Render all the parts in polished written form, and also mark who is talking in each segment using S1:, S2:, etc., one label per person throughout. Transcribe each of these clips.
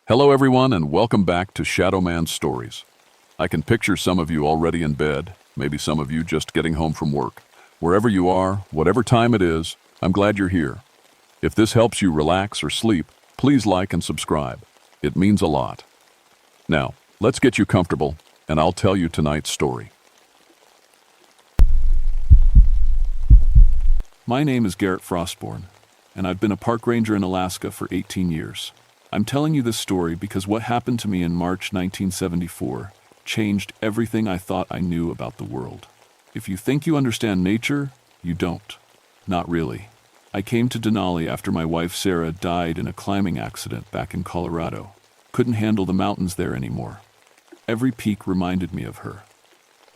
S1: Hello everyone and welcome back to Shadow Man Stories. I can picture some of you already in bed, maybe some of you just getting home from work. Wherever you are, whatever time it is, I'm glad you're here. If this helps you relax or sleep, please like and subscribe. It means a lot. Now, let's get you comfortable and I'll tell you tonight's story. My name is Garrett Frostborn, and I've been a park ranger in Alaska for 18 years. I'm telling you this story because what happened to me in March 1974 changed everything I thought I knew about the world. If you think you understand nature, you don't. Not really. I came to Denali after my wife Sarah died in a climbing accident back in Colorado. Couldn't handle the mountains there anymore. Every peak reminded me of her.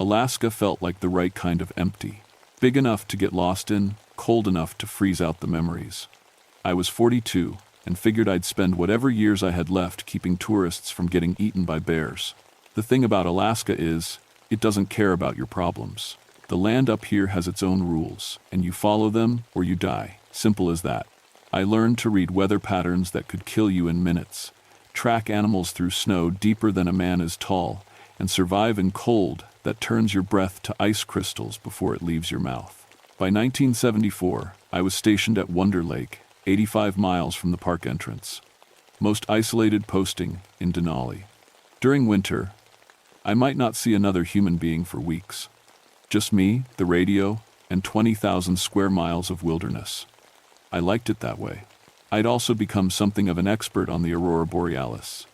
S1: Alaska felt like the right kind of empty. Big enough to get lost in, cold enough to freeze out the memories. I was 42 and figured I'd spend whatever years I had left keeping tourists from getting eaten by bears. The thing about Alaska is, it doesn't care about your problems. The land up here has its own rules, and you follow them or you die. Simple as that. I learned to read weather patterns that could kill you in minutes, track animals through snow deeper than a man is tall, and survive in cold that turns your breath to ice crystals before it leaves your mouth. By 1974, I was stationed at Wonder Lake, 85 miles from the park entrance. Most isolated posting in Denali. During winter, I might not see another human being for weeks. Just me, the radio, and 20,000 square miles of wilderness. I liked it that way. I'd also become something of an expert on the aurora borealis.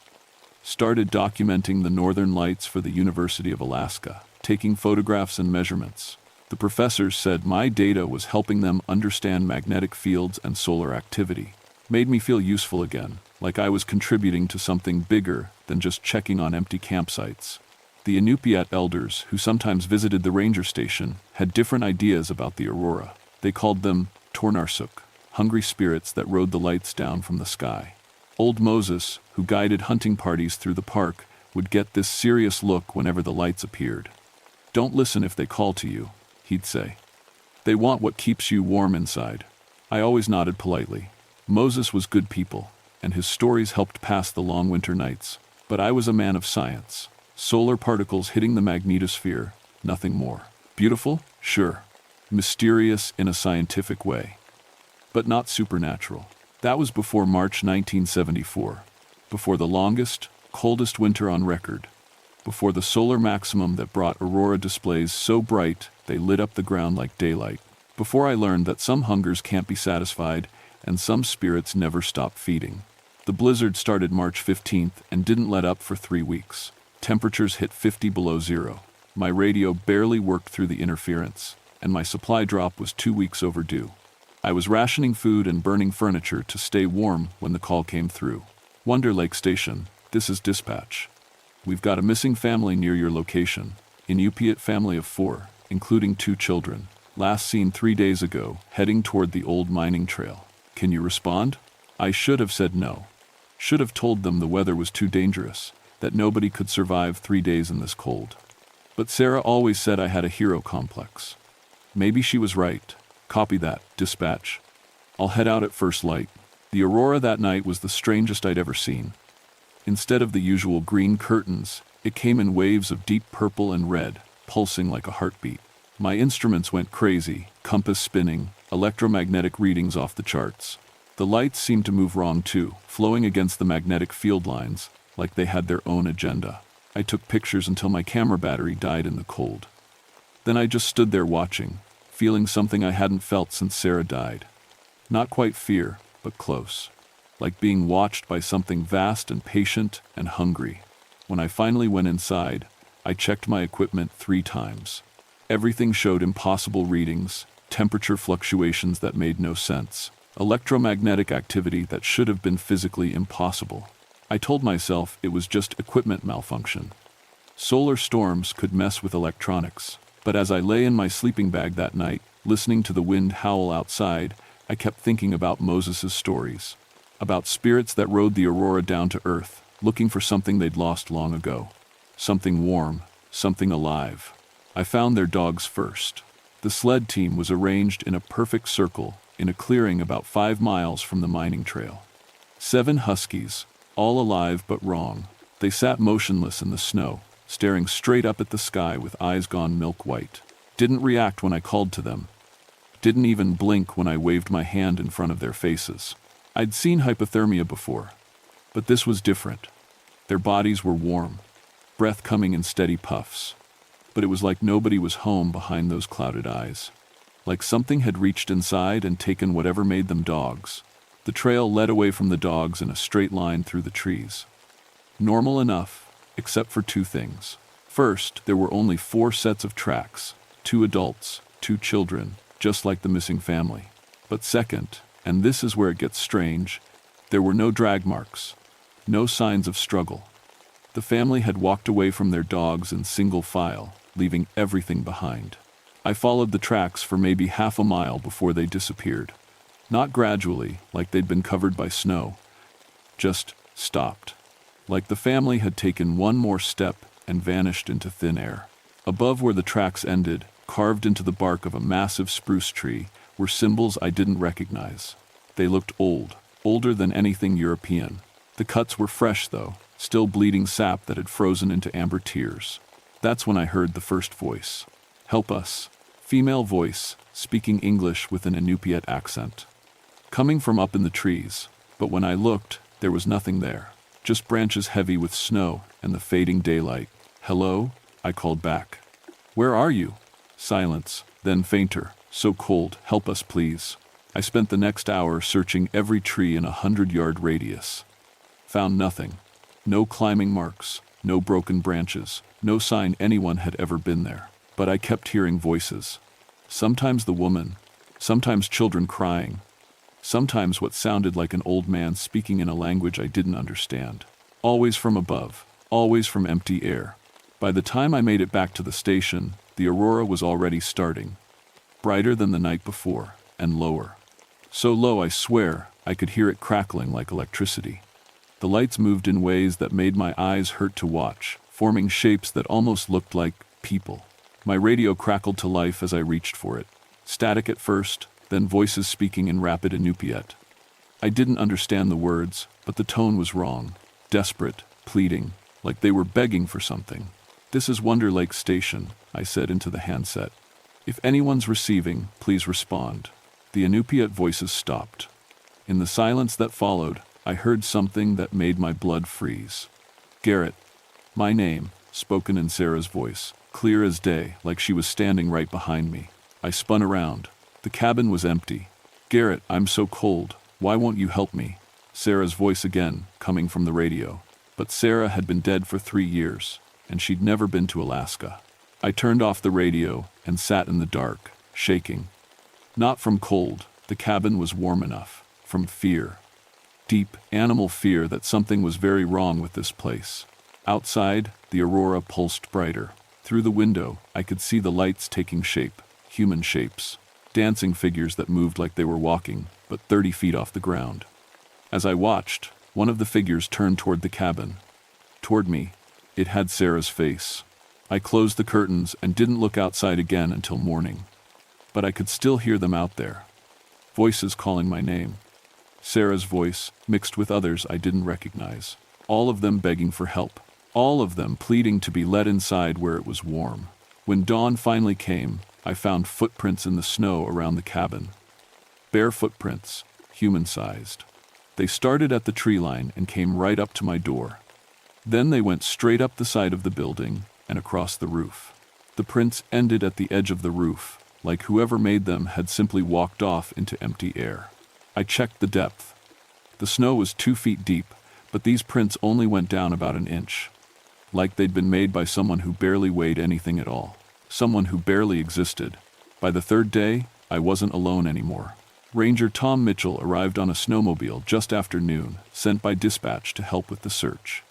S1: Started documenting the northern lights for the University of Alaska, taking photographs and measurements. The professors said my data was helping them understand magnetic fields and solar activity. Made me feel useful again, like I was contributing to something bigger than just checking on empty campsites. The Inupiat elders, who sometimes visited the ranger station, had different ideas about the aurora. They called them Tornarsuk, hungry spirits that rode the lights down from the sky. Old Moses, who guided hunting parties through the park, would get this serious look whenever the lights appeared. "Don't listen if they call to you," he'd say. "They want what keeps you warm inside." I always nodded politely. Moses was good people, and his stories helped pass the long winter nights. But I was a man of science. Solar particles hitting the magnetosphere, nothing more. Beautiful? Sure. Mysterious in a scientific way. But not supernatural. That was before March 1974. Before the longest, coldest winter on record. Before the solar maximum that brought aurora displays so bright they lit up the ground like daylight. Before I learned that some hungers can't be satisfied and some spirits never stop feeding. The blizzard started March 15th and didn't let up for 3 weeks. Temperatures hit 50 below zero. My radio barely worked through the interference, and my supply drop was 2 weeks overdue. I was rationing food and burning furniture to stay warm when the call came through. "Wonder Lake Station, this is dispatch. We've got a missing family near your location. Inupiat family of 4, including 2 children. Last seen 3 days ago, heading toward the old mining trail. Can you respond?" I should have said no. Should have told them the weather was too dangerous, that nobody could survive 3 days in this cold. But Sarah always said I had a hero complex. Maybe she was right. Copy that, dispatch. I'll head out at first light. The aurora that night was the strangest I'd ever seen. Instead of the usual green curtains, it came in waves of deep purple and red, pulsing like a heartbeat. My instruments went crazy, compass spinning, electromagnetic readings off the charts. The lights seemed to move wrong too, flowing against the magnetic field lines, like they had their own agenda. I took pictures until my camera battery died in the cold. Then I just stood there watching, feeling something I hadn't felt since Sarah died. Not quite fear, but close. Like being watched by something vast and patient and hungry. When I finally went inside, I checked my equipment 3 times. Everything showed impossible readings, temperature fluctuations that made no sense, electromagnetic activity that should have been physically impossible. I told myself it was just equipment malfunction. Solar storms could mess with electronics, but as I lay in my sleeping bag that night, listening to the wind howl outside, I kept thinking about Moses' stories. About spirits that rode the aurora down to earth, looking for something they'd lost long ago. Something warm, something alive. I found their dogs first. The sled team was arranged in a perfect circle in a clearing about 5 miles from the mining trail. 7 huskies, all alive but wrong. They sat motionless in the snow, staring straight up at the sky with eyes gone milk white. Didn't react when I called to them. Didn't even blink when I waved my hand in front of their faces. I'd seen hypothermia before, but this was different. Their bodies were warm, breath coming in steady puffs. But it was like nobody was home behind those clouded eyes. Like something had reached inside and taken whatever made them dogs. The trail led away from the dogs in a straight line through the trees. Normal enough, except for two things. First, there were only 4 sets of tracks, 2 adults, 2 children, just like the missing family. But second, and this is where it gets strange, there were no drag marks, no signs of struggle. The family had walked away from their dogs in single file, leaving everything behind. I followed the tracks for maybe half a mile before they disappeared. Not gradually, like they'd been covered by snow. Just stopped. Like the family had taken one more step and vanished into thin air. Above where the tracks ended, carved into the bark of a massive spruce tree, were symbols I didn't recognize. They looked old, older than anything European. The cuts were fresh though, still bleeding sap that had frozen into amber tears. That's when I heard the first voice. "Help us." Female voice, speaking English with an Inupiat accent. Coming from up in the trees, but when I looked, there was nothing there. Just branches heavy with snow and the fading daylight. "Hello?" I called back. "Where are you?" Silence, then fainter. "So cold, help us please." I spent the next hour searching every tree in a 100-yard radius. Found nothing. No climbing marks, no broken branches, no sign anyone had ever been there. But I kept hearing voices. Sometimes the woman, sometimes children crying, sometimes what sounded like an old man speaking in a language I didn't understand. Always from above, always from empty air. By the time I made it back to the station, the aurora was already starting. Brighter than the night before, and lower. So low I swear I could hear it crackling like electricity. The lights moved in ways that made my eyes hurt to watch, forming shapes that almost looked like people. My radio crackled to life as I reached for it. Static at first, then voices speaking in rapid Inupiat. I didn't understand the words, but the tone was wrong. Desperate, pleading, like they were begging for something. "This is Wonder Lake Station," I said into the handset. "If anyone's receiving, please respond." The Inupiat voices stopped. In the silence that followed, I heard something that made my blood freeze. "Garrett." My name, spoken in Sarah's voice, clear as day, like she was standing right behind me. I spun around. The cabin was empty. "Garrett, I'm so cold. Why won't you help me?" Sarah's voice again, coming from the radio. But Sarah had been dead for 3 years, and she'd never been to Alaska. I turned off the radio and sat in the dark, shaking. Not from cold, the cabin was warm enough. From fear. Deep, animal fear that something was very wrong with this place. Outside, the aurora pulsed brighter. Through the window, I could see the lights taking shape, human shapes, dancing figures that moved like they were walking, but 30 feet off the ground. As I watched, one of the figures turned toward the cabin. Toward me. It had Sarah's face. I closed the curtains and didn't look outside again until morning. But I could still hear them out there. Voices calling my name. Sarah's voice, mixed with others I didn't recognize. All of them begging for help. All of them pleading to be let inside where it was warm. When dawn finally came, I found footprints in the snow around the cabin. Bare footprints, human-sized. They started at the tree line and came right up to my door. Then they went straight up the side of the building and across the roof. The prints ended at the edge of the roof, like whoever made them had simply walked off into empty air. I checked the depth. The snow was 2 feet deep, but these prints only went down about an inch. Like they'd been made by someone who barely weighed anything at all. Someone who barely existed. By the 3rd day, I wasn't alone anymore. Ranger Tom Mitchell arrived on a snowmobile just after noon, sent by dispatch to help with the search.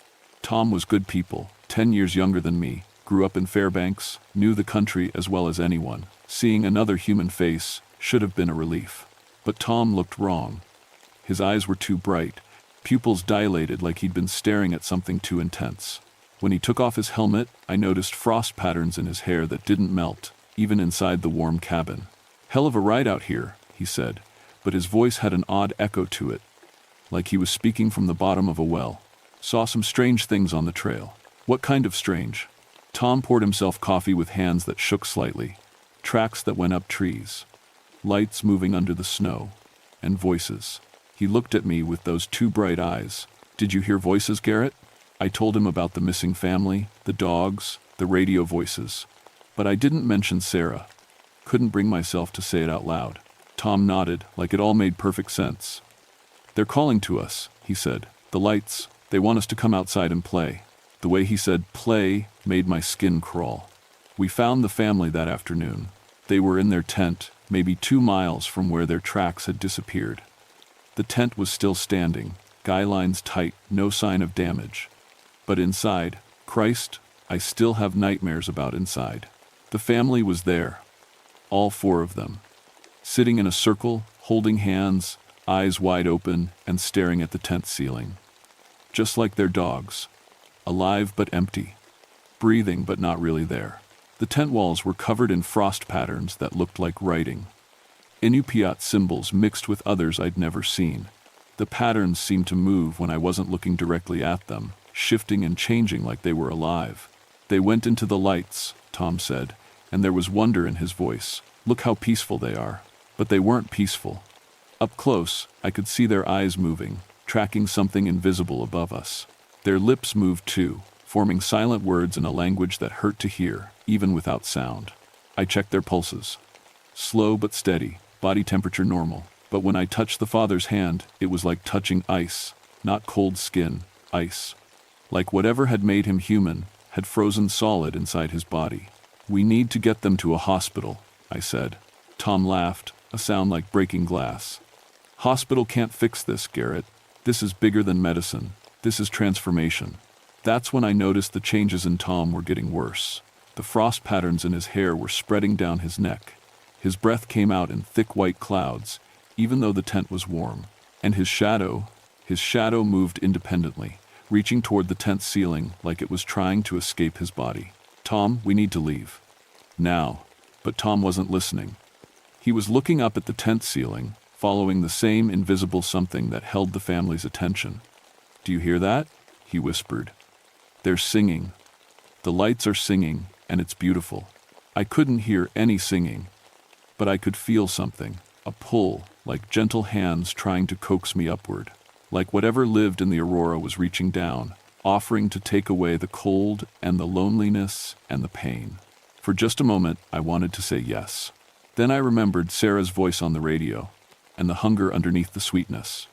S1: Tom was good people, 10 years younger than me, grew up in Fairbanks, knew the country as well as anyone. Seeing another human face should have been a relief. But Tom looked wrong. His eyes were too bright, pupils dilated like he'd been staring at something too intense. When he took off his helmet, I noticed frost patterns in his hair that didn't melt, even inside the warm cabin. "Hell of a ride out here," he said, but his voice had an odd echo to it, like he was speaking from the bottom of a well. Saw some strange things on the trail. What kind of strange? Tom poured himself coffee with hands that shook slightly. Tracks that went up trees. Lights moving under the snow. And voices. He looked at me with those two bright eyes. Did you hear voices, Garrett? I told him about the missing family, the dogs, the radio voices. But I didn't mention Sarah. Couldn't bring myself to say it out loud. Tom nodded, like it all made perfect sense. They're calling to us, he said. The lights, they want us to come outside and play. The way he said play made my skin crawl. We found the family that afternoon. They were in their tent, maybe 2 miles from where their tracks had disappeared. The tent was still standing, guy lines tight, no sign of damage. But inside, Christ, I still have nightmares about inside. The family was there. All 4 of them. Sitting in a circle, holding hands, eyes wide open, and staring at the tent ceiling. Just like their dogs. Alive but empty. Breathing but not really there. The tent walls were covered in frost patterns that looked like writing. Inupiat symbols mixed with others I'd never seen. The patterns seemed to move when I wasn't looking directly at them, shifting and changing like they were alive. They went into the lights, Tom said, and there was wonder in his voice. Look how peaceful they are. But they weren't peaceful. Up close, I could see their eyes moving, tracking something invisible above us. Their lips moved too, forming silent words in a language that hurt to hear, even without sound. I checked their pulses. Slow but steady, body temperature normal. But when I touched the father's hand, it was like touching ice, not cold skin, ice. Like whatever had made him human, had frozen solid inside his body. We need to get them to a hospital, I said. Tom laughed, a sound like breaking glass. Hospital can't fix this, Garrett. This is bigger than medicine. This is transformation. That's when I noticed the changes in Tom were getting worse. The frost patterns in his hair were spreading down his neck. His breath came out in thick white clouds, even though the tent was warm. And his shadow moved independently, reaching toward the tent ceiling like it was trying to escape his body. Tom, we need to leave. Now. But Tom wasn't listening. He was looking up at the tent ceiling, following the same invisible something that held the family's attention. Do you hear that? He whispered. They're singing. The lights are singing, and it's beautiful. I couldn't hear any singing, but I could feel something, a pull, like gentle hands trying to coax me upward. Like whatever lived in the aurora was reaching down, offering to take away the cold and the loneliness and the pain. For just a moment, I wanted to say yes. Then I remembered Sarah's voice on the radio, and the hunger underneath the sweetness.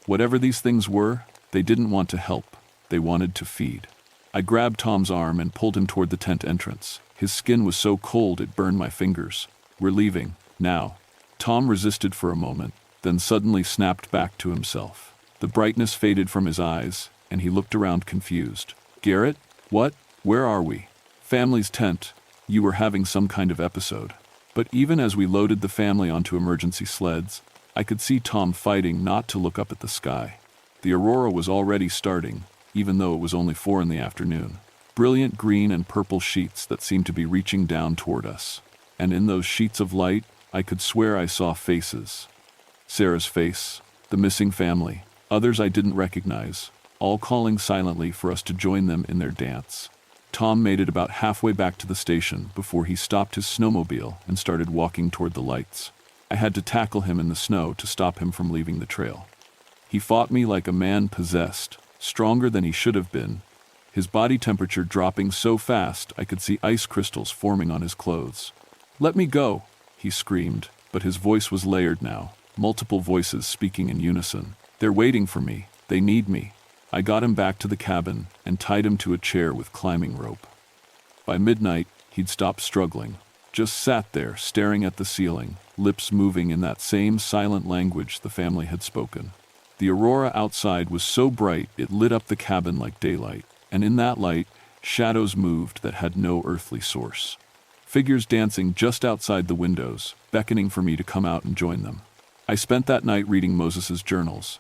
S1: Whatever these things were, they didn't want to help. They wanted to feed. I grabbed Tom's arm and pulled him toward the tent entrance. His skin was so cold it burned my fingers. We're leaving, now. Tom resisted for a moment, then suddenly snapped back to himself. The brightness faded from his eyes, and he looked around confused. Garrett? What? Where are we? Family's tent. You were having some kind of episode. But even as we loaded the family onto emergency sleds, I could see Tom fighting not to look up at the sky. The aurora was already starting, even though it was only 4 in the afternoon. Brilliant green and purple sheets that seemed to be reaching down toward us. And in those sheets of light, I could swear I saw faces. Sarah's face, the missing family, others I didn't recognize, all calling silently for us to join them in their dance. Tom made it about halfway back to the station before he stopped his snowmobile and started walking toward the lights. I had to tackle him in the snow to stop him from leaving the trail. He fought me like a man possessed, stronger than he should have been, his body temperature dropping so fast I could see ice crystals forming on his clothes. "Let me go," he screamed, but his voice was layered now, multiple voices speaking in unison. "They're waiting for me. They need me." I got him back to the cabin and tied him to a chair with climbing rope. By midnight, he'd stopped struggling, just sat there staring at the ceiling, lips moving in that same silent language the family had spoken. The aurora outside was so bright it lit up the cabin like daylight, and in that light, shadows moved that had no earthly source. Figures dancing just outside the windows, beckoning for me to come out and join them. I spent that night reading Moses's journals,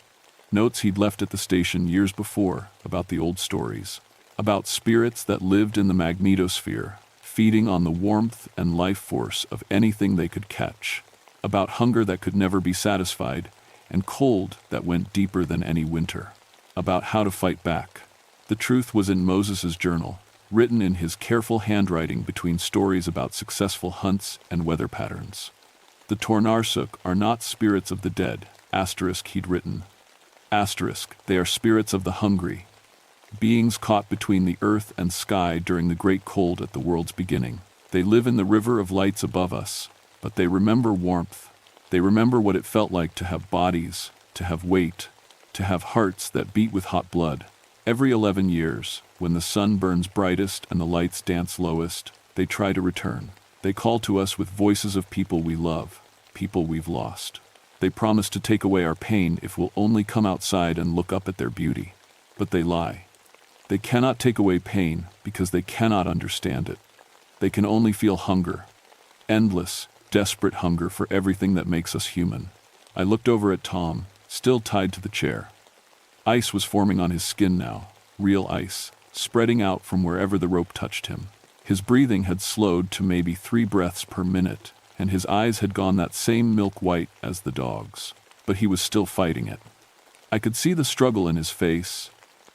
S1: notes he'd left at the station years before about the old stories, about spirits that lived in the magnetosphere, feeding on the warmth and life force of anything they could catch, about hunger that could never be satisfied, and cold that went deeper than any winter. about how to fight back. The truth was in Moses's journal, written in his careful handwriting between stories about successful hunts and weather patterns. The Tornarsuk are not spirits of the dead, asterisk he'd written. Asterisk, they are spirits of the hungry. Beings caught between the earth and sky during the great cold at the world's beginning. They live in the river of lights above us, but they remember warmth. They remember what it felt like to have bodies, to have weight, to have hearts that beat with hot blood. Every 11 years, when the sun burns brightest and the lights dance lowest, they try to return. They call to us with voices of people we love, people we've lost. They promise to take away our pain if we'll only come outside and look up at their beauty. But they lie. They cannot take away pain because they cannot understand it. They can only feel hunger. Endless, desperate hunger for everything that makes us human. I looked over at Tom, still tied to the chair. Ice was forming on his skin now, real ice, spreading out from wherever the rope touched him. His breathing had slowed to maybe 3 breaths per minute, and his eyes had gone that same milk white as the dog's. But he was still fighting it. I could see the struggle in his face,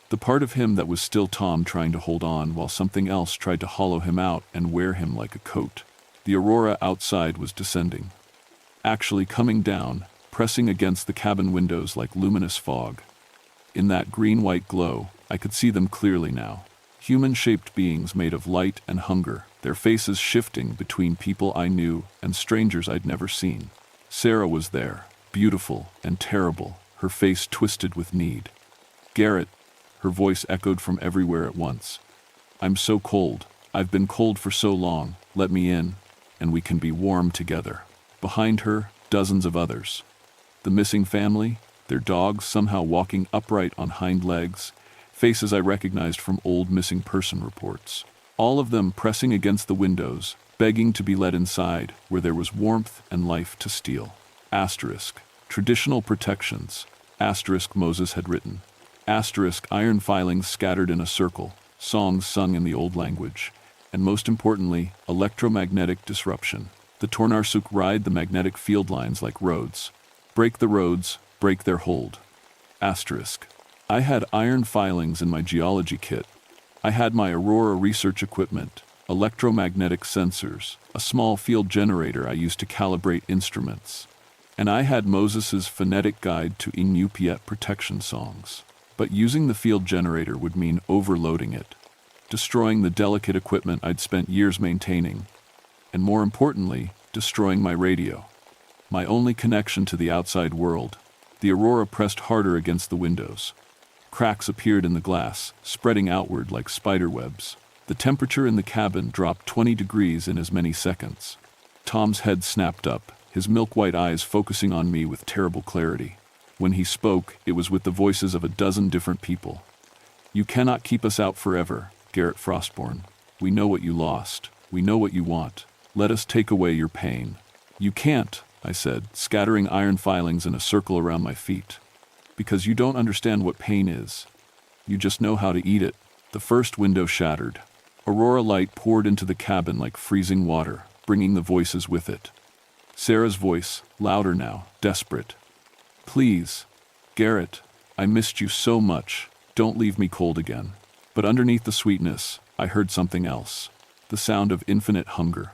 S1: the part of him that was still Tom trying to hold on while something else tried to hollow him out and wear him like a coat. The aurora outside was descending. Actually coming down, pressing against the cabin windows like luminous fog. In that green-white glow, I could see them clearly now. Human-shaped beings made of light and hunger, their faces shifting between people I knew and strangers I'd never seen. Sarah was there, beautiful and terrible, her face twisted with need. Garrett, her voice echoed from everywhere at once. I'm so cold. I've been cold for so long. Let me in, and we can be warm together. Behind her, dozens of others. The missing family, their dogs somehow walking upright on hind legs, faces I recognized from old missing person reports. All of them pressing against the windows, begging to be let inside, where there was warmth and life to steal. Asterisk, traditional protections. Asterisk, Moses had written. Asterisk, iron filings scattered in a circle, songs sung in the old language, and most importantly, electromagnetic disruption. The Tornarsuk ride the magnetic field lines like roads. Break the roads, break their hold. Asterisk. I had iron filings in my geology kit. I had my Aurora research equipment, electromagnetic sensors, a small field generator I used to calibrate instruments, and I had Moses's phonetic guide to Inupiat protection songs. But using the field generator would mean overloading it, destroying the delicate equipment I'd spent years maintaining, and more importantly, destroying my radio. My only connection to the outside world. The aurora pressed harder against the windows. Cracks appeared in the glass, spreading outward like spider webs. The temperature in the cabin dropped 20 degrees in as many seconds. Tom's head snapped up, his milk-white eyes focusing on me with terrible clarity. When he spoke, it was with the voices of a dozen different people. You cannot keep us out forever, Garrett Frostborn. We know what you lost. We know what you want. Let us take away your pain. You can't, I said, scattering iron filings in a circle around my feet. Because you don't understand what pain is. You just know how to eat it. The first window shattered. Aurora light poured into the cabin like freezing water, bringing the voices with it. Sarah's voice, louder now, desperate. Please, Garrett, I missed you so much. Don't leave me cold again. But underneath the sweetness, I heard something else. The sound of infinite hunger.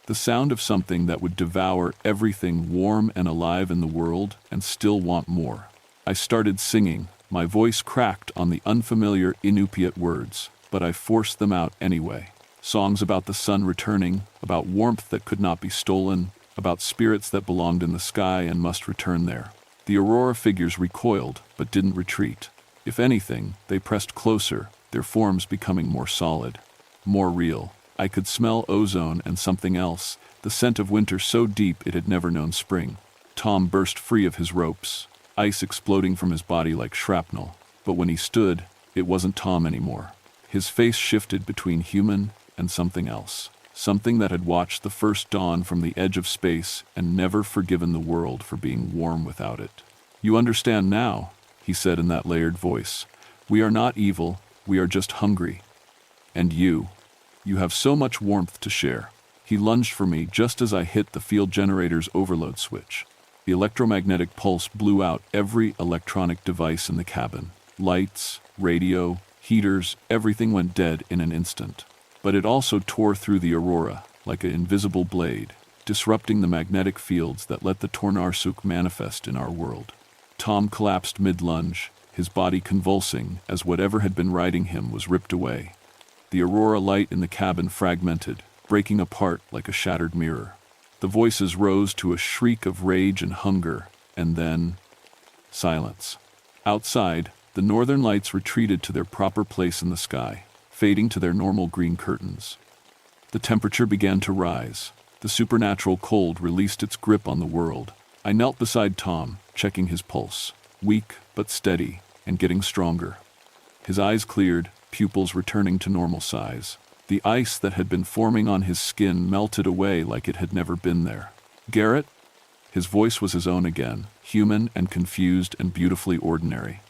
S1: The sound of something that would devour everything warm and alive in the world and still want more. I started singing. My voice cracked on the unfamiliar Inupiat words, but I forced them out anyway. Songs about the sun returning, about warmth that could not be stolen, about spirits that belonged in the sky and must return there. The aurora figures recoiled, but didn't retreat. If anything, they pressed closer, their forms becoming more solid, more real. I could smell ozone and something else, the scent of winter so deep it had never known spring. Tom burst free of his ropes, ice exploding from his body like shrapnel. But when he stood, it wasn't Tom anymore. His face shifted between human and something else. Something that had watched the first dawn from the edge of space and never forgiven the world for being warm without it. You understand now, he said in that layered voice. We are not evil, we are just hungry. And you have so much warmth to share. He lunged for me just as I hit the field generator's overload switch. The electromagnetic pulse blew out every electronic device in the cabin. Lights, radio, heaters, everything went dead in an instant. But it also tore through the aurora like an invisible blade, disrupting the magnetic fields that let the Tornarsuk manifest in our world. Tom collapsed mid-lunge, his body convulsing as whatever had been riding him was ripped away. The aurora light in the cabin fragmented, breaking apart like a shattered mirror. The voices rose to a shriek of rage and hunger, and then silence. Outside, the northern lights retreated to their proper place in the sky, fading to their normal green curtains. The temperature began to rise. The supernatural cold released its grip on the world. I knelt beside Tom, checking his pulse, weak but steady, and getting stronger. His eyes cleared, pupils returning to normal size. The ice that had been forming on his skin melted away like it had never been there. "Garrett?" His voice was his own again, human and confused and beautifully ordinary.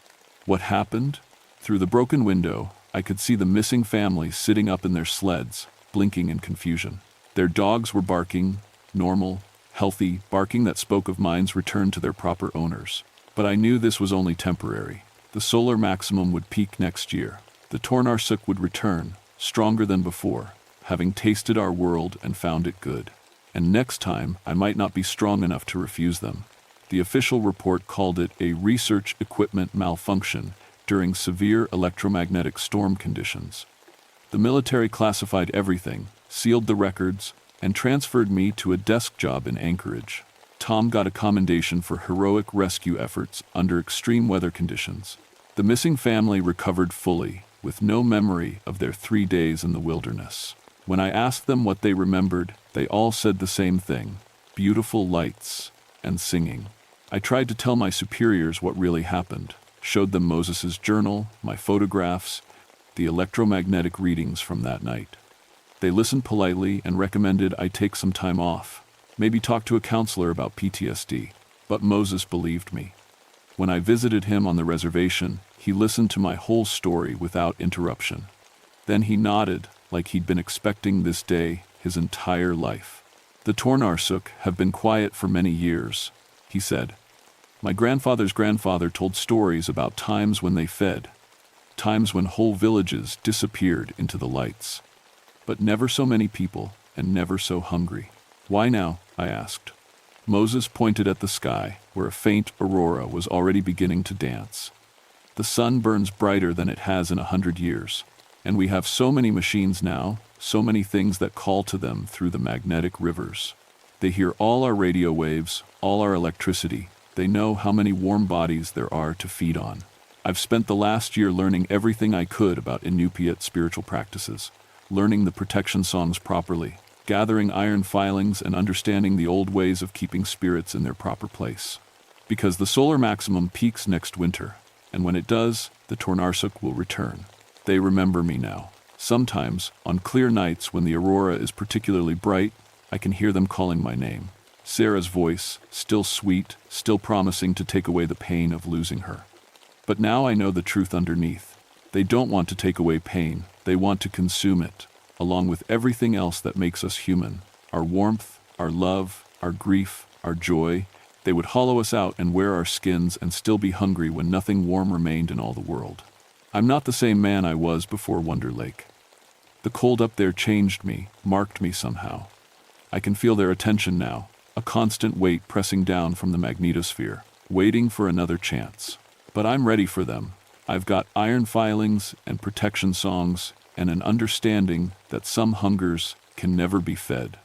S1: What happened? Through the broken window, I could see the missing family sitting up in their sleds, blinking in confusion. Their dogs were barking, normal, healthy, barking that spoke of minds returned to their proper owners. But I knew this was only temporary. The solar maximum would peak next year. The Tornarsuk would return, stronger than before, having tasted our world and found it good. And next time, I might not be strong enough to refuse them. The official report called it a research equipment malfunction during severe electromagnetic storm conditions. The military classified everything, sealed the records, and transferred me to a desk job in Anchorage. Tom got a commendation for heroic rescue efforts under extreme weather conditions. The missing family recovered fully, with no memory of their 3 days in the wilderness. When I asked them what they remembered, they all said the same thing: beautiful lights and singing. I tried to tell my superiors what really happened, showed them Moses's journal, my photographs, the electromagnetic readings from that night. They listened politely and recommended I take some time off, maybe talk to a counselor about PTSD, but Moses believed me. When I visited him on the reservation, he listened to my whole story without interruption. Then he nodded, like he'd been expecting this day his entire life. "The Tornarsuk have been quiet for many years," he said. "My grandfather's grandfather told stories about times when they fed, times when whole villages disappeared into the lights. But never so many people, and never so hungry." "Why now?" I asked. Moses pointed at the sky, where a faint aurora was already beginning to dance. "The sun burns brighter than it has in 100 years, and we have so many machines now, so many things that call to them through the magnetic rivers. They hear all our radio waves, all our electricity. They know how many warm bodies there are to feed on. I've spent the last year learning everything I could about Inupiat spiritual practices, learning the protection songs properly, gathering iron filings and understanding the old ways of keeping spirits in their proper place. Because the solar maximum peaks next winter, and when it does, the Tornarsuk will return. They remember me now. Sometimes, on clear nights when the aurora is particularly bright, I can hear them calling my name. Sarah's voice, still sweet, still promising to take away the pain of losing her. But now I know the truth underneath. They don't want to take away pain, they want to consume it, along with everything else that makes us human. Our warmth, our love, our grief, our joy. They would hollow us out and wear our skins and still be hungry when nothing warm remained in all the world. I'm not the same man I was before Wonder Lake. The cold up there changed me, marked me somehow. I can feel their attention now, a constant weight pressing down from the magnetosphere, waiting for another chance. But I'm ready for them. I've got iron filings and protection songs and an understanding that some hungers can never be fed,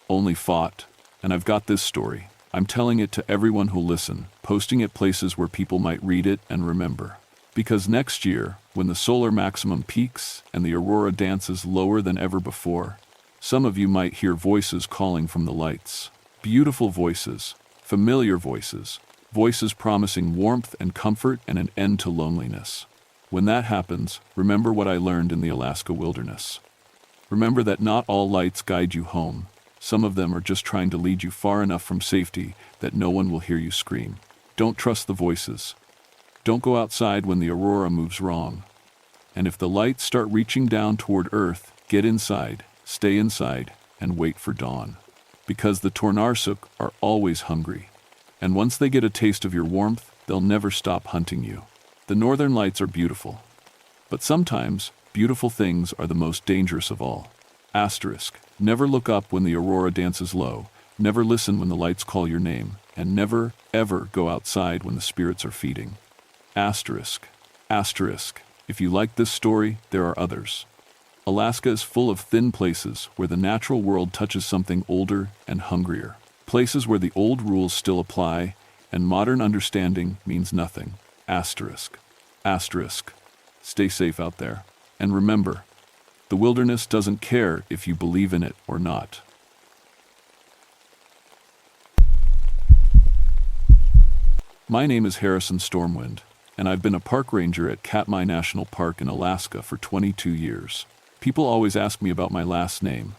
S1: only fought. And I've got this story. I'm telling it to everyone who'll listen, posting it places where people might read it and remember. Because next year, when the solar maximum peaks and the aurora dances lower than ever before, some of you might hear voices calling from the lights. Beautiful voices, familiar voices, voices promising warmth and comfort and an end to loneliness. When that happens, remember what I learned in the Alaska wilderness. Remember that not all lights guide you home. Some of them are just trying to lead you far enough from safety that no one will hear you scream. Don't trust the voices. Don't go outside when the aurora moves wrong. And if the lights start reaching down toward Earth, get inside, stay inside, and wait for dawn. Because the Tornarsuk are always hungry. And once they get a taste of your warmth, they'll never stop hunting you. The northern lights are beautiful. But sometimes, beautiful things are the most dangerous of all. Asterisk. Never look up when the aurora dances low, never listen when the lights call your name, and never, ever go outside when the spirits are feeding. Asterisk. Asterisk. If you like this story, there are others. Alaska is full of thin places where the natural world touches something older and hungrier. Places where the old rules still apply and modern understanding means nothing. Asterisk. Asterisk. Stay safe out there. And remember, the wilderness doesn't care if you believe in it or not. My name is Harrison Stormwind, and I've been a park ranger at Katmai National Park in Alaska for 22 years. People always ask me about my last name.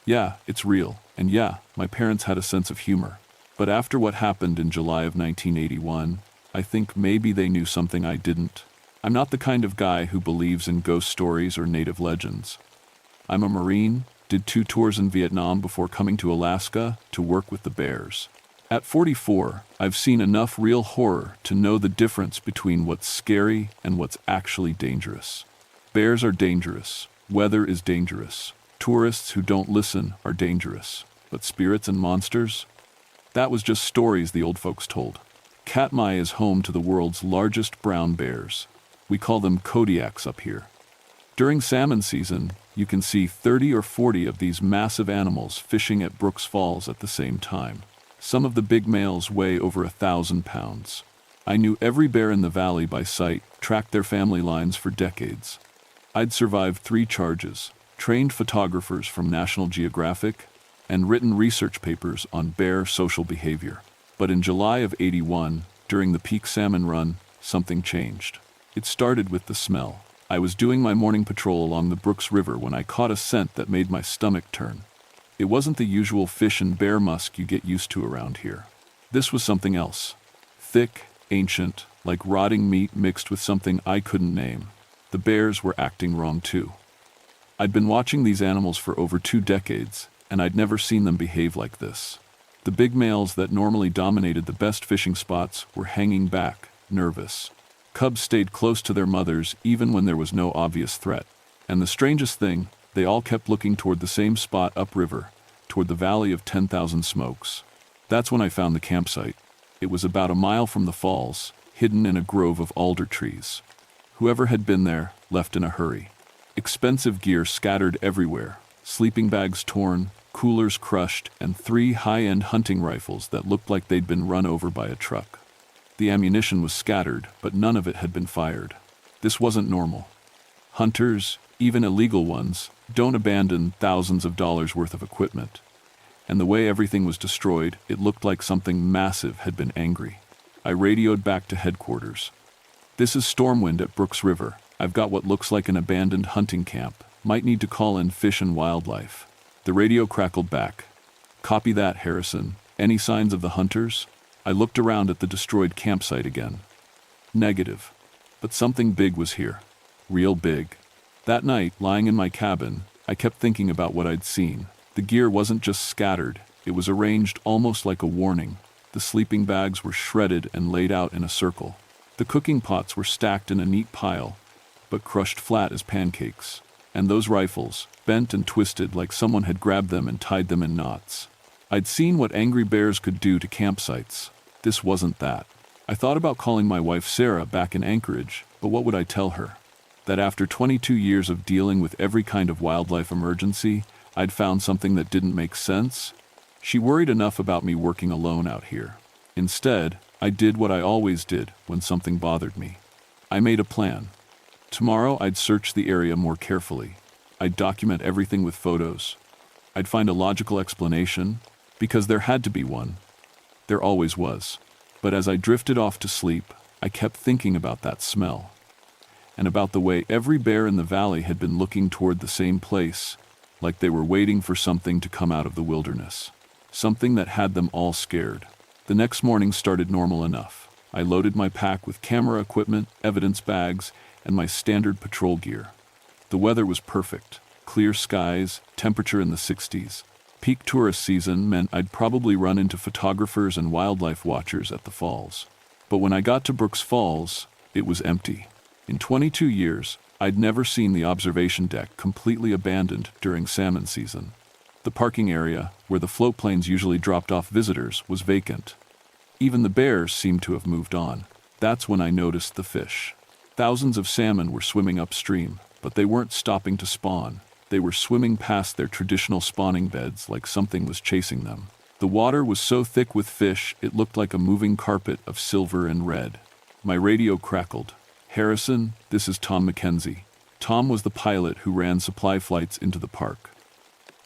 S1: Yeah, it's real, and yeah, my parents had a sense of humor. But after what happened in July of 1981, I think maybe they knew something I didn't. I'm not the kind of guy who believes in ghost stories or native legends. I'm a Marine, did 2 tours in Vietnam before coming to Alaska to work with the bears. At 44, I've seen enough real horror to know the difference between what's scary and what's actually dangerous. Bears are dangerous. Weather is dangerous. Tourists who don't listen are dangerous. But spirits and monsters? That was just stories the old folks told. Katmai is home to the world's largest brown bears. We call them Kodiaks up here. During salmon season, you can see 30 or 40 of these massive animals fishing at Brooks Falls at the same time. Some of the big males weigh over 1,000 pounds. I knew every bear in the valley by sight, tracked their family lines for decades. I'd survived 3 charges, trained photographers from National Geographic, and written research papers on bear social behavior. But in July of '81, during the peak salmon run, something changed. It started with the smell. I was doing my morning patrol along the Brooks River when I caught a scent that made my stomach turn. It wasn't the usual fish and bear musk you get used to around here. This was something else. Thick, ancient, like rotting meat mixed with something I couldn't name. The bears were acting wrong too. I'd been watching these animals for over 2 decades, and I'd never seen them behave like this. The big males that normally dominated the best fishing spots were hanging back, nervous. Cubs stayed close to their mothers even when there was no obvious threat. And the strangest thing, they all kept looking toward the same spot upriver, toward the Valley of 10,000 Smokes. That's when I found the campsite. It was about a mile from the falls, hidden in a grove of alder trees. Whoever had been there left in a hurry. Expensive gear scattered everywhere, sleeping bags torn, coolers crushed, and 3 high-end hunting rifles that looked like they'd been run over by a truck. The ammunition was scattered, but none of it had been fired. This wasn't normal. Hunters, even illegal ones, don't abandon thousands of dollars worth of equipment. And the way everything was destroyed, it looked like something massive had been angry. I radioed back to headquarters. "This is Stormwind at Brooks River. I've got what looks like an abandoned hunting camp. Might need to call in Fish and Wildlife." The radio crackled back. "Copy that, Harrison. Any signs of the hunters?" I looked around at the destroyed campsite again. Negative. But something big was here. Real big. That night, lying in my cabin, I kept thinking about what I'd seen. The gear wasn't just scattered, it was arranged almost like a warning. The sleeping bags were shredded and laid out in a circle. The cooking pots were stacked in a neat pile, but crushed flat as pancakes. And those rifles, bent and twisted like someone had grabbed them and tied them in knots. I'd seen what angry bears could do to campsites. This wasn't that. I thought about calling my wife Sarah back in Anchorage, but what would I tell her? That after 22 years of dealing with every kind of wildlife emergency, I'd found something that didn't make sense? She worried enough about me working alone out here. Instead, I did what I always did when something bothered me. I made a plan. Tomorrow I'd search the area more carefully. I'd document everything with photos. I'd find a logical explanation, because there had to be one. There always was. But as I drifted off to sleep, I kept thinking about that smell. And about the way every bear in the valley had been looking toward the same place, like they were waiting for something to come out of the wilderness. Something that had them all scared. The next morning started normal enough. I loaded my pack with camera equipment, evidence bags, and my standard patrol gear. The weather was perfect. Clear skies, temperature in the 60s. Peak tourist season meant I'd probably run into photographers and wildlife watchers at the falls. But when I got to Brooks Falls, It was empty. In 22 years, I'd never seen the observation deck completely abandoned during salmon season. The parking area, where the float planes usually dropped off visitors, was vacant. Even the bears seemed to have moved on. That's when I noticed the fish. Thousands of salmon were swimming upstream, but they weren't stopping to spawn. They were swimming past their traditional spawning beds like something was chasing them. The water was so thick with fish, it looked like a moving carpet of silver and red. My radio crackled. "Harrison, this is Tom Mackenzie." Tom was the pilot who ran supply flights into the park.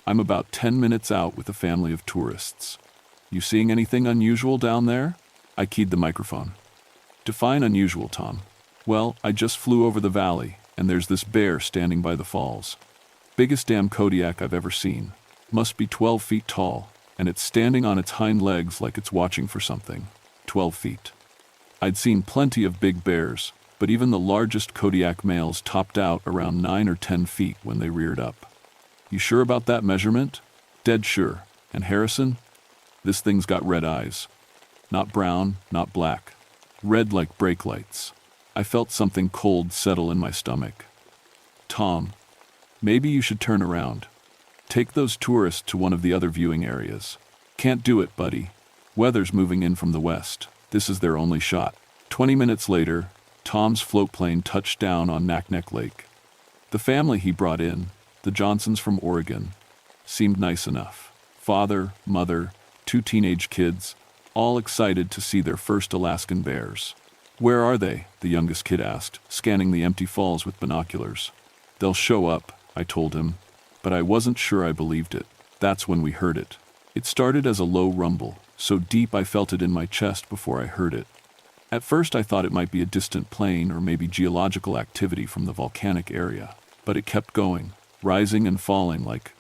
S1: "I'm about 10 minutes out with a family of tourists. You seeing anything unusual down there?" I keyed the microphone. "Define unusual, Tom." "Well, I just flew over the valley, and there's this bear standing by the falls. Biggest damn Kodiak I've ever seen. Must be 12 feet tall, and it's standing on its hind legs like it's watching for something. 12 feet. I'd seen plenty of big bears, but even the largest Kodiak males topped out around 9 or 10 feet when they reared up." "You sure about that measurement?" "Dead sure. And Harrison? This thing's got red eyes. Not brown, not black. Red like brake lights." I felt something cold settle in my stomach. "Tom, maybe you should turn around. Take those tourists to one of the other viewing areas." "Can't do it, buddy. Weather's moving in from the west. This is their only shot." 20 minutes later, Tom's float plane touched down on Naknek Lake. The family he brought in, the Johnsons from Oregon, seemed nice enough. Father, mother, 2 teenage kids, all excited to see their first Alaskan bears. "Where are they?" the youngest kid asked, scanning the empty falls with binoculars. "They'll show up," I told him, but I wasn't sure I believed it. That's when we heard it. It started as a low rumble, so deep I felt it in my chest before I heard it. At first I thought it might be a distant plane or maybe geological activity from the volcanic area, but it kept going, rising and falling like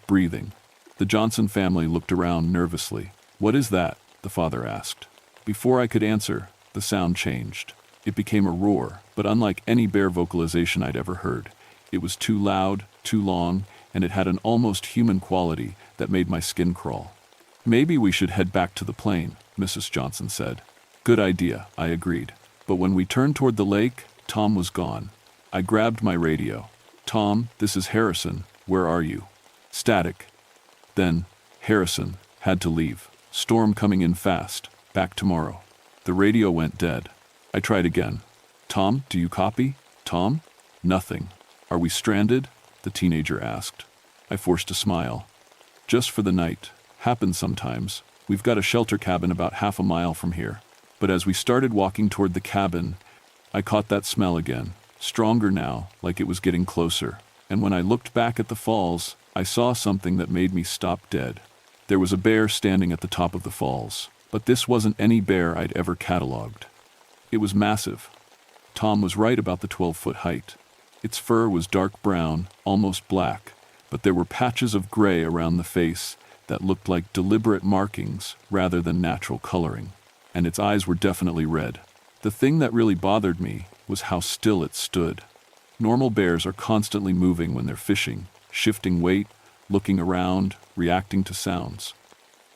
S1: breathing. The Johnson family looked around nervously. "What is that?" the father asked. Before I could answer, the sound changed. It became a roar, but unlike any bear vocalization I'd ever heard. It was too loud, too long, and it had an almost human quality that made my skin crawl. "Maybe we should head back to the plane," Mrs. Johnson said. "Good idea," I agreed. But when we turned toward the lake, Tom was gone. I grabbed my radio. "Tom, this is Harrison. Where are you?" Static. Then, "Harrison, had to leave. Storm coming in fast. Back tomorrow." The radio went dead. I tried again. "Tom, do you copy? Tom?" Nothing. "Are we stranded?" the teenager asked. I forced a smile. "Just for the night. Happens sometimes. We've got a shelter cabin about half a mile from here." But as we started walking toward the cabin, I caught that smell again, stronger now, like it was getting closer. And when I looked back at the falls, I saw something that made me stop dead. There was a bear standing at the top of the falls, but this wasn't any bear I'd ever cataloged. It was massive. Tom was right about the 12-foot height. Its fur was dark brown, almost black, but there were patches of gray around the face that looked like deliberate markings rather than natural coloring. And its eyes were definitely red. The thing that really bothered me was how still it stood. Normal bears are constantly moving when they're fishing, shifting weight, looking around, reacting to sounds.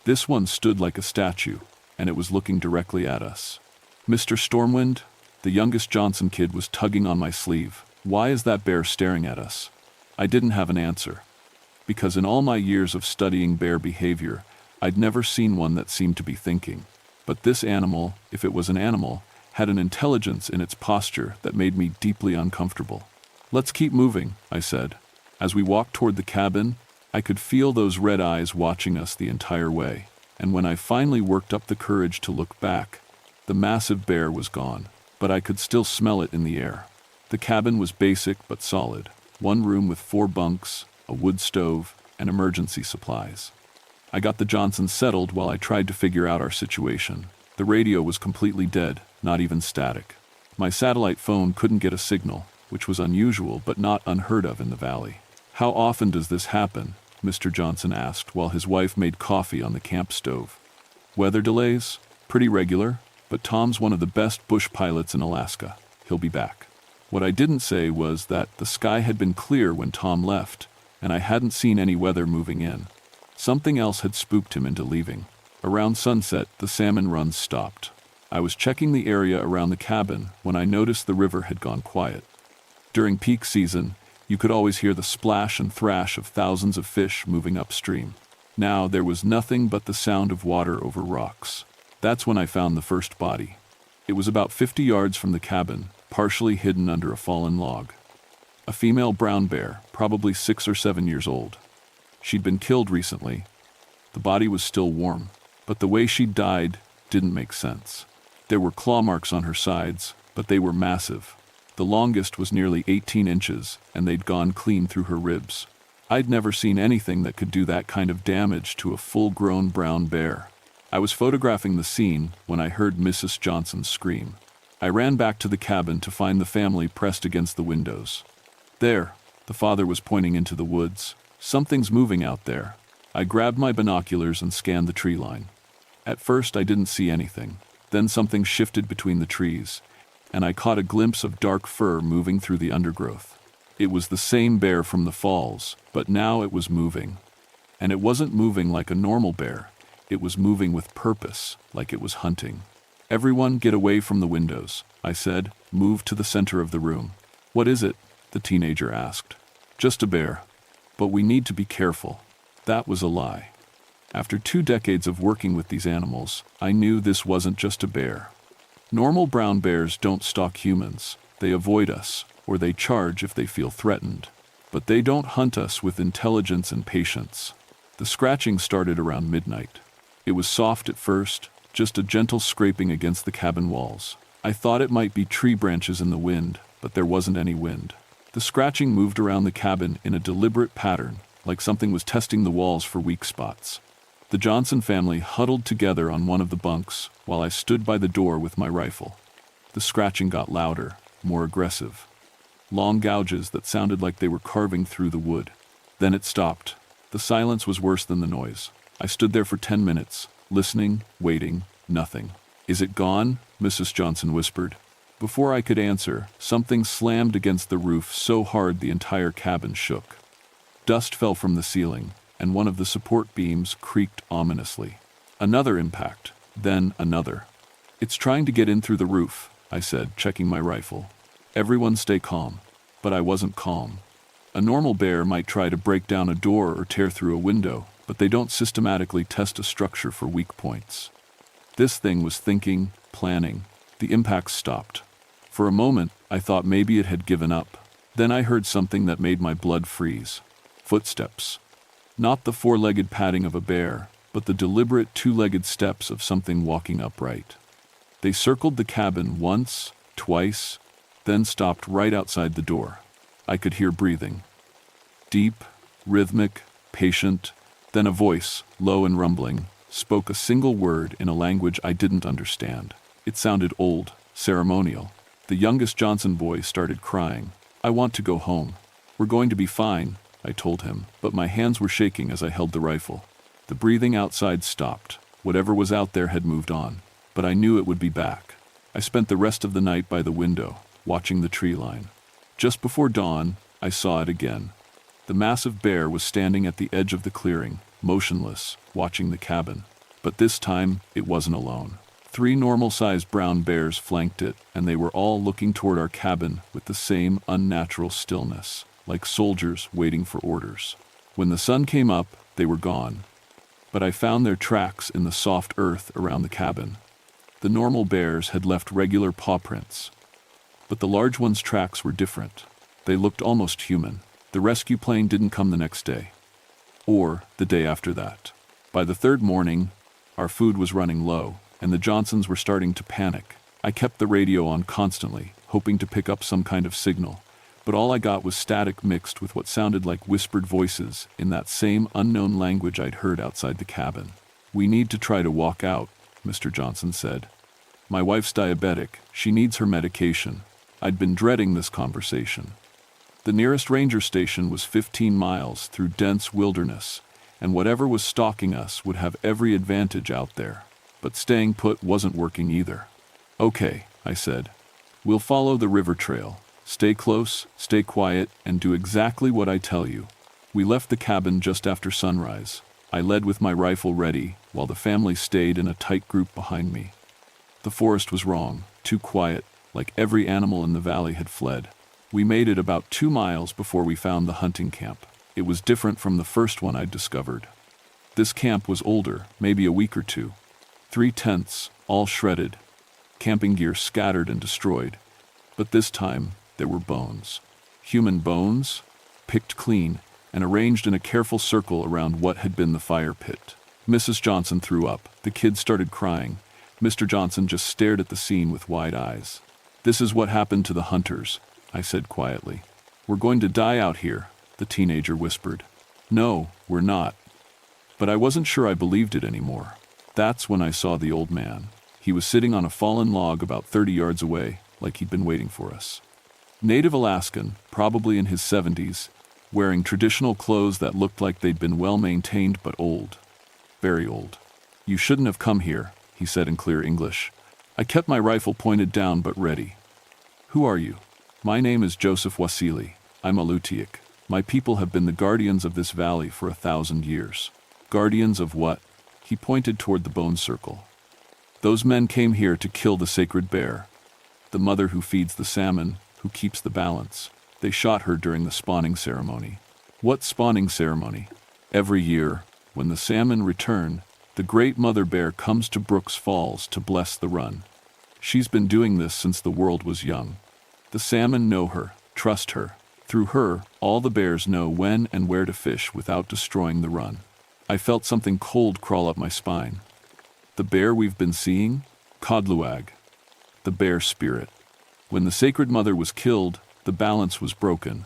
S1: This one stood like a statue, and it was looking directly at us. "Mr. Stormwind," the youngest Johnson kid was tugging on my sleeve. "Why is that bear staring at us?" I didn't have an answer, because in all my years of studying bear behavior, I'd never seen one that seemed to be thinking. But this animal, if it was an animal, had an intelligence in its posture that made me deeply uncomfortable. "Let's keep moving," I said. As we walked toward the cabin, I could feel those red eyes watching us the entire way, and when I finally worked up the courage to look back, the massive bear was gone, but I could still smell it in the air. The cabin was basic but solid. One room with 4 bunks, a wood stove, and emergency supplies. I got the Johnsons settled while I tried to figure out our situation. The radio was completely dead, not even static. My satellite phone couldn't get a signal, which was unusual but not unheard of in the valley. "How often does this happen?" Mr. Johnson asked while his wife made coffee on the camp stove. "Weather delays? Pretty regular, but Tom's one of the best bush pilots in Alaska. He'll be back." What I didn't say was that the sky had been clear when Tom left, and I hadn't seen any weather moving in. Something else had spooked him into leaving. Around sunset, the salmon runs stopped. I was checking the area around the cabin when I noticed the river had gone quiet. During peak season, you could always hear the splash and thrash of thousands of fish moving upstream. Now there was nothing but the sound of water over rocks. That's when I found the first body. It was about 50 yards from the cabin, partially hidden under a fallen log. A female brown bear, probably 6 or 7 years old. She'd been killed recently. The body was still warm, but the way she died didn't make sense. There were claw marks on her sides, but they were massive. The longest was nearly 18 inches, and they'd gone clean through her ribs. I'd never seen anything that could do that kind of damage to a full-grown brown bear. I was photographing the scene when I heard Mrs. Johnson scream. I ran back to the cabin to find the family pressed against the windows. There, the father was pointing into the woods. Something's moving out there. I grabbed my binoculars and scanned the tree line. At first I didn't see anything. Then something shifted between the trees, and I caught a glimpse of dark fur moving through the undergrowth. It was the same bear from the falls, but now it was moving. And it wasn't moving like a normal bear. It was moving with purpose, like it was hunting. "Everyone get away from the windows," I said. "Move to the center of the room." "What is it?" the teenager asked. "Just a bear. But we need to be careful." That was a lie. After 2 decades of working with these animals, I knew this wasn't just a bear. Normal brown bears don't stalk humans. They avoid us, or they charge if they feel threatened. But they don't hunt us with intelligence and patience. The scratching started around midnight. It was soft at first, just a gentle scraping against the cabin walls. I thought it might be tree branches in the wind, but there wasn't any wind. The scratching moved around the cabin in a deliberate pattern, like something was testing the walls for weak spots. The Johnson family huddled together on one of the bunks while I stood by the door with my rifle. The scratching got louder, more aggressive. Long gouges that sounded like they were carving through the wood. Then it stopped. The silence was worse than the noise. I stood there for 10 minutes, listening, waiting, nothing. "Is it gone?" Mrs. Johnson whispered. Before I could answer, something slammed against the roof so hard the entire cabin shook. Dust fell from the ceiling, and one of the support beams creaked ominously. Another impact, then another. "It's trying to get in through the roof," I said, checking my rifle. "Everyone stay calm." But I wasn't calm. A normal bear might try to break down a door or tear through a window, but they don't systematically test a structure for weak points. This thing was thinking, planning. The impacts stopped. For a moment, I thought maybe it had given up. Then I heard something that made my blood freeze. Footsteps. Not the 4-legged padding of a bear, but the deliberate 2-legged steps of something walking upright. They circled the cabin once, twice, then stopped right outside the door. I could hear breathing. Deep, rhythmic, patient. Then a voice, low and rumbling, spoke a single word in a language I didn't understand. It sounded old, ceremonial. The youngest Johnson boy started crying. "I want to go home." "We're going to be fine," I told him, but my hands were shaking as I held the rifle. The breathing outside stopped. Whatever was out there had moved on, but I knew it would be back. I spent the rest of the night by the window, watching the tree line. Just before dawn, I saw it again. The massive bear was standing at the edge of the clearing, motionless, watching the cabin. But this time, it wasn't alone. 3 normal-sized brown bears flanked it, and they were all looking toward our cabin with the same unnatural stillness, like soldiers waiting for orders. When the sun came up, they were gone. But I found their tracks in the soft earth around the cabin. The normal bears had left regular paw prints, but the large ones' tracks were different. They looked almost human. The rescue plane didn't come the next day, or the day after that. By the 3rd morning, our food was running low, and the Johnsons were starting to panic. I kept the radio on constantly, hoping to pick up some kind of signal, but all I got was static mixed with what sounded like whispered voices in that same unknown language I'd heard outside the cabin. "We need to try to walk out," Mr. Johnson said. "My wife's diabetic. She needs her medication." I'd been dreading this conversation. The nearest ranger station was 15 miles through dense wilderness, and whatever was stalking us would have every advantage out there. But staying put wasn't working either. "Okay," I said. "We'll follow the river trail. Stay close, stay quiet, and do exactly what I tell you." We left the cabin just after sunrise. I led with my rifle ready, while the family stayed in a tight group behind me. The forest was wrong, too quiet, like every animal in the valley had fled. We made it about 2 miles before we found the hunting camp. It was different from the first one I'd discovered. This camp was older, maybe a week or two. 3 tents, all shredded, camping gear scattered and destroyed. But this time, there were bones. Human bones, picked clean, and arranged in a careful circle around what had been the fire pit. Mrs. Johnson threw up. The kids started crying. Mr. Johnson just stared at the scene with wide eyes. "This is what happened to the hunters," I said quietly. "We're going to die out here," the teenager whispered. "No, we're not." But I wasn't sure I believed it anymore. That's when I saw the old man. He was sitting on a fallen log about 30 yards away, like he'd been waiting for us. Native Alaskan, probably in his 70s, wearing traditional clothes that looked like they'd been well maintained but old. Very old. "You shouldn't have come here," he said in clear English. I kept my rifle pointed down but ready. "Who are you?" "My name is Joseph Wasili. I'm a Lutiak. My people have been the guardians of this valley for 1,000 years. "Guardians of what?" He pointed toward the bone circle. "Those men came here to kill the sacred bear, the mother who feeds the salmon, who keeps the balance. They shot her during the spawning ceremony." "What spawning ceremony?" "Every year, when the salmon return, the great mother bear comes to Brooks Falls to bless the run. She's been doing this since the world was young. The salmon know her, trust her. Through her, all the bears know when and where to fish without destroying the run." I felt something cold crawl up my spine. "The bear we've been seeing? Kodluag. The bear spirit. When the sacred mother was killed, the balance was broken.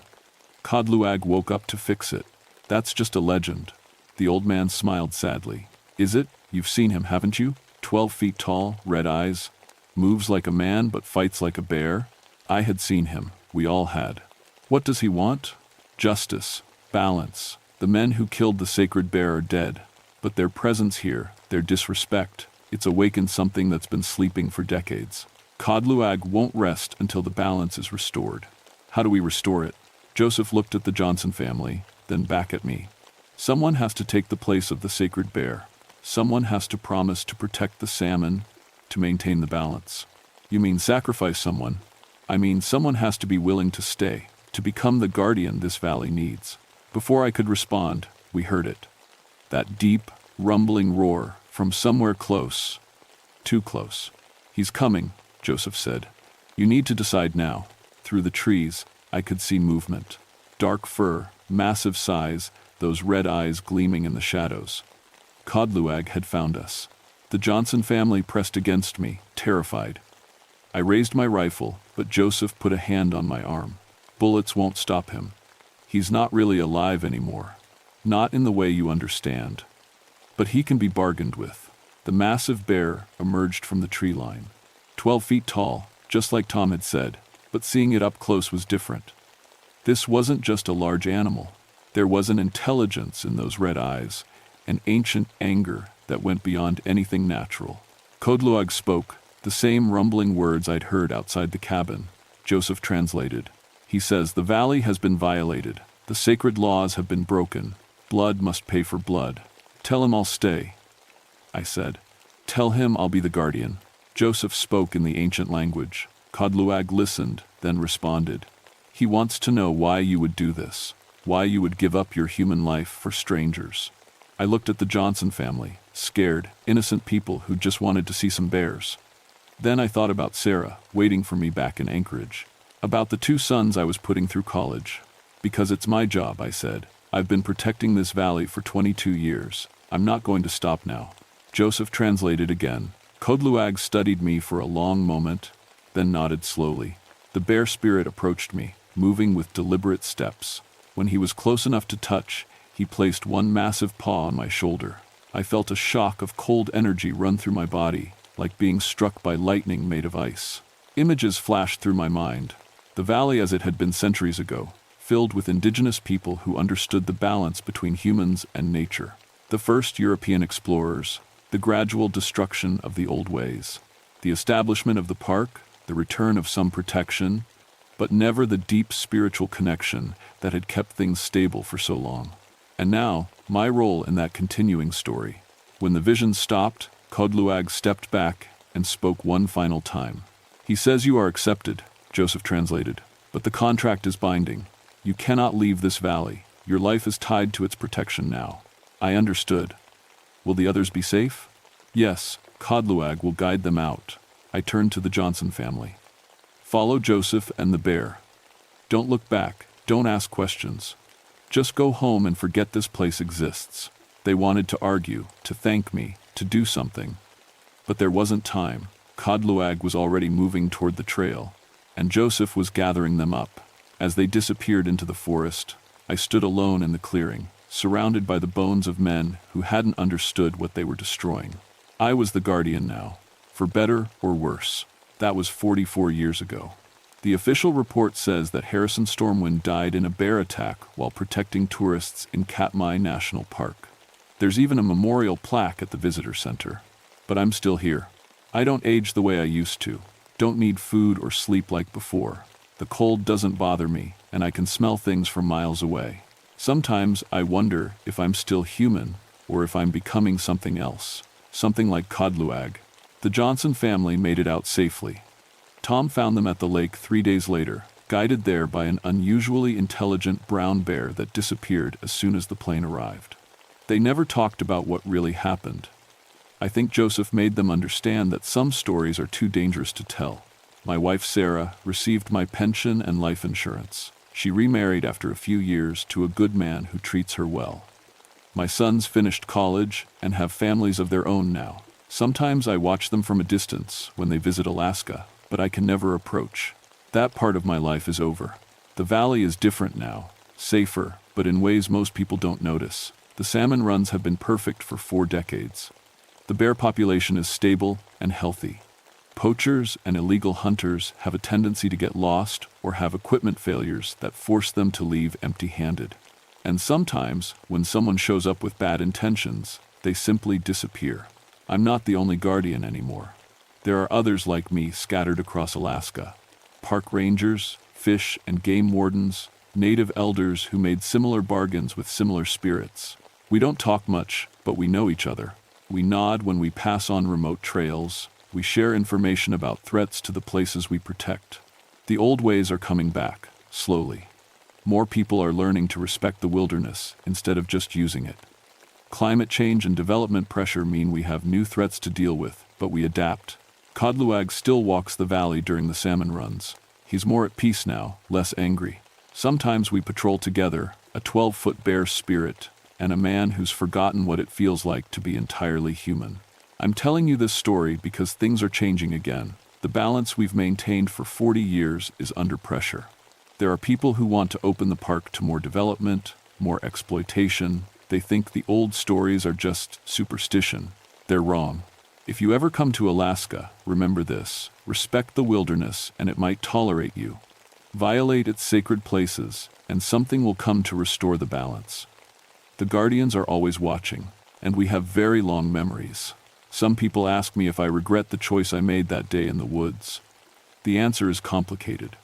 S1: Kodluag woke up to fix it. That's just a legend." The old man smiled sadly. "Is it? You've seen him, haven't you? 12 feet tall, red eyes. Moves like a man but fights like a bear." I had seen him. We all had. "What does he want?" "Justice. Balance. The men who killed the sacred bear are dead. But their presence here, their disrespect, it's awakened something that's been sleeping for decades. Kodluag won't rest until the balance is restored." "How do we restore it?" Joseph looked at the Johnson family, then back at me. "Someone has to take the place of the sacred bear. Someone has to promise to protect the salmon, to maintain the balance." "You mean sacrifice someone?" "I mean someone has to be willing to stay, to become the guardian this valley needs." Before I could respond, we heard it. That deep, rumbling roar from somewhere close. Too close. "He's coming," Joseph said. "You need to decide now." Through the trees, I could see movement. Dark fur, massive size, those red eyes gleaming in the shadows. Kodluag had found us. The Johnson family pressed against me, terrified. I raised my rifle, but Joseph put a hand on my arm. "Bullets won't stop him. He's not really alive anymore. Not in the way you understand. But he can be bargained with." The massive bear emerged from the tree line. 12 feet tall, just like Tom had said, but seeing it up close was different. This wasn't just a large animal. There was an intelligence in those red eyes, an ancient anger that went beyond anything natural. Kodluag spoke, the same rumbling words I'd heard outside the cabin. Joseph translated. He says, "The valley has been violated. The sacred laws have been broken. Blood must pay for blood. Tell him I'll stay." I said, "Tell him I'll be the guardian." Joseph spoke in the ancient language. Kodluag listened, then responded. "He wants to know why you would do this, why you would give up your human life for strangers." I looked at the Johnson family, scared, innocent people who just wanted to see some bears. Then I thought about Sarah, waiting for me back in Anchorage. About the 2 sons I was putting through college. "Because it's my job," I said. "I've been protecting this valley for 22 years. I'm not going to stop now." Joseph translated again. Kodluag studied me for a long moment, then nodded slowly. The bear spirit approached me, moving with deliberate steps. When he was close enough to touch, he placed one massive paw on my shoulder. I felt a shock of cold energy run through my body, like being struck by lightning made of ice. Images flashed through my mind. The valley as it had been centuries ago, filled with indigenous people who understood the balance between humans and nature. The first European explorers, the gradual destruction of the old ways, the establishment of the park, the return of some protection, but never the deep spiritual connection that had kept things stable for so long. And now, my role in that continuing story. When the vision stopped, Kodluag stepped back and spoke one final time. "He says you are accepted," Joseph translated, "but the contract is binding. You cannot leave this valley. Your life is tied to its protection now." I understood. "Will the others be safe?" "Yes, Kodluag will guide them out." I turned to the Johnson family. "Follow Joseph and the bear. Don't look back, don't ask questions. Just go home and forget this place exists." They wanted to argue, to thank me, to do something. But there wasn't time. Kodluag was already moving toward the trail, and Joseph was gathering them up. As they disappeared into the forest, I stood alone in the clearing, surrounded by the bones of men who hadn't understood what they were destroying. I was the guardian now, for better or worse. That was 44 years ago. The official report says that Harrison Stormwind died in a bear attack while protecting tourists in Katmai National Park. There's even a memorial plaque at the visitor center. But I'm still here. I don't age the way I used to. Don't need food or sleep like before. The cold doesn't bother me, and I can smell things from miles away. Sometimes I wonder if I'm still human, or if I'm becoming something else. Something like Kodluag. The Johnson family made it out safely. Tom found them at the lake 3 days later, guided there by an unusually intelligent brown bear that disappeared as soon as the plane arrived. They never talked about what really happened. I think Joseph made them understand that some stories are too dangerous to tell. My wife Sarah received my pension and life insurance. She remarried after a few years to a good man who treats her well. My sons finished college and have families of their own now. Sometimes I watch them from a distance when they visit Alaska, but I can never approach. That part of my life is over. The valley is different now, safer, but in ways most people don't notice. The salmon runs have been perfect for 4 decades. The bear population is stable and healthy. Poachers and illegal hunters have a tendency to get lost or have equipment failures that force them to leave empty-handed. And sometimes, when someone shows up with bad intentions, they simply disappear. I'm not the only guardian anymore. There are others like me scattered across Alaska. Park rangers, fish and game wardens, native elders who made similar bargains with similar spirits. We don't talk much, but we know each other. We nod when we pass on remote trails. We share information about threats to the places we protect. The old ways are coming back, slowly. More people are learning to respect the wilderness instead of just using it. Climate change and development pressure mean we have new threats to deal with, but we adapt. Kodluag still walks the valley during the salmon runs. He's more at peace now, less angry. Sometimes we patrol together, a 12-foot bear spirit, and a man who's forgotten what it feels like to be entirely human. I'm telling you this story because things are changing again. The balance we've maintained for 40 years is under pressure. There are people who want to open the park to more development, more exploitation. They think the old stories are just superstition. They're wrong. If you ever come to Alaska, remember this: respect the wilderness and it might tolerate you. Violate its sacred places, and something will come to restore the balance. The guardians are always watching, and we have very long memories. Some people ask me if I regret the choice I made that day in the woods. The answer is complicated.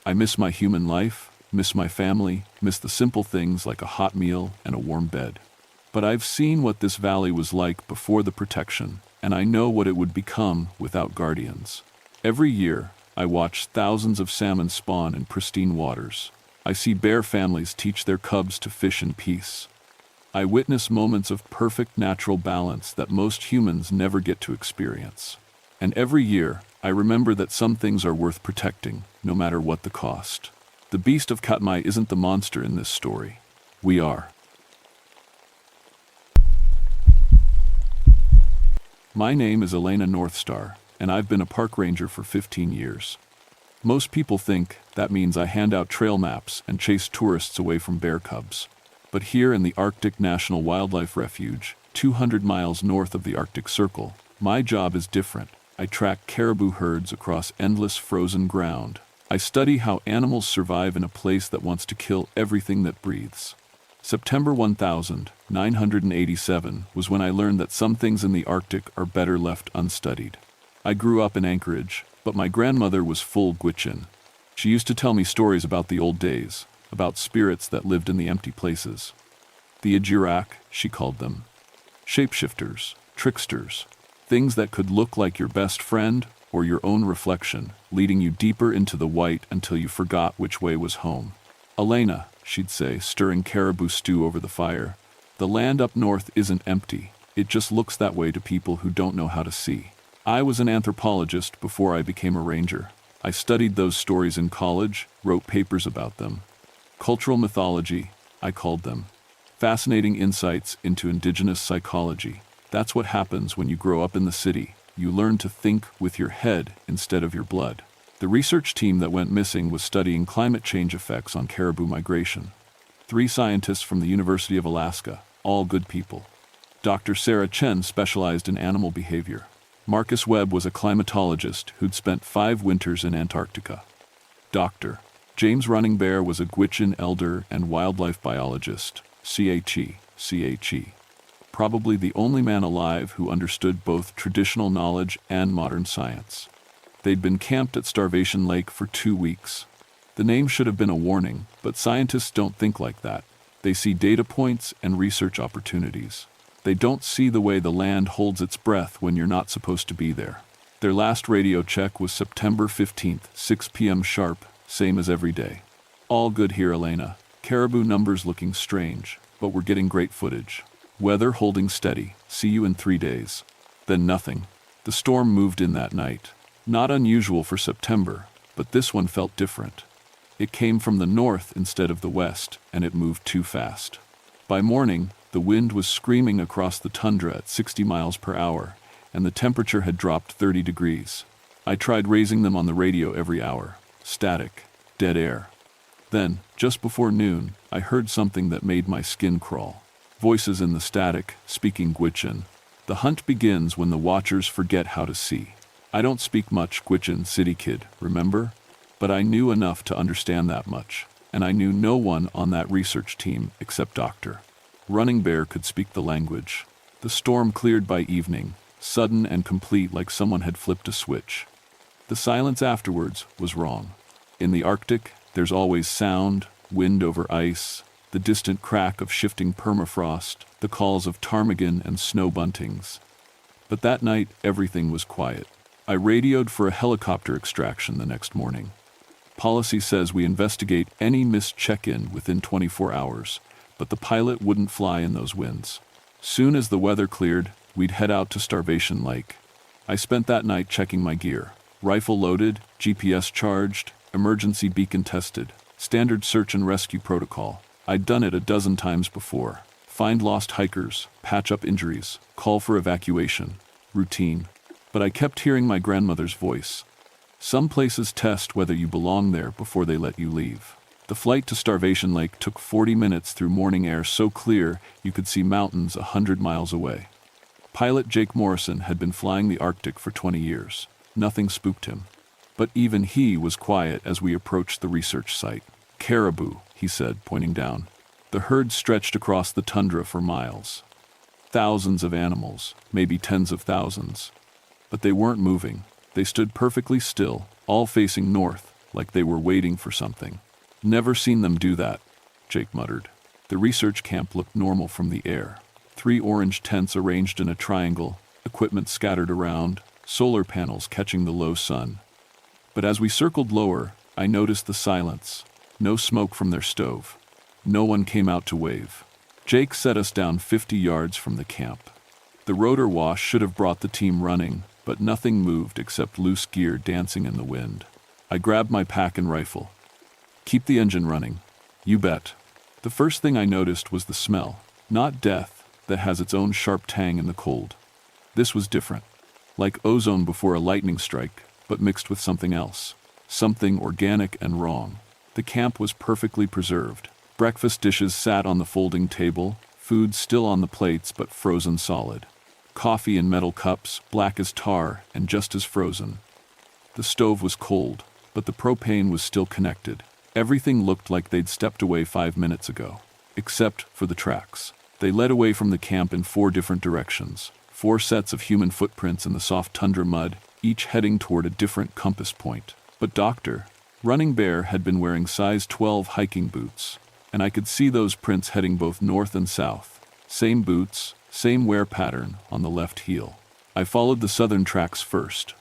S1: I miss my human life, miss my family, miss the simple things like a hot meal and a warm bed. But I've seen what this valley was like before the protection, and I know what it would become without guardians. Every year, I watch thousands of salmon spawn in pristine waters. I see bear families teach their cubs to fish in peace. I witness moments of perfect natural balance that most humans never get to experience. And every year, I remember that some things are worth protecting, no matter what the cost. The beast of Katmai isn't the monster in this story. We are. My name is Elena Northstar, and I've been a park ranger for 15 years. Most people think that means I hand out trail maps and chase tourists away from bear cubs. But here in the Arctic National Wildlife Refuge, 200 miles north of the Arctic Circle, my job is different. I track caribou herds across endless frozen ground. I study how animals survive in a place that wants to kill everything that breathes. September 1987 was when I learned that some things in the Arctic are better left unstudied. I grew up in Anchorage, but my grandmother was full Gwich'in. She used to tell me stories about the old days, about spirits that lived in the empty places. The Ajirak, she called them. Shapeshifters, tricksters, Things that could look like your best friend or your own reflection, leading you deeper into the white until you forgot which way was home. "Elena," she'd say, stirring caribou stew over the fire, "the land up north isn't empty. It just looks that way to people who don't know how to see." I was an anthropologist before I became a ranger. I studied those stories in college, wrote papers about them. Cultural mythology, I called them. Fascinating insights into indigenous psychology. That's what happens when you grow up in the city. You learn to think with your head instead of your blood. The research team that went missing was studying climate change effects on caribou migration. 3 scientists from the University of Alaska, all good people. Dr. Sarah Chen specialized in animal behavior. Marcus Webb was a climatologist who'd spent 5 winters in Antarctica. Dr. James Running Bear was a Gwich'in elder and wildlife biologist, CHE. Probably the only man alive who understood both traditional knowledge and modern science. They'd been camped at Starvation Lake for 2 weeks. The name should have been a warning, but scientists don't think like that. They see data points and research opportunities. They don't see the way the land holds its breath when you're not supposed to be there. Their last radio check was September 15th, 6 p.m. sharp, same as every day. "All good here, Elena. Caribou numbers looking strange, but we're getting great footage. Weather holding steady. See you in 3 days." Then nothing. The storm moved in that night. Not unusual for September, but this one felt different. It came from the north instead of the west, and it moved too fast. By morning, the wind was screaming across the tundra at 60 miles per hour, and the temperature had dropped 30 degrees. I tried raising them on the radio every hour. Static. Dead air. Then, just before noon, I heard something that made my skin crawl. Voices in the static, speaking Gwich'in. The hunt begins when the watchers forget how to see. I don't speak much Gwich'in, city kid, remember? But I knew enough to understand that much, and I knew no one on that research team except Dr. Running Bear could speak the language. The storm cleared by evening, sudden and complete like someone had flipped a switch. The silence afterwards was wrong. In the Arctic, there's always sound, wind over ice, the distant crack of shifting permafrost, the calls of ptarmigan and snow buntings. But that night, everything was quiet. I radioed for a helicopter extraction the next morning. Policy says we investigate any missed check-in within 24 hours, but the pilot wouldn't fly in those winds. Soon as the weather cleared, we'd head out to Starvation Lake. I spent that night checking my gear. Rifle loaded, GPS charged, emergency beacon tested, standard search and rescue protocol. I'd done it a dozen times before. Find lost hikers, patch up injuries, call for evacuation. Routine. But I kept hearing my grandmother's voice. Some places test whether you belong there before they let you leave. The flight to Starvation Lake took 40 minutes through morning air so clear you could see mountains 100 miles away. Pilot Jake Morrison had been flying the Arctic for 20 years. Nothing spooked him. But even he was quiet as we approached the research site. "Caribou," he said, pointing down. The herd stretched across the tundra for miles. Thousands of animals, maybe tens of thousands. But they weren't moving. They stood perfectly still, all facing north, like they were waiting for something. "Never seen them do that," Jake muttered. The research camp looked normal from the air. 3 orange tents arranged in a triangle, equipment scattered around, solar panels catching the low sun. But as we circled lower, I noticed the silence. No smoke from their stove. No one came out to wave. Jake set us down 50 yards from the camp. The rotor wash should have brought the team running, but nothing moved except loose gear dancing in the wind. I grabbed my pack and rifle. "Keep the engine running." "You bet." The first thing I noticed was the smell. Not death, that has its own sharp tang in the cold. This was different. Like ozone before a lightning strike, but mixed with something else. Something organic and wrong. The camp was perfectly preserved. Breakfast dishes sat on the folding table, food still on the plates but frozen solid. Coffee in metal cups, black as tar and just as frozen. The stove was cold, but the propane was still connected. Everything looked like they'd stepped away 5 minutes ago. Except for the tracks. They led away from the camp in 4 different directions. 4 sets of human footprints in the soft tundra mud, each heading toward a different compass point. But Dr. Running Bear had been wearing size 12 hiking boots, and I could see those prints heading both north and south. Same boots, same wear pattern on the left heel. I followed the southern tracks first.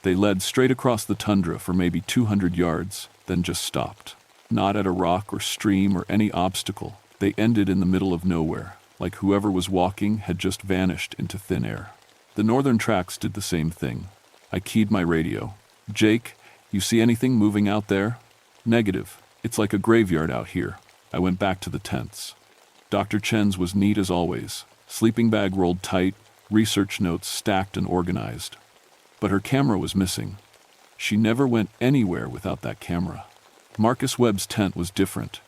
S1: They led straight across the tundra for maybe 200 yards, then just stopped. Not at a rock or stream or any obstacle. They ended in the middle of nowhere, like whoever was walking had just vanished into thin air. The northern tracks did the same thing. I keyed my radio. "Jake, you see anything moving out there?" "Negative. It's like a graveyard out here." I went back to the tents. Dr. Chen's was neat as always. Sleeping bag rolled tight, research notes stacked and organized. But her camera was missing. She never went anywhere without that camera. Marcus Webb's tent was different.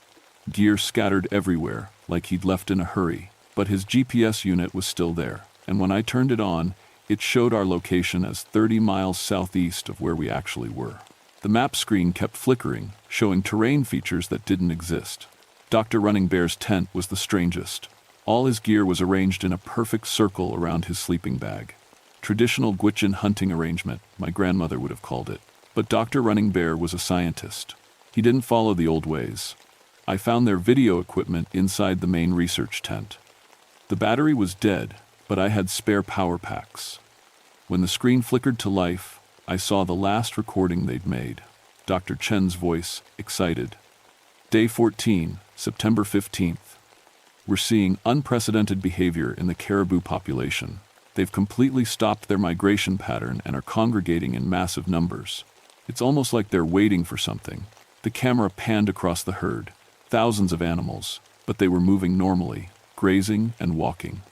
S1: Gear scattered everywhere, like he'd left in a hurry, but his GPS unit was still there, and when I turned it on, it showed our location as 30 miles southeast of where we actually were. The map screen kept flickering, showing terrain features that didn't exist. Dr. Running Bear's tent was the strangest. All his gear was arranged in a perfect circle around his sleeping bag. Traditional Gwich'in hunting arrangement, my grandmother would have called it. But Dr. Running Bear was a scientist. He didn't follow the old ways. I found their video equipment inside the main research tent. The battery was dead, but I had spare power packs. When the screen flickered to life, I saw the last recording they'd made. Dr. Chen's voice, excited. Day 14, September 15th. We're seeing unprecedented behavior in the caribou population. They've completely stopped their migration pattern and are congregating in massive numbers. It's almost like they're waiting for something. The camera panned across the herd. Thousands of animals, but they were moving normally, grazing and walking.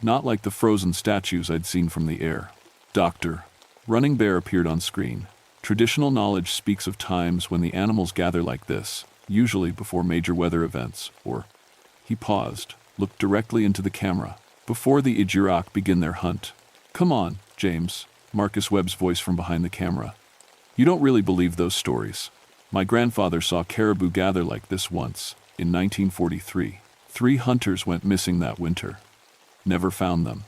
S1: Not like the frozen statues I'd seen from the air. Dr. Running Bear appeared on screen. Traditional knowledge speaks of times when the animals gather like this, usually before major weather events, or... He paused, looked directly into the camera. Before the Ijirak begin their hunt. "Come on, James," Marcus Webb's voice from behind the camera. "You don't really believe those stories. My grandfather saw caribou gather like this once, in 1943. 3 hunters went missing that winter. Never found them.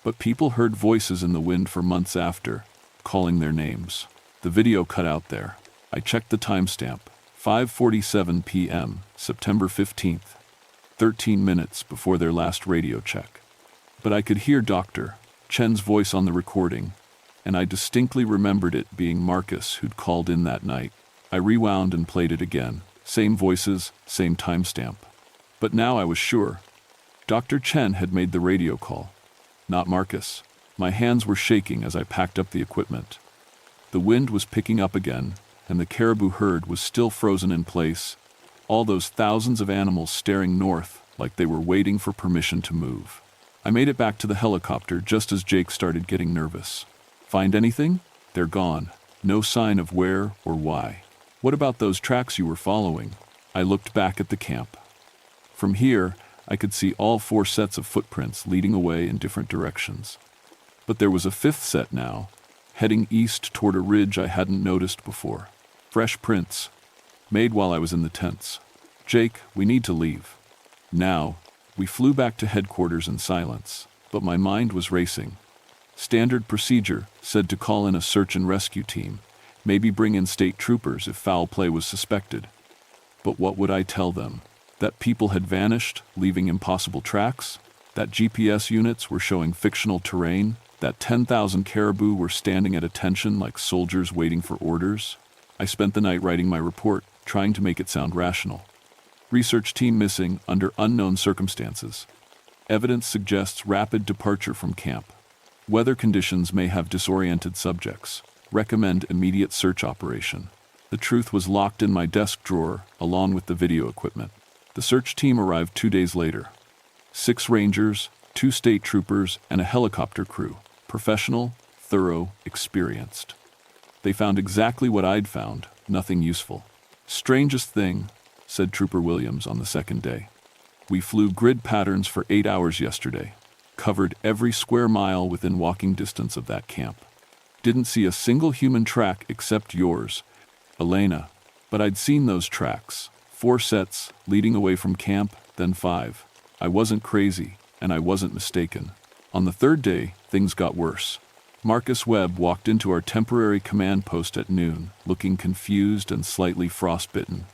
S1: But people heard voices in the wind for months after, calling their names. The video cut out there. I checked the timestamp. 5:47 p.m., September 15th. 13 minutes before their last radio check. But I could hear Dr. Chen's voice on the recording, and I distinctly remembered it being Marcus who'd called in that night. I rewound and played it again. Same voices, same timestamp. But now I was sure. Dr. Chen had made the radio call, not Marcus. My hands were shaking as I packed up the equipment. The wind was picking up again, and the caribou herd was still frozen in place, all those thousands of animals staring north like they were waiting for permission to move. I made it back to the helicopter just as Jake started getting nervous. "Find anything?" "They're gone. No sign of where or why." "What about those tracks you were following?" I looked back at the camp. From here, I could see all 4 sets of footprints leading away in different directions. But there was a 5th set now, heading east toward a ridge I hadn't noticed before. Fresh prints, made while I was in the tents. "Jake, we need to leave." Now. We flew back to headquarters in silence, but my mind was racing. Standard procedure said to call in a search and rescue team, maybe bring in state troopers if foul play was suspected. But what would I tell them? That people had vanished, leaving impossible tracks? That GPS units were showing fictional terrain? That 10,000 caribou were standing at attention like soldiers waiting for orders? I spent the night writing my report, trying to make it sound rational. Research team missing under unknown circumstances. Evidence suggests rapid departure from camp. Weather conditions may have disoriented subjects. Recommend immediate search operation. The truth was locked in my desk drawer, along with the video equipment. The search team arrived 2 days later. 6 rangers, 2 state troopers, and a helicopter crew. Professional, thorough, experienced. They found exactly what I'd found, nothing useful. "Strangest thing," said Trooper Williams on the second day. "We flew grid patterns for 8 hours yesterday. Covered every square mile within walking distance of that camp. Didn't see a single human track except yours, Elena. But I'd seen those tracks. 4 sets, leading away from camp, then 5. I wasn't crazy, and I wasn't mistaken." On the 3rd day, things got worse. Marcus Webb walked into our temporary command post at noon, looking confused and slightly frostbitten.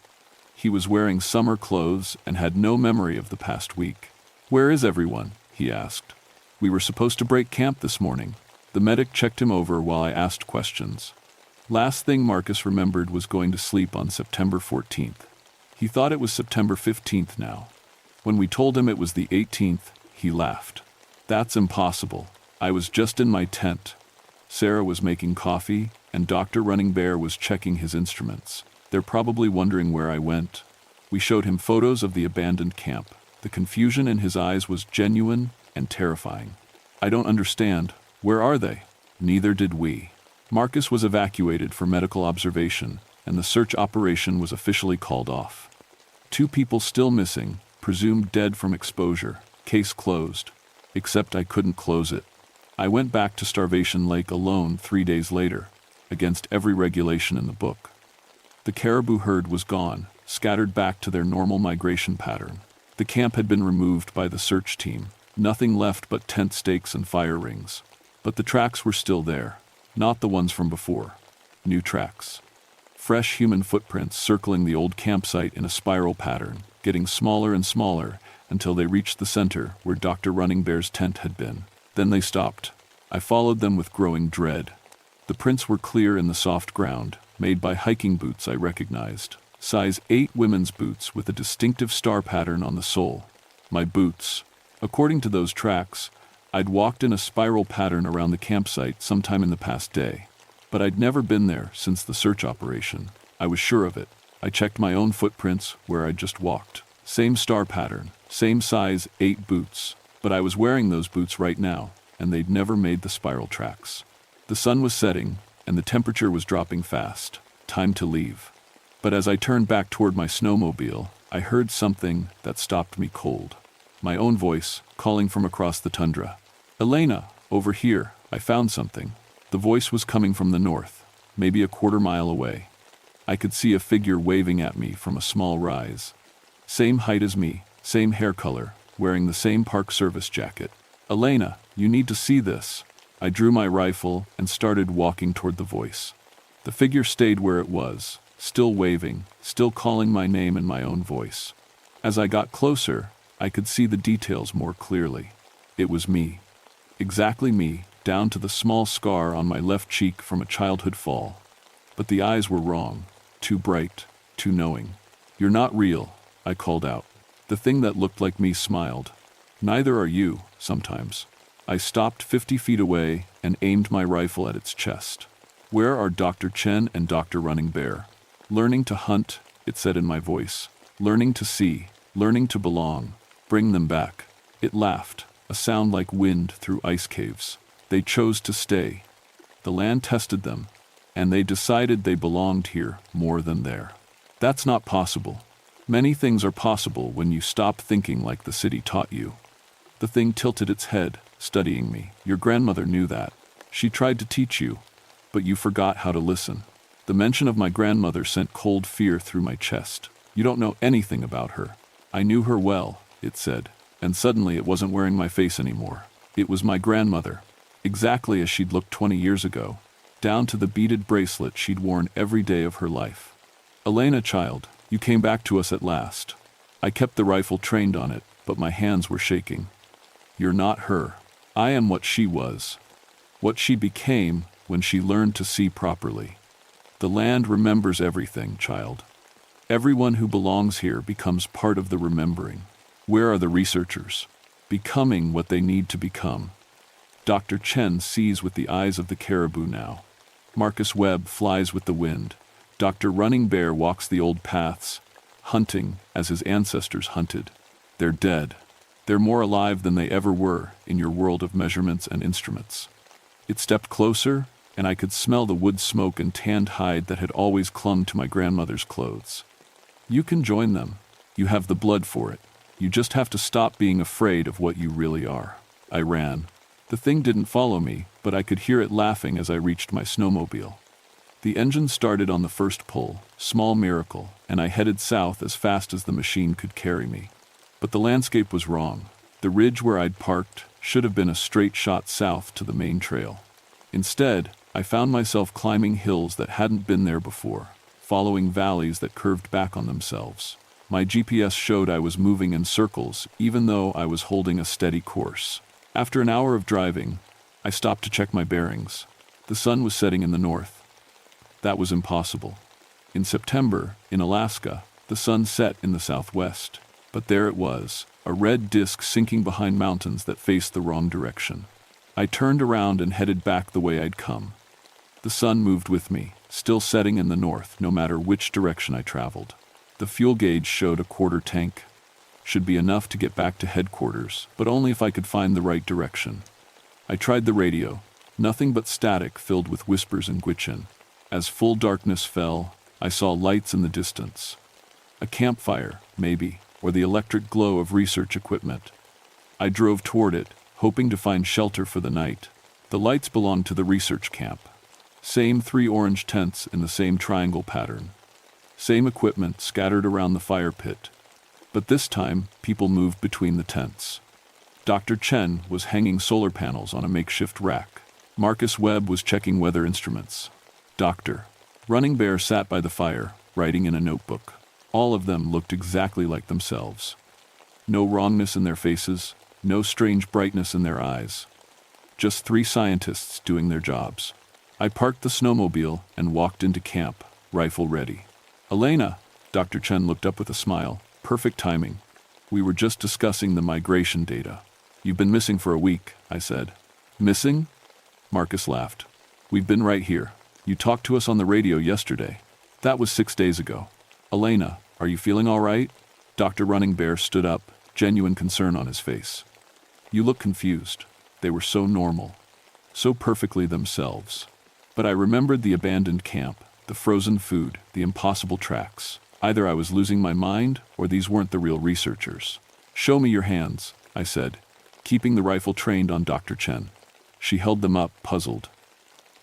S1: He was wearing summer clothes and had no memory of the past week. "Where is everyone?" he asked. "We were supposed to break camp this morning." The medic checked him over while I asked questions. Last thing Marcus remembered was going to sleep on September 14th. He thought it was September 15th now. When we told him it was the 18th, he laughed. That's impossible. I was just in my tent. Sarah was making coffee, and Dr. Running Bear was checking his instruments. They're probably wondering where I went. We showed him photos of the abandoned camp. The confusion in his eyes was genuine and terrifying. I don't understand. Where are they? Neither did we. Marcus was evacuated for medical observation, and the search operation was officially called off. 2 people still missing, presumed dead from exposure. Case closed. Except I couldn't close it. I went back to Starvation Lake alone 3 days later, against every regulation in the book. The caribou herd was gone, scattered back to their normal migration pattern. The camp had been removed by the search team, nothing left but tent stakes and fire rings. But the tracks were still there, not the ones from before. New tracks. Fresh human footprints circling the old campsite in a spiral pattern, getting smaller and smaller until they reached the center where Dr. Running Bear's tent had been. Then they stopped. I followed them with growing dread. The prints were clear in the soft ground, made by hiking boots I recognized. Size 8 women's boots with a distinctive star pattern on the sole. My boots. According to those tracks, I'd walked in a spiral pattern around the campsite sometime in the past day. But I'd never been there since the search operation. I was sure of it. I checked my own footprints where I'd just walked. Same star pattern, same size 8 boots. But I was wearing those boots right now, and they'd never made the spiral tracks. The sun was setting, and the temperature was dropping fast. Time to leave. But as I turned back toward my snowmobile, I heard something that stopped me cold. My own voice, calling from across the tundra. "Elena, over here, I found something." The voice was coming from the north, maybe a quarter mile away. I could see a figure waving at me from a small rise. Same height as me, same hair color, wearing the same Park Service jacket. "Elena, you need to see this." I drew my rifle and started walking toward the voice. The figure stayed where it was, still waving, still calling my name in my own voice. As I got closer, I could see the details more clearly. It was me. Exactly me, down to the small scar on my left cheek from a childhood fall. But the eyes were wrong, too bright, too knowing. "You're not real," I called out. The thing that looked like me smiled. "Neither are you, sometimes." I stopped 50 feet away and aimed my rifle at its chest. "Where are Dr. Chen and Dr. Running Bear?" "Learning to hunt," it said in my voice. "Learning to see, learning to belong. Bring them back." It laughed, a sound like wind through ice caves. They chose to stay. The land tested them, and they decided they belonged here more than there. That's not possible. Many things are possible when you stop thinking like the city taught you. The thing tilted its head, studying me. "Your grandmother knew that. She tried to teach you, but you forgot how to listen." The mention of my grandmother sent cold fear through my chest. "You don't know anything about her." "I knew her well," it said, and suddenly it wasn't wearing my face anymore. It was my grandmother, exactly as she'd looked 20 years ago, down to the beaded bracelet she'd worn every day of her life. "Elena, child, you came back to us at last." I kept the rifle trained on it, but my hands were shaking. "You're not her. I am what she was. What she became when she learned to see properly. The land remembers everything, child. Everyone who belongs here becomes part of the remembering. Where are the researchers? Becoming what they need to become." Dr. Chen sees with the eyes of the caribou now. Marcus Webb flies with the wind. Dr. Running Bear walks the old paths, hunting as his ancestors hunted. They're dead. They're more alive than they ever were in your world of measurements and instruments. It stepped closer, and I could smell the wood smoke and tanned hide that had always clung to my grandmother's clothes. "You can join them. You have the blood for it. You just have to stop being afraid of what you really are." I ran. The thing didn't follow me, but I could hear it laughing as I reached my snowmobile. The engine started on the first pull, small miracle, and I headed south as fast as the machine could carry me. But the landscape was wrong. The ridge where I'd parked should have been a straight shot south to the main trail. Instead, I found myself climbing hills that hadn't been there before, following valleys that curved back on themselves. My GPS showed I was moving in circles, even though I was holding a steady course. After an hour of driving, I stopped to check my bearings. The sun was setting in the north. That was impossible. In September, in Alaska, the sun set in the southwest. But there it was, a red disk sinking behind mountains that faced the wrong direction. I turned around and headed back the way I'd come. The sun moved with me, still setting in the north, no matter which direction I traveled. The fuel gauge showed a quarter tank. Should be enough to get back to headquarters, but only if I could find the right direction. I tried the radio. Nothing but static filled with whispers in Gwich'in. As full darkness fell, I saw lights in the distance. A campfire, maybe, or the electric glow of research equipment. I drove toward it, hoping to find shelter for the night. The lights belonged to the research camp. Same 3 orange tents in the same triangle pattern. Same equipment scattered around the fire pit. But this time, people moved between the tents. Dr. Chen was hanging solar panels on a makeshift rack. Marcus Webb was checking weather instruments. Dr. Running Bear sat by the fire, writing in a notebook. All of them looked exactly like themselves. No wrongness in their faces, no strange brightness in their eyes. Just 3 scientists doing their jobs. I parked the snowmobile and walked into camp, rifle ready. Elena, Dr. Chen looked up with a smile. Perfect timing. We were just discussing the migration data. You've been missing for a week, I said. Missing? Marcus laughed. We've been right here. You talked to us on the radio yesterday. That was 6 days ago. Elena, are you feeling all right? Dr. Running Bear stood up, genuine concern on his face. You look confused. They were so normal. So perfectly themselves. But I remembered the abandoned camp, the frozen food, the impossible tracks. Either I was losing my mind, or these weren't the real researchers. Show me your hands, I said, keeping the rifle trained on Dr. Chen. She held them up, puzzled.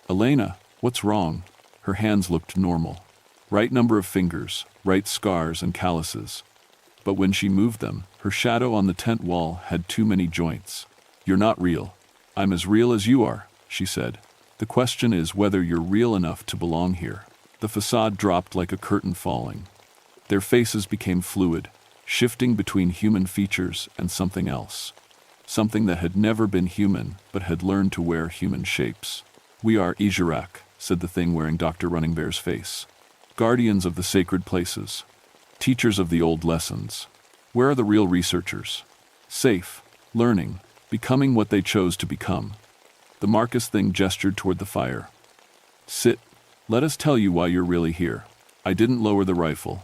S1: Elena, what's wrong? Her hands looked normal. Right number of fingers, right scars and calluses. But when she moved them, her shadow on the tent wall had too many joints. You're not real. I'm as real as you are, she said. The question is whether you're real enough to belong here. The facade dropped like a curtain falling. Their faces became fluid, shifting between human features and something else. Something that had never been human, but had learned to wear human shapes. We are Ijarak, said the thing wearing Dr. Running Bear's face. Guardians of the sacred places. Teachers of the old lessons. Where are the real researchers? Safe, learning, becoming what they chose to become. The Marcus thing gestured toward the fire. Sit. Let us tell you why you're really here. I didn't lower the rifle.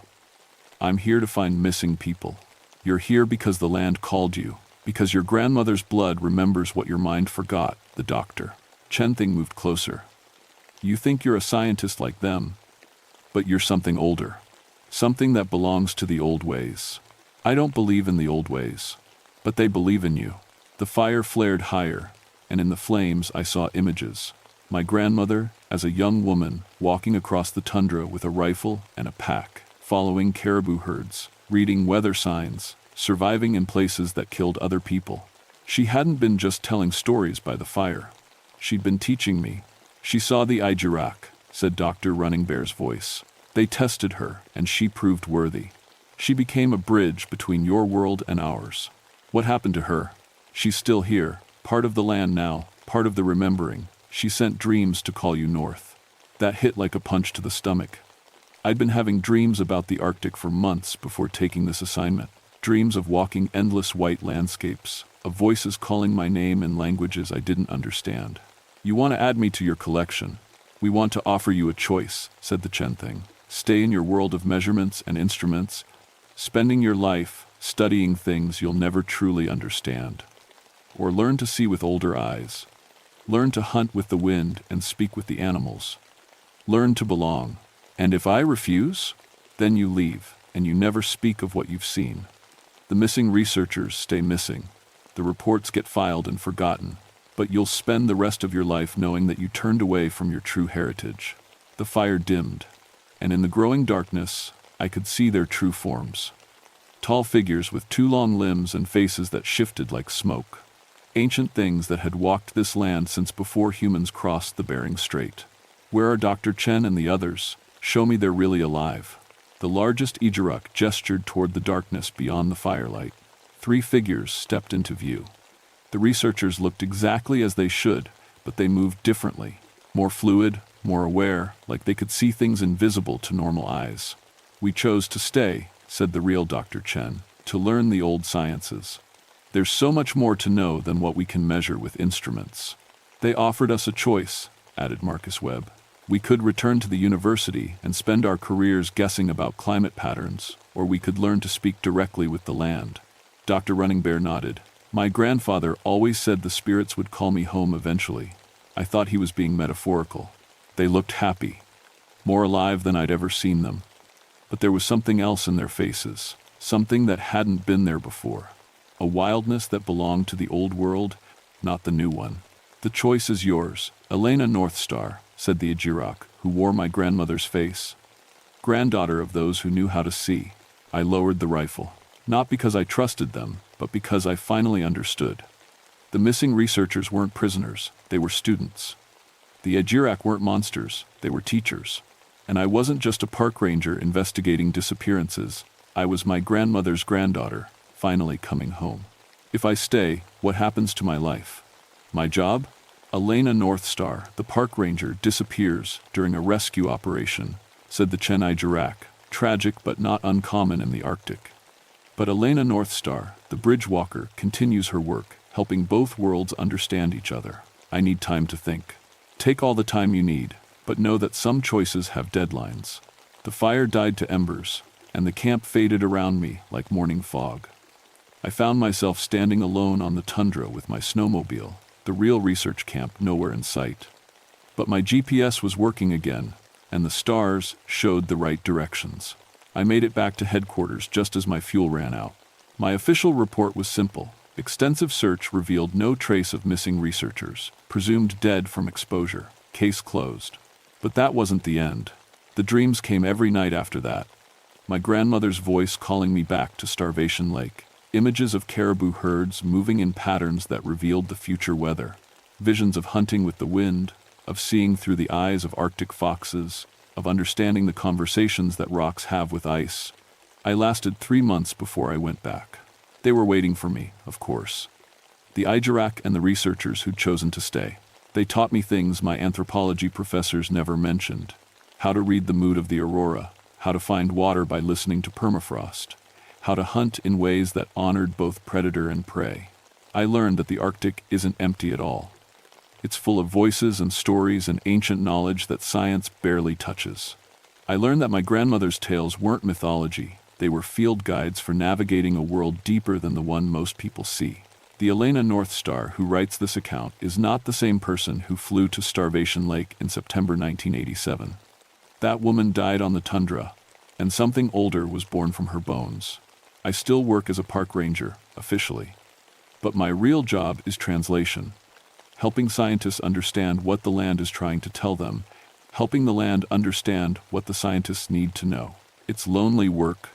S1: I'm here to find missing people. You're here because the land called you, because your grandmother's blood remembers what your mind forgot, the doctor. Chen Thing moved closer. You think you're a scientist like them, but you're something older. Something that belongs to the old ways. I don't believe in the old ways, but they believe in you. The fire flared higher, and in the flames I saw images. My grandmother, as a young woman, walking across the tundra with a rifle and a pack, following caribou herds, reading weather signs, surviving in places that killed other people. She hadn't been just telling stories by the fire. She'd been teaching me. She saw the Ijarak, said Dr. Running Bear's voice. They tested her, and she proved worthy. She became a bridge between your world and ours. What happened to her? She's still here, part of the land now, part of the remembering. She sent dreams to call you north. That hit like a punch to the stomach. I'd been having dreams about the Arctic for months before taking this assignment. Dreams of walking endless white landscapes, of voices calling my name in languages I didn't understand. You want to add me to your collection? We want to offer you a choice, said the Chen Thing. Stay in your world of measurements and instruments, spending your life studying things you'll never truly understand. Or learn to see with older eyes. Learn to hunt with the wind and speak with the animals. Learn to belong. And if I refuse, then you leave, and you never speak of what you've seen. The missing researchers stay missing. The reports get filed and forgotten, but you'll spend the rest of your life knowing that you turned away from your true heritage. The fire dimmed, and in the growing darkness, I could see their true forms. Tall figures with 2 long limbs and faces that shifted like smoke. Ancient things that had walked this land since before humans crossed the Bering Strait. Where are Dr. Chen and the others? Show me they're really alive. The largest Ijarak gestured toward the darkness beyond the firelight. 3 figures stepped into view. The researchers looked exactly as they should, but they moved differently. More fluid, more aware, like they could see things invisible to normal eyes. We chose to stay, said the real Dr. Chen, to learn the old sciences. There's so much more to know than what we can measure with instruments. They offered us a choice, added Marcus Webb. We could return to the university and spend our careers guessing about climate patterns, or we could learn to speak directly with the land. Dr. Running Bear nodded. My grandfather always said the spirits would call me home eventually. I thought he was being metaphorical. They looked happy, more alive than I'd ever seen them. But there was something else in their faces, something that hadn't been there before. A wildness that belonged to the old world, not the new one. The choice is yours, Elena Northstar, said the Ajirak, who wore my grandmother's face. Granddaughter of those who knew how to see. I lowered the rifle, not because I trusted them, but because I finally understood. The missing researchers weren't prisoners, they were students. The Ajirak weren't monsters, they were teachers. And I wasn't just a park ranger investigating disappearances, I was my grandmother's granddaughter, finally coming home. If I stay, what happens to my life? My job? Elena Northstar, the park ranger, disappears during a rescue operation, said the Chennai Ajirak, tragic but not uncommon in the Arctic. But Elena Northstar, the bridge walker, continues her work, helping both worlds understand each other. I need time to think. Take all the time you need, but know that some choices have deadlines. The fire died to embers, and the camp faded around me like morning fog. I found myself standing alone on the tundra with my snowmobile, the real research camp nowhere in sight. But my GPS was working again, and the stars showed the right directions. I made it back to headquarters just as my fuel ran out. My official report was simple. Extensive search revealed no trace of missing researchers, presumed dead from exposure. Case closed. But that wasn't the end. The dreams came every night after that. My grandmother's voice calling me back to Starvation Lake. Images of caribou herds moving in patterns that revealed the future weather. Visions of hunting with the wind, of seeing through the eyes of Arctic foxes, of understanding the conversations that rocks have with ice. I lasted 3 months before I went back. They were waiting for me, of course. The Ajirak and the researchers who'd chosen to stay. They taught me things my anthropology professors never mentioned. How to read the mood of the aurora, how to find water by listening to permafrost, how to hunt in ways that honored both predator and prey. I learned that the Arctic isn't empty at all. It's full of voices and stories and ancient knowledge that science barely touches. I learned that my grandmother's tales weren't mythology. They were field guides for navigating a world deeper than the one most people see. The Elena Northstar who writes this account is not the same person who flew to Starvation Lake in September 1987. That woman died on the tundra, and something older was born from her bones. I still work as a park ranger, officially. But my real job is translation. Helping scientists understand what the land is trying to tell them, helping the land understand what the scientists need to know. It's lonely work,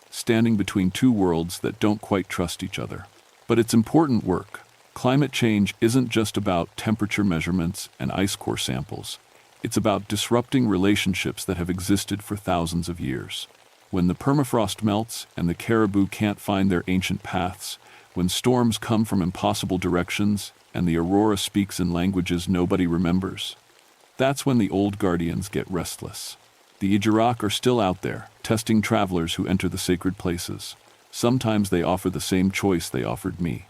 S1: standing between two worlds that don't quite trust each other. But it's important work. Climate change isn't just about temperature measurements and ice core samples. It's about disrupting relationships that have existed for thousands of years. When the permafrost melts and the caribou can't find their ancient paths, when storms come from impossible directions and the aurora speaks in languages nobody remembers, that's when the old guardians get restless. The Ajirak are still out there, testing travelers who enter the sacred places. Sometimes they offer the same choice they offered me.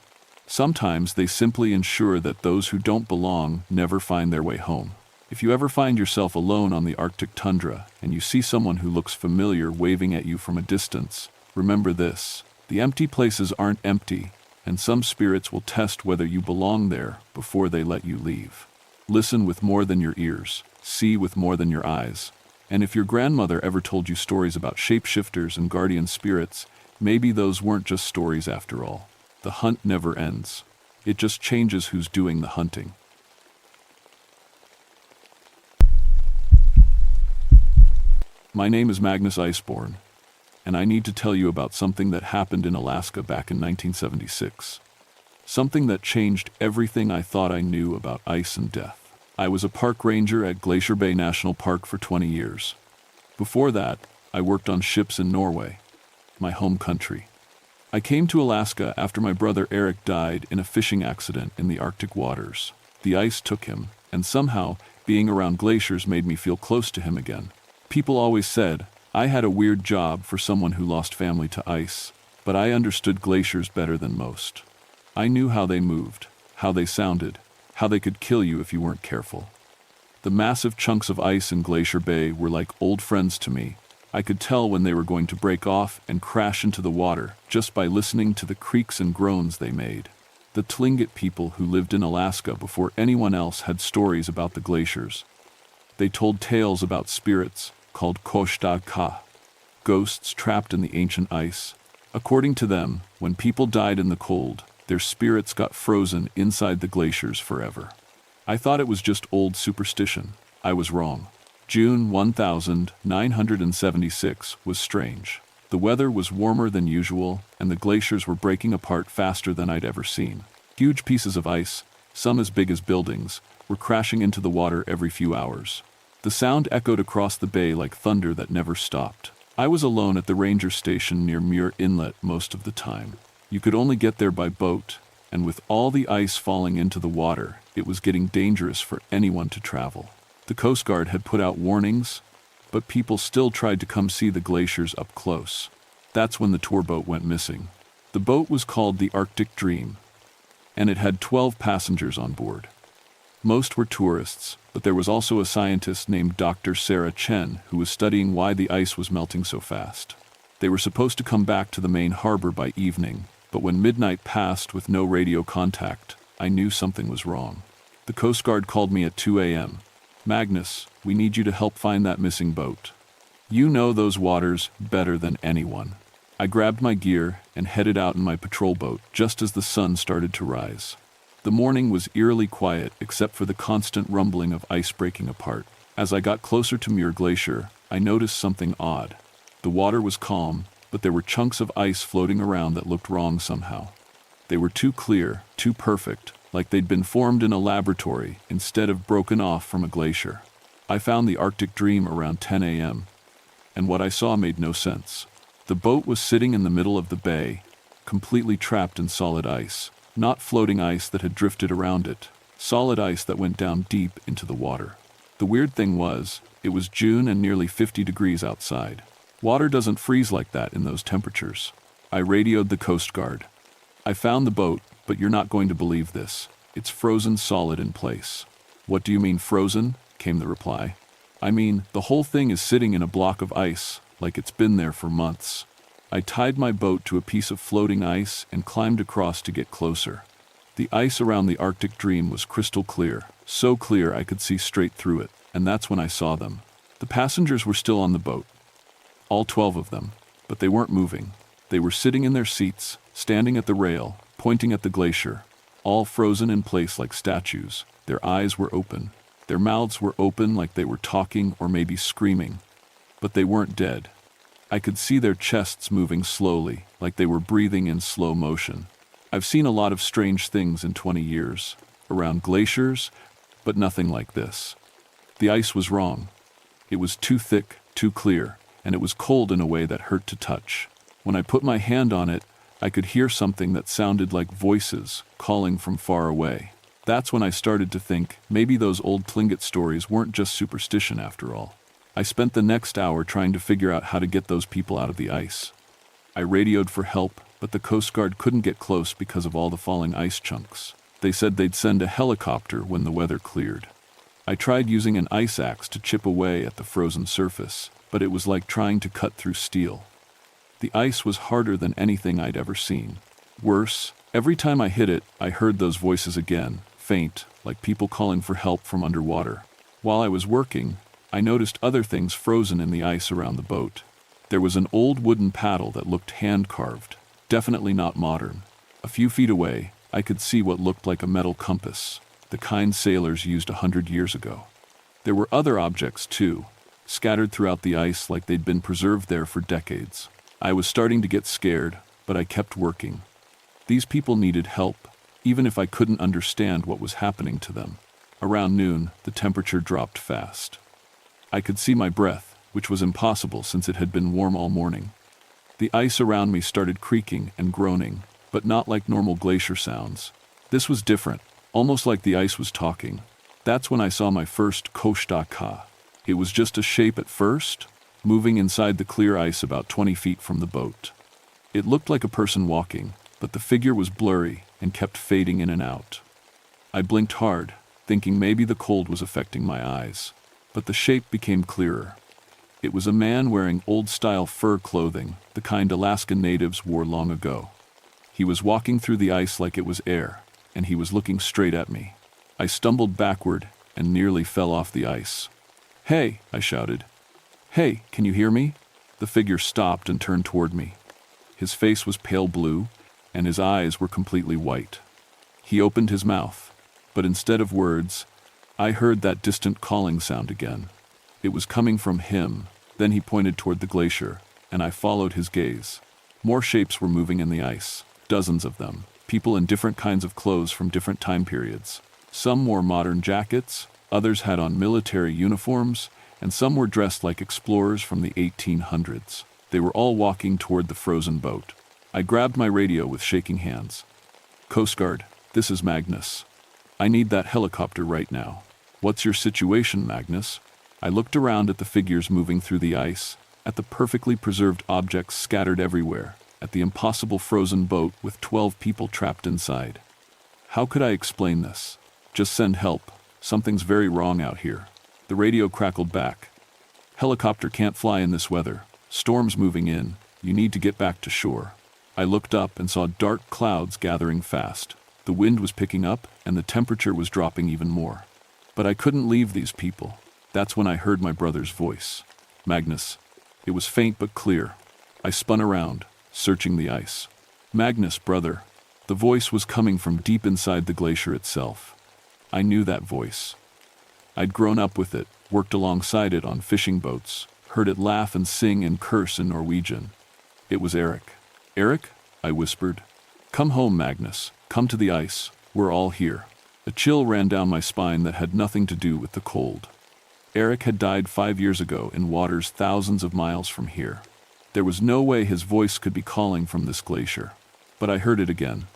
S1: Sometimes they simply ensure that those who don't belong never find their way home. If you ever find yourself alone on the Arctic tundra and you see someone who looks familiar waving at you from a distance, remember this: the empty places aren't empty, and some spirits will test whether you belong there before they let you leave. Listen with more than your ears, see with more than your eyes. And if your grandmother ever told you stories about shapeshifters and guardian spirits, maybe those weren't just stories after all. The hunt never ends. It just changes who's doing the hunting. My name is Magnus Iceborn, and I need to tell you about something that happened in Alaska back in 1976. Something that changed everything I thought I knew about ice and death. I was a park ranger at Glacier Bay National Park for 20 years. Before that, I worked on ships in Norway, my home country. I came to Alaska after my brother Eric died in a fishing accident in the Arctic waters. The ice took him, and somehow, being around glaciers made me feel close to him again. People always said I had a weird job for someone who lost family to ice, but I understood glaciers better than most. I knew how they moved, how they sounded, how they could kill you if you weren't careful. The massive chunks of ice in Glacier Bay were like old friends to me. I could tell when they were going to break off and crash into the water just by listening to the creaks and groans they made. The Tlingit people who lived in Alaska before anyone else had stories about the glaciers. They told tales about spirits called Koshtadka, ghosts trapped in the ancient ice. According to them, when people died in the cold, their spirits got frozen inside the glaciers forever. I thought it was just old superstition. I was wrong. June 1976 was strange. The weather was warmer than usual, and the glaciers were breaking apart faster than I'd ever seen. Huge pieces of ice, some as big as buildings, were crashing into the water every few hours. The sound echoed across the bay like thunder that never stopped. I was alone at the ranger station near Muir Inlet most of the time. You could only get there by boat, and with all the ice falling into the water, it was getting dangerous for anyone to travel. The Coast Guard had put out warnings, but people still tried to come see the glaciers up close. That's when the tour boat went missing. The boat was called the Arctic Dream, and it had 12 passengers on board. Most were tourists, but there was also a scientist named Dr. Sarah Chen who was studying why the ice was melting so fast. They were supposed to come back to the main harbor by evening, but when midnight passed with no radio contact, I knew something was wrong. The Coast Guard called me at 2 a.m. "Magnus, we need you to help find that missing boat. You know those waters better than anyone." I grabbed my gear and headed out in my patrol boat just as the sun started to rise. The morning was eerily quiet except for the constant rumbling of ice breaking apart. As I got closer to Muir Glacier, I noticed something odd. The water was calm, but there were chunks of ice floating around that looked wrong somehow. They were too clear, too perfect, like they'd been formed in a laboratory instead of broken off from a glacier. I found the Arctic Dream around 10 a.m., and what I saw made no sense. The boat was sitting in the middle of the bay, completely trapped in solid ice, not floating ice that had drifted around it, solid ice that went down deep into the water. The weird thing was, it was June and nearly 50 degrees outside. Water doesn't freeze like that in those temperatures. I radioed the Coast Guard. "I found the boat, but you're not going to believe this. It's frozen solid in place." "What do you mean frozen?" came the reply. "I mean, the whole thing is sitting in a block of ice, like it's been there for months." I tied my boat to a piece of floating ice and climbed across to get closer. The ice around the Arctic Dream was crystal clear, so clear I could see straight through it, and that's when I saw them. The passengers were still on the boat, all 12 of them, but they weren't moving. They were sitting in their seats, standing at the rail, pointing at the glacier, all frozen in place like statues. Their eyes were open. Their mouths were open like they were talking or maybe screaming. But they weren't dead. I could see their chests moving slowly, like they were breathing in slow motion. I've seen a lot of strange things in 20 years, around glaciers, but nothing like this. The ice was wrong. It was too thick, too clear, and it was cold in a way that hurt to touch. When I put my hand on it, I could hear something that sounded like voices calling from far away. That's when I started to think maybe those old Tlingit stories weren't just superstition after all. I spent the next hour trying to figure out how to get those people out of the ice. I radioed for help, but the Coast Guard couldn't get close because of all the falling ice chunks. They said they'd send a helicopter when the weather cleared. I tried using an ice axe to chip away at the frozen surface, but it was like trying to cut through steel. The ice was harder than anything I'd ever seen. Worse, every time I hit it, I heard those voices again, faint, like people calling for help from underwater. While I was working, I noticed other things frozen in the ice around the boat. There was an old wooden paddle that looked hand-carved, definitely not modern. A few feet away, I could see what looked like a metal compass, the kind sailors used 100 years ago. There were other objects, too, scattered throughout the ice like they'd been preserved there for decades. I was starting to get scared, but I kept working. These people needed help, even if I couldn't understand what was happening to them. Around noon, the temperature dropped fast. I could see my breath, which was impossible since it had been warm all morning. The ice around me started creaking and groaning, but not like normal glacier sounds. This was different, almost like the ice was talking. That's when I saw my first Koshta. It was just a shape at first, moving inside the clear ice about 20 feet from the boat. It looked like a person walking, but the figure was blurry and kept fading in and out. I blinked hard, thinking maybe the cold was affecting my eyes, but the shape became clearer. It was a man wearing old-style fur clothing, the kind Alaskan natives wore long ago. He was walking through the ice like it was air, and he was looking straight at me. I stumbled backward and nearly fell off the ice. "Hey!" I shouted. "Hey, can you hear me?" The figure stopped and turned toward me. His face was pale blue, and his eyes were completely white. He opened his mouth, but instead of words, I heard that distant calling sound again. It was coming from him. Then he pointed toward the glacier, and I followed his gaze. More shapes were moving in the ice, dozens of them, people in different kinds of clothes from different time periods. Some wore modern jackets, others had on military uniforms, and some were dressed like explorers from the 1800s. They were all walking toward the frozen boat. I grabbed my radio with shaking hands. "Coast Guard, this is Magnus. I need that helicopter right now." "What's your situation, Magnus?" I looked around at the figures moving through the ice, at the perfectly preserved objects scattered everywhere, at the impossible frozen boat with 12 people trapped inside. How could I explain this? "Just send help. Something's very wrong out here." The radio crackled back. "Helicopter can't fly in this weather. Storm's moving in. You need to get back to shore." I looked up and saw dark clouds gathering fast. The wind was picking up and the temperature was dropping even more. But I couldn't leave these people. That's when I heard my brother's voice. "Magnus." It was faint but clear. I spun around, searching the ice. "Magnus, brother." The voice was coming from deep inside the glacier itself. I knew that voice. I'd grown up with it, worked alongside it on fishing boats, heard it laugh and sing and curse in Norwegian. It was Eric. "Eric?" I whispered. "Come home, Magnus. Come to the ice. We're all here." A chill ran down my spine that had nothing to do with the cold. Eric had died 5 years ago in waters thousands of miles from here. There was no way his voice could be calling from this glacier. But I heard it again.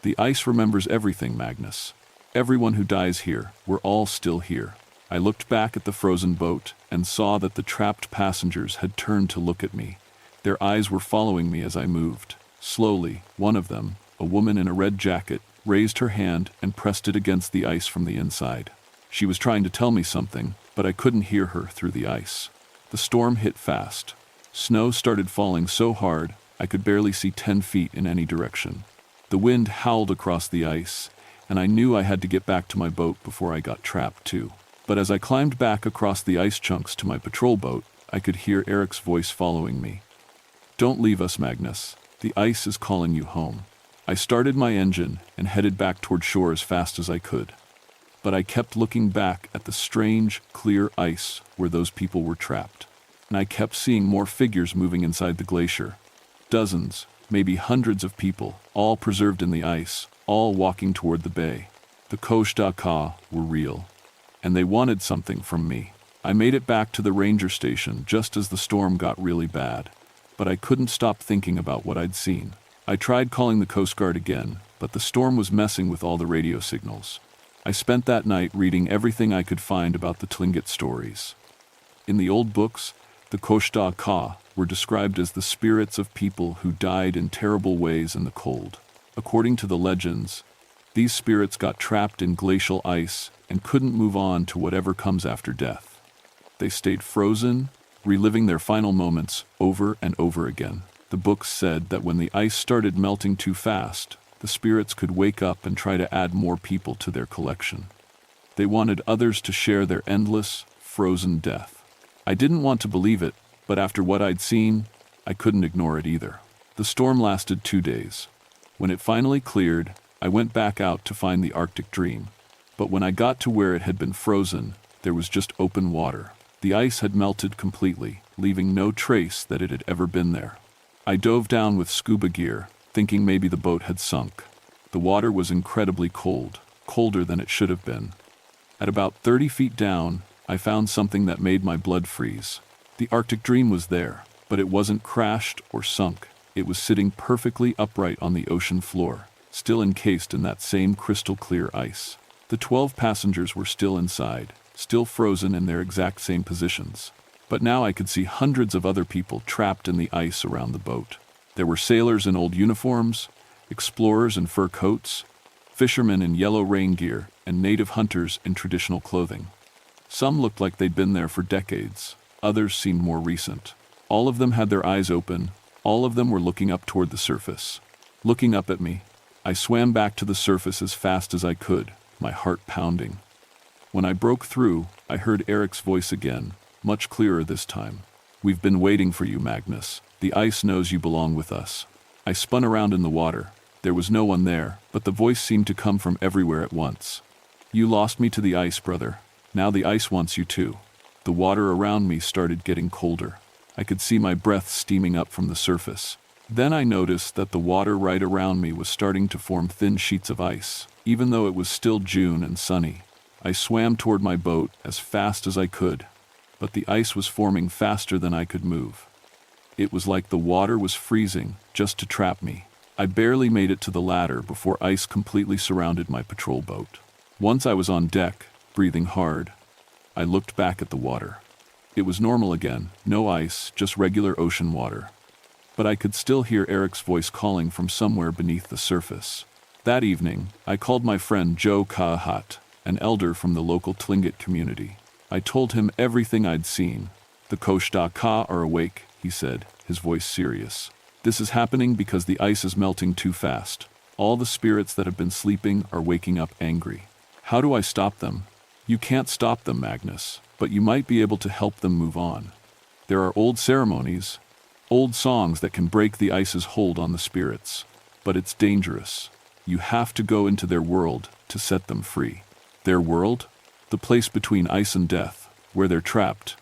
S1: "The ice remembers everything, Magnus. Everyone who dies here, we're all still here." I looked back at the frozen boat and saw that the trapped passengers had turned to look at me. Their eyes were following me as I moved. Slowly, one of them, a woman in a red jacket, raised her hand and pressed it against the ice from the inside. She was trying to tell me something, but I couldn't hear her through the ice. The storm hit fast. Snow started falling so hard I could barely see 10 feet in any direction. The wind howled across the ice, and I knew I had to get back to my boat before I got trapped too. But as I climbed back across the ice chunks to my patrol boat, I could hear Eric's voice following me. "Don't leave us, Magnus. The ice is calling you home." I started my engine and headed back toward shore as fast as I could. But I kept looking back at the strange, clear ice where those people were trapped. And I kept seeing more figures moving inside the glacier. Dozens, maybe hundreds of people, all preserved in the ice, all walking toward the bay. The Koshta were real. And they wanted something from me. I made it back to the ranger station just as the storm got really bad. But I couldn't stop thinking about what I'd seen. I tried calling the Coast Guard again, but the storm was messing with all the radio signals. I spent that night reading everything I could find about the Tlingit stories. In the old books, the Koshta were described as the spirits of people who died in terrible ways in the cold. According to the legends, these spirits got trapped in glacial ice and couldn't move on to whatever comes after death. They stayed frozen, reliving their final moments over and over again. The books said that when the ice started melting too fast, the spirits could wake up and try to add more people to their collection. They wanted others to share their endless, frozen death. I didn't want to believe it, but after what I'd seen, I couldn't ignore it either. The storm lasted 2 days. When it finally cleared, I went back out to find the Arctic Dream. But when I got to where it had been frozen, there was just open water. The ice had melted completely, leaving no trace that it had ever been there. I dove down with scuba gear, thinking maybe the boat had sunk. The water was incredibly cold, colder than it should have been. At about 30 feet down, I found something that made my blood freeze. The Arctic Dream was there, but it wasn't crashed or sunk. It was sitting perfectly upright on the ocean floor, still encased in that same crystal-clear ice. The 12 passengers were still inside, still frozen in their exact same positions. But now I could see hundreds of other people trapped in the ice around the boat. There were sailors in old uniforms, explorers in fur coats, fishermen in yellow rain gear, and native hunters in traditional clothing. Some looked like they'd been there for decades, others seemed more recent. All of them had their eyes open, all of them were looking up toward the surface. Looking up at me, I swam back to the surface as fast as I could, my heart pounding. When I broke through, I heard Eric's voice again, much clearer this time. "We've been waiting for you, Magnus. The ice knows you belong with us." I spun around in the water. There was no one there, but the voice seemed to come from everywhere at once. "You lost me to the ice, brother. Now the ice wants you too." The water around me started getting colder. I could see my breath steaming up from the surface. Then I noticed that the water right around me was starting to form thin sheets of ice, even though it was still June and sunny. I swam toward my boat as fast as I could, but the ice was forming faster than I could move. It was like the water was freezing just to trap me. I barely made it to the ladder before ice completely surrounded my patrol boat. Once I was on deck, breathing hard, I looked back at the water. It was normal again, no ice, just regular ocean water. But I could still hear Eric's voice calling from somewhere beneath the surface. That evening, I called my friend Joe Kahat, an elder from the local Tlingit community. I told him everything I'd seen. "The Koshta Ka are awake," he said, his voice serious. "This is happening because the ice is melting too fast. All the spirits that have been sleeping are waking up angry. How do I stop them?" "You can't stop them, Magnus, but you might be able to help them move on. There are old ceremonies, old songs that can break the ice's hold on the spirits. But it's dangerous. You have to go into their world to set them free." "Their world?" "The place between ice and death, where they're trapped.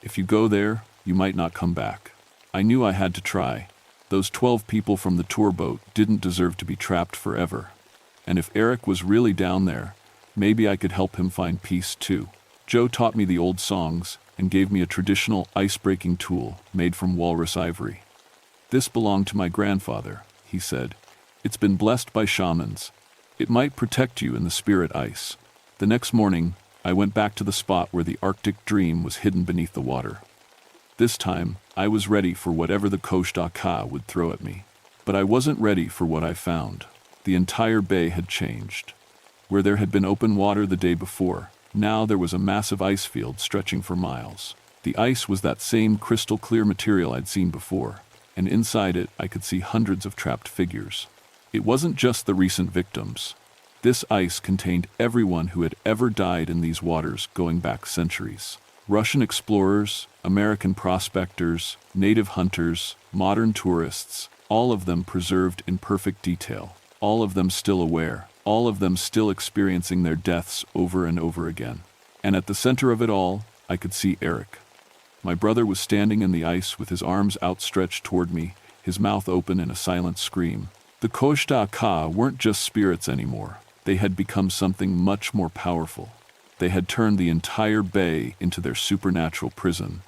S1: If you go there, you might not come back." I knew I had to try. Those 12 people from the tour boat didn't deserve to be trapped forever. And if Eric was really down there, maybe I could help him find peace too. Joe taught me the old songs and gave me a traditional ice-breaking tool made from walrus ivory. "This belonged to my grandfather," he said. "It's been blessed by shamans. It might protect you in the spirit ice." The next morning, I went back to the spot where the Arctic Dream was hidden beneath the water. This time, I was ready for whatever the Koshta Ka would throw at me. But I wasn't ready for what I found. The entire bay had changed. Where there had been open water the day before, now there was a massive ice field stretching for miles. The ice was that same crystal-clear material I'd seen before, and inside it I could see hundreds of trapped figures. It wasn't just the recent victims. This ice contained everyone who had ever died in these waters going back centuries. Russian explorers, American prospectors, native hunters, modern tourists, all of them preserved in perfect detail, all of them still aware, all of them still experiencing their deaths over and over again. And at the center of it all, I could see Eric. My brother was standing in the ice with his arms outstretched toward me, his mouth open in a silent scream. The Koshta Ka weren't just spirits anymore. They had become something much more powerful. They had turned the entire bay into their supernatural prison,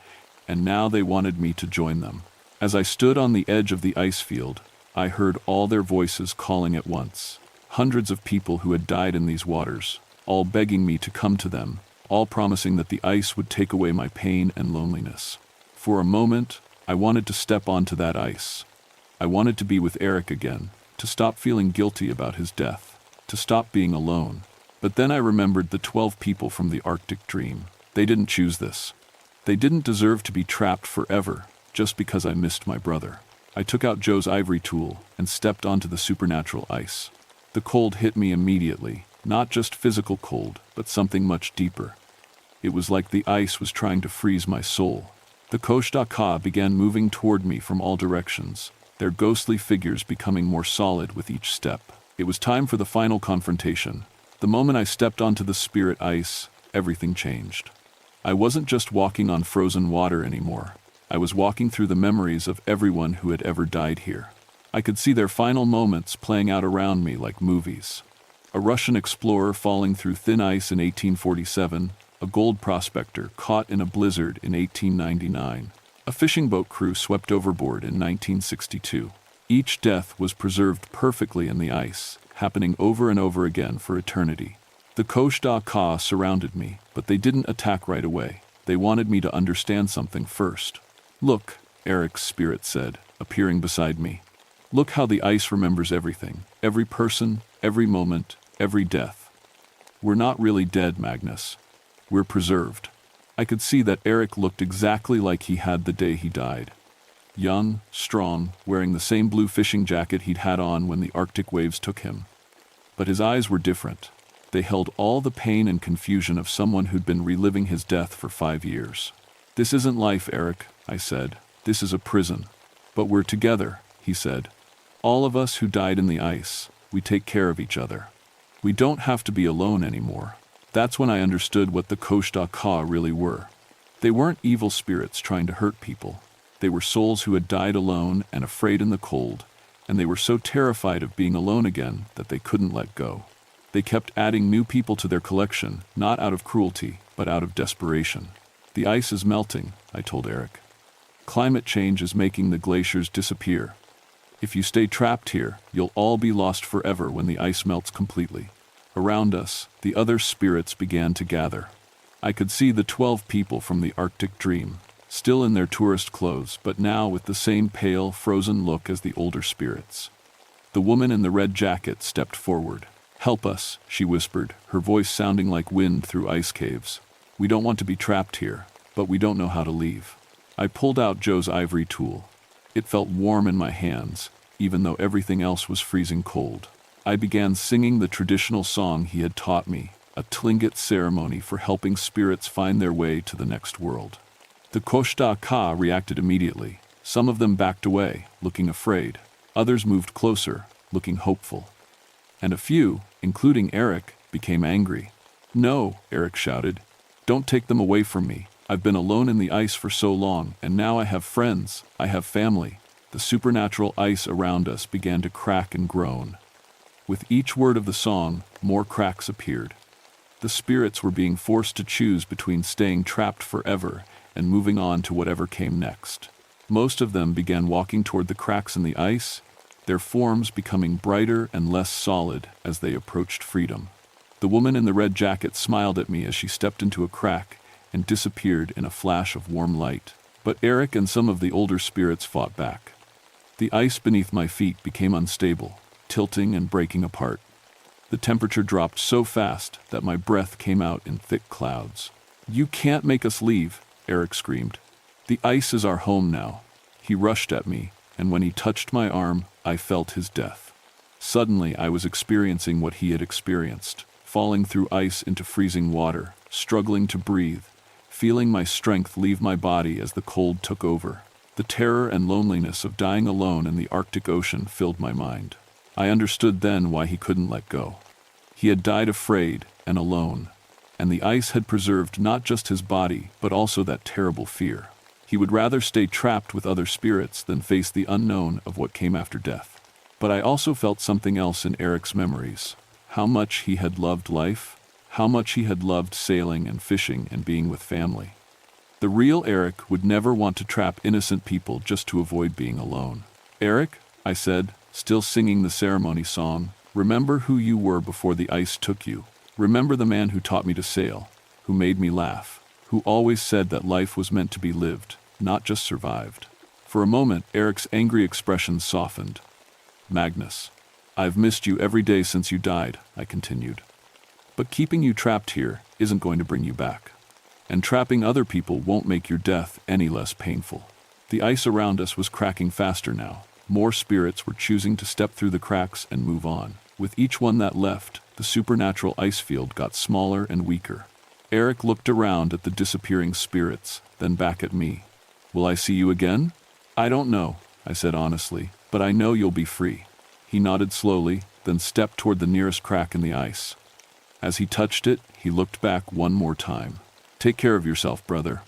S1: and now they wanted me to join them. As I stood on the edge of the ice field, I heard all their voices calling at once. Hundreds of people who had died in these waters, all begging me to come to them, all promising that the ice would take away my pain and loneliness. For a moment, I wanted to step onto that ice. I wanted to be with Eric again, to stop feeling guilty about his death, to stop being alone. But then I remembered the 12 people from the Arctic Dream. They didn't choose this. They didn't deserve to be trapped forever, just because I missed my brother. I took out Joe's ivory tool and stepped onto the supernatural ice. The cold hit me immediately, not just physical cold, but something much deeper. It was like the ice was trying to freeze my soul. The Koshta Ka began moving toward me from all directions, their ghostly figures becoming more solid with each step. It was time for the final confrontation. The moment I stepped onto the spirit ice, everything changed. I wasn't just walking on frozen water anymore. I was walking through the memories of everyone who had ever died here. I could see their final moments playing out around me like movies. A Russian explorer falling through thin ice in 1847, a gold prospector caught in a blizzard in 1899, a fishing boat crew swept overboard in 1962. Each death was preserved perfectly in the ice, happening over and over again for eternity. The Kosh-da-ka surrounded me, but they didn't attack right away. They wanted me to understand something first. "Look," Eric's spirit said, appearing beside me. "Look how the ice remembers everything. Every person, every moment, every death. We're not really dead, Magnus. We're preserved." I could see that Eric looked exactly like he had the day he died. Young, strong, wearing the same blue fishing jacket he'd had on when the Arctic waves took him. But his eyes were different. They held all the pain and confusion of someone who'd been reliving his death for 5 years. "This isn't life, Eric," I said. "This is a prison. But we're together," he said. "All of us who died in the ice, we take care of each other. We don't have to be alone anymore." That's when I understood what the Kosh-da-ka really were. They weren't evil spirits trying to hurt people. They were souls who had died alone and afraid in the cold, and they were so terrified of being alone again that they couldn't let go. They kept adding new people to their collection, not out of cruelty, but out of desperation. "The ice is melting," I told Eric. "Climate change is making the glaciers disappear. If you stay trapped here, you'll all be lost forever when the ice melts completely." Around us, the other spirits began to gather. I could see the 12 people from the Arctic Dream, still in their tourist clothes, but now with the same pale, frozen look as the older spirits. The woman in the red jacket stepped forward. "Help us," she whispered, her voice sounding like wind through ice caves. "We don't want to be trapped here, but we don't know how to leave." I pulled out Joe's ivory tool. It felt warm in my hands, even though everything else was freezing cold. I began singing the traditional song he had taught me, a Tlingit ceremony for helping spirits find their way to the next world. The Kosh-da-ka reacted immediately. Some of them backed away, looking afraid. Others moved closer, looking hopeful. And a few, including Eric, became angry. "No," Eric shouted. "Don't take them away from me. I've been alone in the ice for so long, and now I have friends, I have family." The supernatural ice around us began to crack and groan. With each word of the song, more cracks appeared. The spirits were being forced to choose between staying trapped forever and moving on to whatever came next. Most of them began walking toward the cracks in the ice, their forms becoming brighter and less solid as they approached freedom. The woman in the red jacket smiled at me as she stepped into a crack and disappeared in a flash of warm light. But Eric and some of the older spirits fought back. The ice beneath my feet became unstable, tilting and breaking apart. The temperature dropped so fast that my breath came out in thick clouds. "You can't make us leave," Eric screamed. "The ice is our home now." He rushed at me, and when he touched my arm, I felt his death. Suddenly, I was experiencing what he had experienced, falling through ice into freezing water, struggling to breathe, feeling my strength leave my body as the cold took over. The terror and loneliness of dying alone in the Arctic Ocean filled my mind. I understood then why he couldn't let go. He had died afraid and alone, and the ice had preserved not just his body, but also that terrible fear. He would rather stay trapped with other spirits than face the unknown of what came after death. But I also felt something else in Eric's memories. How much he had loved life, how much he had loved sailing and fishing and being with family. The real Eric would never want to trap innocent people just to avoid being alone. "Eric," I said, still singing the ceremony song, "remember who you were before the ice took you. Remember the man who taught me to sail, who made me laugh, who always said that life was meant to be lived, not just survived." For a moment, Eric's angry expression softened. "Magnus, I've missed you every day since you died," I continued. "But keeping you trapped here isn't going to bring you back. And trapping other people won't make your death any less painful." The ice around us was cracking faster now. More spirits were choosing to step through the cracks and move on. With each one that left, the supernatural ice field got smaller and weaker. Eric looked around at the disappearing spirits, then back at me. "Will I see you again?" "I don't know," I said honestly, "but I know you'll be free." He nodded slowly, then stepped toward the nearest crack in the ice. As he touched it, he looked back one more time. "Take care of yourself, brother,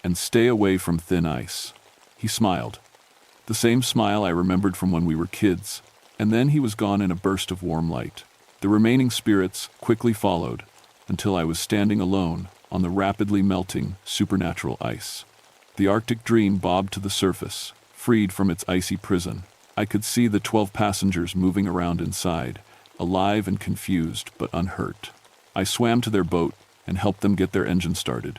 S1: and stay away from thin ice." He smiled. The same smile I remembered from when we were kids, and then he was gone in a burst of warm light. The remaining spirits quickly followed, until I was standing alone on the rapidly melting, supernatural ice. The Arctic Dream bobbed to the surface, freed from its icy prison. I could see the 12 passengers moving around inside, alive and confused but unhurt. I swam to their boat and helped them get their engine started.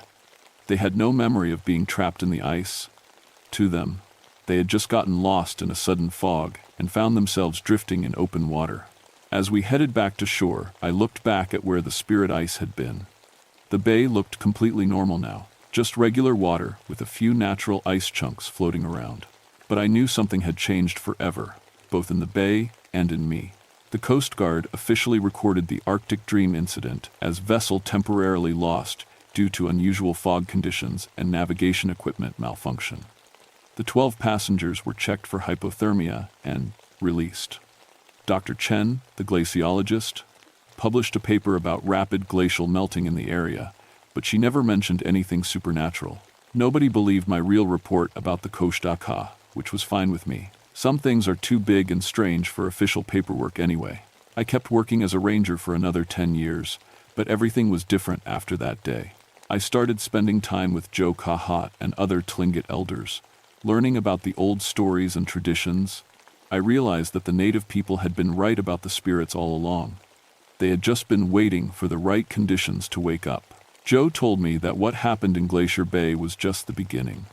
S1: They had no memory of being trapped in the ice. To them, they had just gotten lost in a sudden fog and found themselves drifting in open water. As we headed back to shore, I looked back at where the spirit ice had been. The bay looked completely normal now, just regular water with a few natural ice chunks floating around. But I knew something had changed forever, both in the bay and in me. The Coast Guard officially recorded the Arctic Dream incident as vessel temporarily lost due to unusual fog conditions and navigation equipment malfunction. The 12 passengers were checked for hypothermia and released. Dr. Chen, the glaciologist, published a paper about rapid glacial melting in the area, but she never mentioned anything supernatural. Nobody believed my real report about the Koshtaka, which was fine with me. Some things are too big and strange for official paperwork anyway. I kept working as a ranger for another 10 years, but everything was different after that day. I started spending time with Joe Kahat and other Tlingit elders, learning about the old stories and traditions. I realized that the native people had been right about the spirits all along. They had just been waiting for the right conditions to wake up. Joe told me that what happened in Glacier Bay was just the beginning.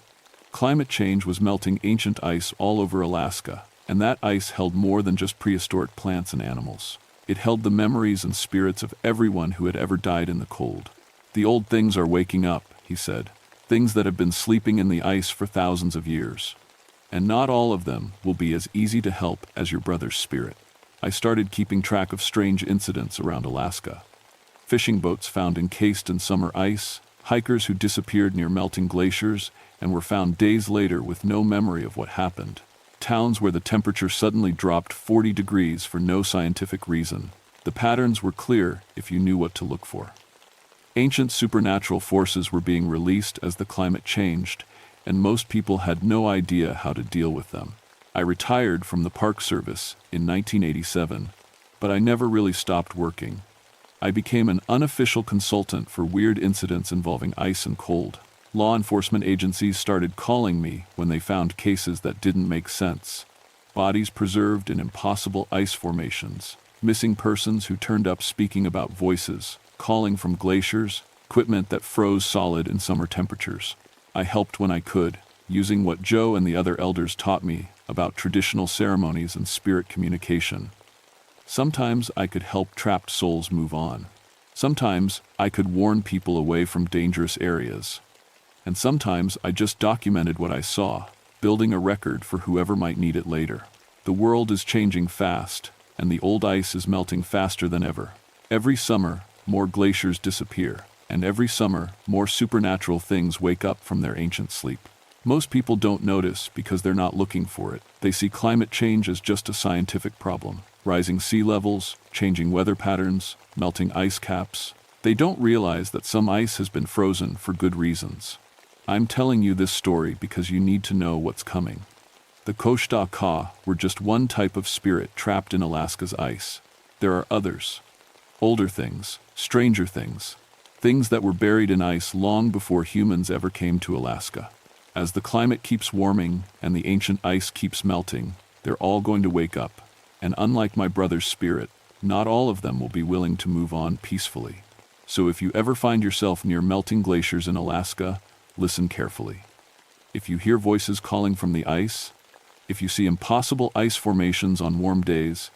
S1: Climate change was melting ancient ice all over Alaska, and that ice held more than just prehistoric plants and animals. It held the memories and spirits of everyone who had ever died in the cold. The old things are waking up, he said, things that have been sleeping in the ice for thousands of years. And not all of them will be as easy to help as your brother's spirit. I started keeping track of strange incidents around Alaska. Fishing boats found encased in summer ice, hikers who disappeared near melting glaciers and were found days later with no memory of what happened. Towns where the temperature suddenly dropped 40 degrees for no scientific reason. The patterns were clear if you knew what to look for. Ancient supernatural forces were being released as the climate changed, and most people had no idea how to deal with them. I retired from the Park Service in 1987, but I never really stopped working. I became an unofficial consultant for weird incidents involving ice and cold. Law enforcement agencies started calling me when they found cases that didn't make sense. Bodies preserved in impossible ice formations, missing persons who turned up speaking about voices, calling from glaciers, equipment that froze solid in summer temperatures. I helped when I could, using what Joe and the other elders taught me about traditional ceremonies and spirit communication. Sometimes I could help trapped souls move on. Sometimes I could warn people away from dangerous areas. And sometimes I just documented what I saw, building a record for whoever might need it later. The world is changing fast, and the old ice is melting faster than ever. Every summer, more glaciers disappear, and every summer, more supernatural things wake up from their ancient sleep. Most people don't notice because they're not looking for it. They see climate change as just a scientific problem. Rising sea levels, changing weather patterns, melting ice caps. They don't realize that some ice has been frozen for good reasons. I'm telling you this story because you need to know what's coming. The Koshtaka were just one type of spirit trapped in Alaska's ice. There are others. Older things, stranger things. Things that were buried in ice long before humans ever came to Alaska. As the climate keeps warming and the ancient ice keeps melting, they're all going to wake up. And unlike my brother's spirit, not all of them will be willing to move on peacefully. So if you ever find yourself near melting glaciers in Alaska, listen carefully. If you hear voices calling from the ice, if you see impossible ice formations on warm days,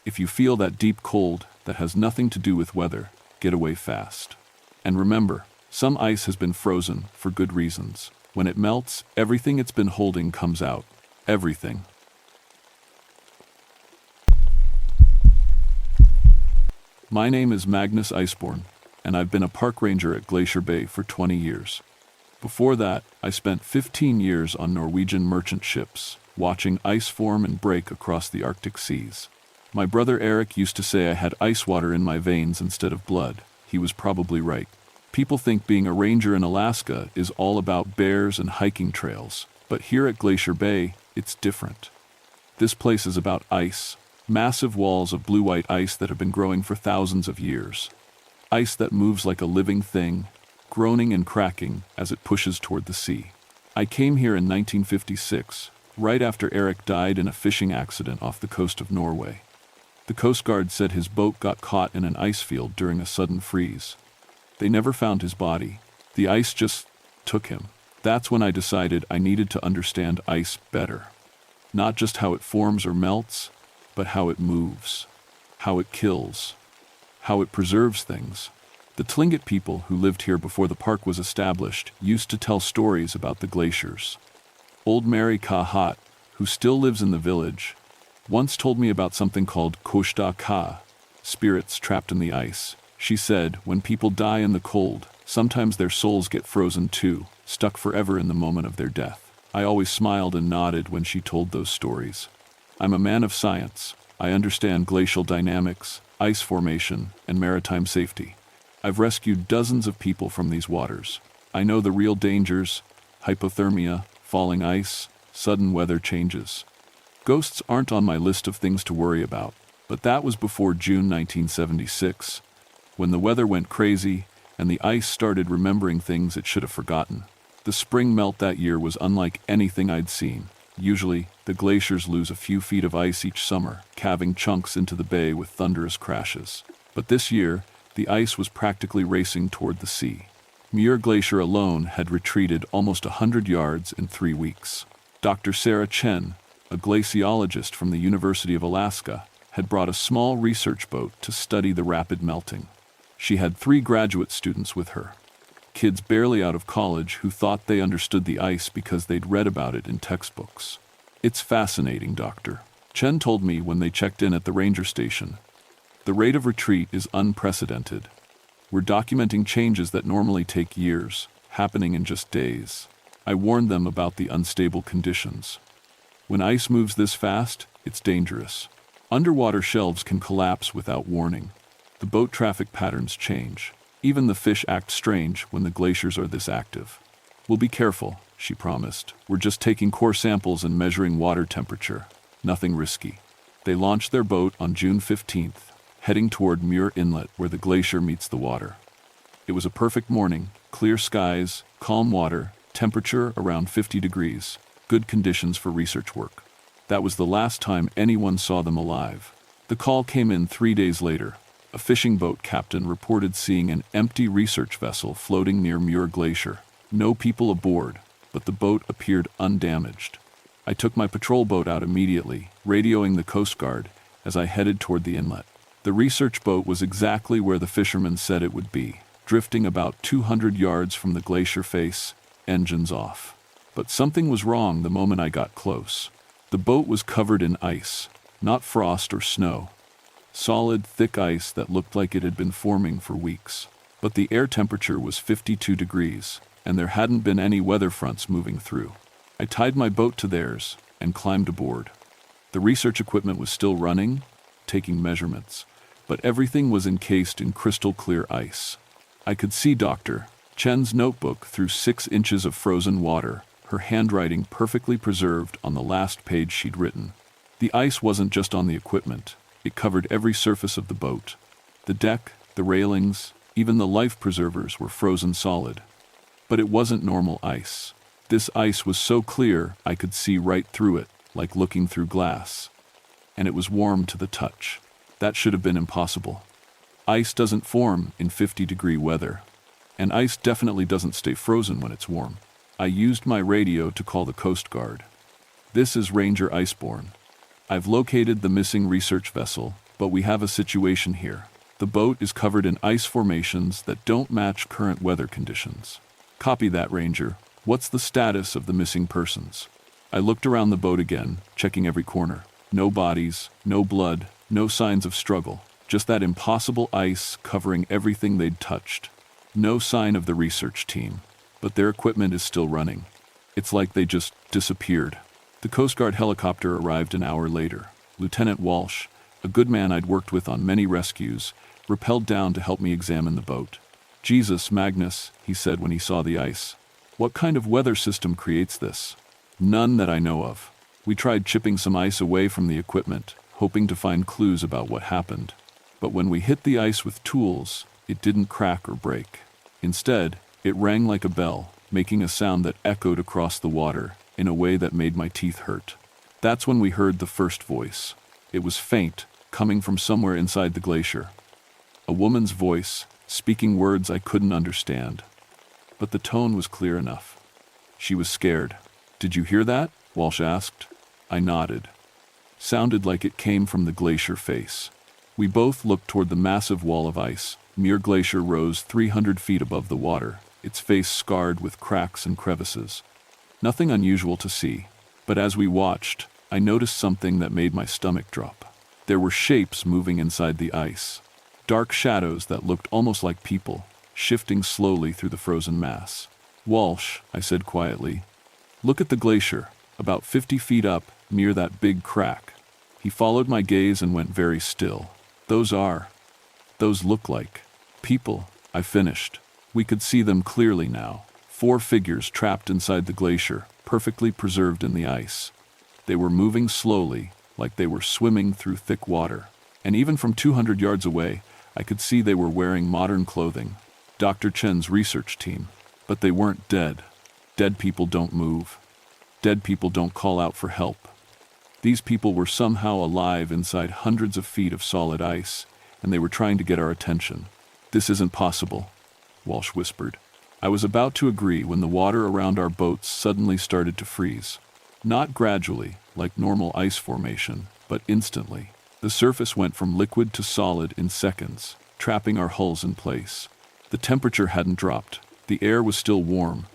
S1: if you feel that deep cold that has nothing to do with weather, get away fast. And remember, some ice has been frozen for good reasons. When it melts, everything it's been holding comes out. Everything. My name is Magnus Iceborn, and I've been a park ranger at Glacier Bay for 20 years. Before that, I spent 15 years on Norwegian merchant ships, watching ice form and break across the Arctic seas. My brother Eric used to say I had ice water in my veins instead of blood. He was probably right. People think being a ranger in Alaska is all about bears and hiking trails, but here at Glacier Bay, it's different. This place is about ice, massive walls of blue-white ice that have been growing for thousands of years. Ice that moves like a living thing, groaning and cracking as it pushes toward the sea. I came here in 1956, right after Eric died in a fishing accident off the coast of Norway. The Coast Guard said his boat got caught in an ice field during a sudden freeze. They never found his body. The ice just took him. That's when I decided I needed to understand ice better. Not just how it forms or melts, but how it moves, how it kills, how it preserves things. The Tlingit people who lived here before the park was established used to tell stories about the glaciers. Old Mary Kahat, who still lives in the village, once told me about something called Koshta Ka, spirits trapped in the ice. She said, when people die in the cold, sometimes their souls get frozen too, stuck forever in the moment of their death. I always smiled and nodded when she told those stories. I'm a man of science. I understand glacial dynamics, ice formation, and maritime safety. I've rescued dozens of people from these waters. I know the real dangers: hypothermia, falling ice, sudden weather changes. Ghosts aren't on my list of things to worry about, but that was before June 1976, when the weather went crazy and the ice started remembering things it should have forgotten. The spring melt that year was unlike anything I'd seen. Usually, the glaciers lose a few feet of ice each summer, calving chunks into the bay with thunderous crashes. But this year, the ice was practically racing toward the sea. Muir Glacier alone had retreated almost 100 yards in 3 weeks. Dr. Sarah Chen, a glaciologist from the University of Alaska, had brought a small research boat to study the rapid melting. She had 3 graduate students with her, kids barely out of college who thought they understood the ice because they'd read about it in textbooks. It's fascinating, Dr. Chen told me when they checked in at the ranger station. The rate of retreat is unprecedented. We're documenting changes that normally take years, happening in just days. I warned them about the unstable conditions. When ice moves this fast, it's dangerous. Underwater shelves can collapse without warning. The boat traffic patterns change. Even the fish act strange when the glaciers are this active. We'll be careful, she promised. We're just taking core samples and measuring water temperature. Nothing risky. They launched their boat on June 15th, heading toward Muir Inlet where the glacier meets the water. It was a perfect morning, clear skies, calm water, temperature around 50 degrees, good conditions for research work. That was the last time anyone saw them alive. The call came in 3 days later. A fishing boat captain reported seeing an empty research vessel floating near Muir Glacier. No people aboard, but the boat appeared undamaged. I took my patrol boat out immediately, radioing the Coast Guard as I headed toward the inlet. The research boat was exactly where the fishermen said it would be, drifting about 200 yards from the glacier face, engines off. But something was wrong the moment I got close. The boat was covered in ice, not frost or snow. Solid, thick ice that looked like it had been forming for weeks. But the air temperature was 52 degrees, and there hadn't been any weather fronts moving through. I tied my boat to theirs and climbed aboard. The research equipment was still running, taking measurements, but everything was encased in crystal clear ice. I could see Dr. Chen's notebook through 6 inches of frozen water, her handwriting perfectly preserved on the last page she'd written. The ice wasn't just on the equipment. It covered every surface of the boat. The deck, the railings, even the life preservers were frozen solid. But it wasn't normal ice. This ice was so clear I could see right through it, like looking through glass. And it was warm to the touch. That should have been impossible. Ice doesn't form in 50-degree weather. And ice definitely doesn't stay frozen when it's warm. I used my radio to call the Coast Guard. This is Ranger Iceborne. I've located the missing research vessel, but we have a situation here. The boat is covered in ice formations that don't match current weather conditions. Copy that, Ranger. What's the status of the missing persons? I looked around the boat again, checking every corner. No bodies, no blood, no signs of struggle. Just that impossible ice covering everything they'd touched. No sign of the research team, but their equipment is still running. It's like they just disappeared. The Coast Guard helicopter arrived an hour later. Lieutenant Walsh, a good man I'd worked with on many rescues, rappelled down to help me examine the boat. Jesus, Magnus, he said when he saw the ice. What kind of weather system creates this? None that I know of. We tried chipping some ice away from the equipment, hoping to find clues about what happened. But when we hit the ice with tools, it didn't crack or break. Instead, it rang like a bell, making a sound that echoed across the water in a way that made my teeth hurt. That's when we heard the first voice. It was faint, coming from somewhere inside the glacier. A woman's voice, speaking words I couldn't understand. But the tone was clear enough. She was scared. "Did you hear that?" Walsh asked. I nodded. Sounded like it came from the glacier face. We both looked toward the massive wall of ice. Muir Glacier rose 300 feet above the water, its face scarred with cracks and crevices. Nothing unusual to see, but as we watched, I noticed something that made my stomach drop. There were shapes moving inside the ice. Dark shadows that looked almost like people, shifting slowly through the frozen mass. "Walsh," I said quietly, "look at the glacier, about 50 feet up, near that big crack." He followed my gaze and went very still. Those look like people," I finished. We could see them clearly now. 4 figures trapped inside the glacier, perfectly preserved in the ice. They were moving slowly, like they were swimming through thick water. And even from 200 yards away, I could see they were wearing modern clothing. Dr. Chen's research team. But they weren't dead. Dead people don't move. Dead people don't call out for help. These people were somehow alive inside hundreds of feet of solid ice, and they were trying to get our attention. "This isn't possible," Walsh whispered. I was about to agree when the water around our boats suddenly started to freeze. Not gradually, like normal ice formation, but instantly. The surface went from liquid to solid in seconds, trapping our hulls in place. The temperature hadn't dropped. The air was still warm,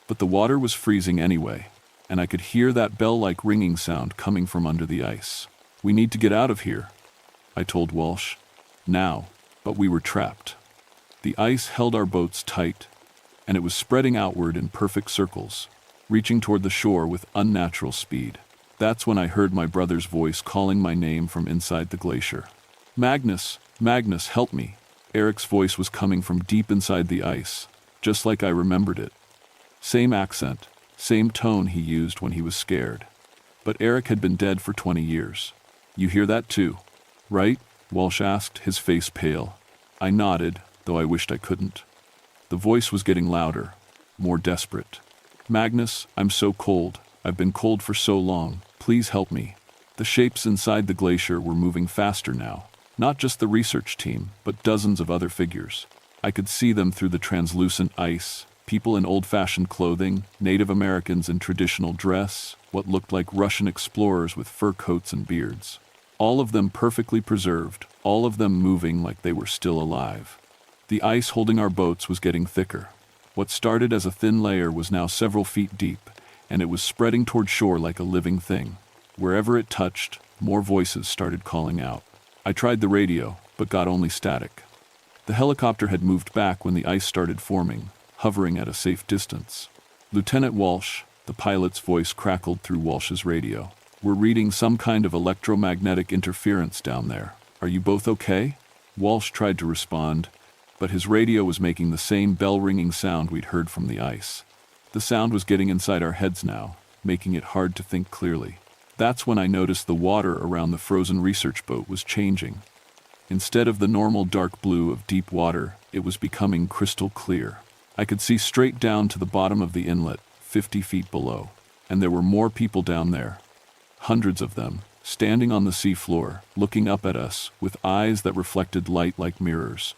S1: but the water was freezing anyway, and I could hear that bell-like ringing sound coming from under the ice. "We need to get out of here," I told Walsh. Now, but we were trapped. The ice held our boats tight, and it was spreading outward in perfect circles, reaching toward the shore with unnatural speed. That's when I heard my brother's voice calling my name from inside the glacier. "Magnus, Magnus, help me." Eric's voice was coming from deep inside the ice, just like I remembered it. Same accent, same tone he used when he was scared. But Eric had been dead for 20 years. "You hear that too, right?" Walsh asked, his face pale. I nodded, though I wished I couldn't. The voice was getting louder, more desperate. "Magnus, I'm so cold. I've been cold for so long. Please help me." The shapes inside the glacier were moving faster now. Not just the research team, but dozens of other figures. I could see them through the translucent ice, people in old-fashioned clothing, Native Americans in traditional dress, what looked like Russian explorers with fur coats and beards. All of them perfectly preserved, all of them moving like they were still alive. The ice holding our boats was getting thicker. What started as a thin layer was now several feet deep, and it was spreading toward shore like a living thing. Wherever it touched, more voices started calling out. I tried the radio, but got only static. The helicopter had moved back when the ice started forming, hovering at a safe distance. "Lieutenant Walsh," the pilot's voice crackled through Walsh's radio. "We're reading some kind of electromagnetic interference down there. Are you both okay?" Walsh tried to respond, but his radio was making the same bell-ringing sound we'd heard from the ice. The sound was getting inside our heads now, making it hard to think clearly. That's when I noticed the water around the frozen research boat was changing. Instead of the normal dark blue of deep water, it was becoming crystal clear. I could see straight down to the bottom of the inlet, 50 feet below. And there were more people down there. Hundreds of them, standing on the seafloor, looking up at us with eyes that reflected light like mirrors.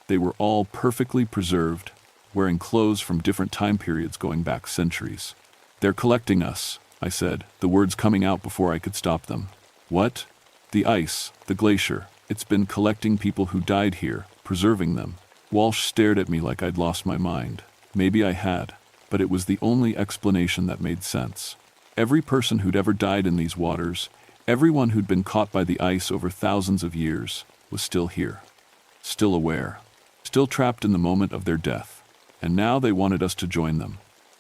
S1: They were all perfectly preserved, wearing clothes from different time periods going back centuries. "They're collecting us," I said, the words coming out before I could stop them. "What?" "The ice, the glacier. It's been collecting people who died here, preserving them." Walsh stared at me like I'd lost my mind. Maybe I had, but it was the only explanation that made sense. Every person who'd ever died in these waters, everyone who'd been caught by the ice over thousands of years, was still here. Still aware. Still trapped in the moment of their death. And now they wanted us to join them.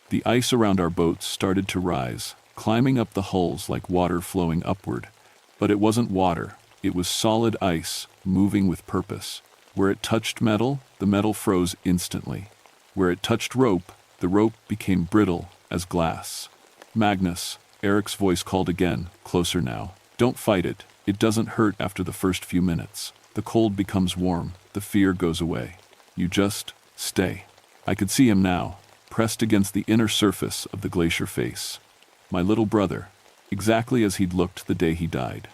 S1: The ice around our boats started to rise, climbing up the hulls like water flowing upward. But it wasn't water. It was solid ice, moving with purpose. Where it touched metal, the metal froze instantly. Where it touched rope, the rope became brittle as glass. "Magnus," Eric's voice called again, closer now. "Don't fight it. It doesn't hurt after the first few minutes. The cold becomes warm. The fear goes away. You just stay." I could see him now, pressed against the inner surface of the glacier face. My little brother, exactly as he'd looked the day he died.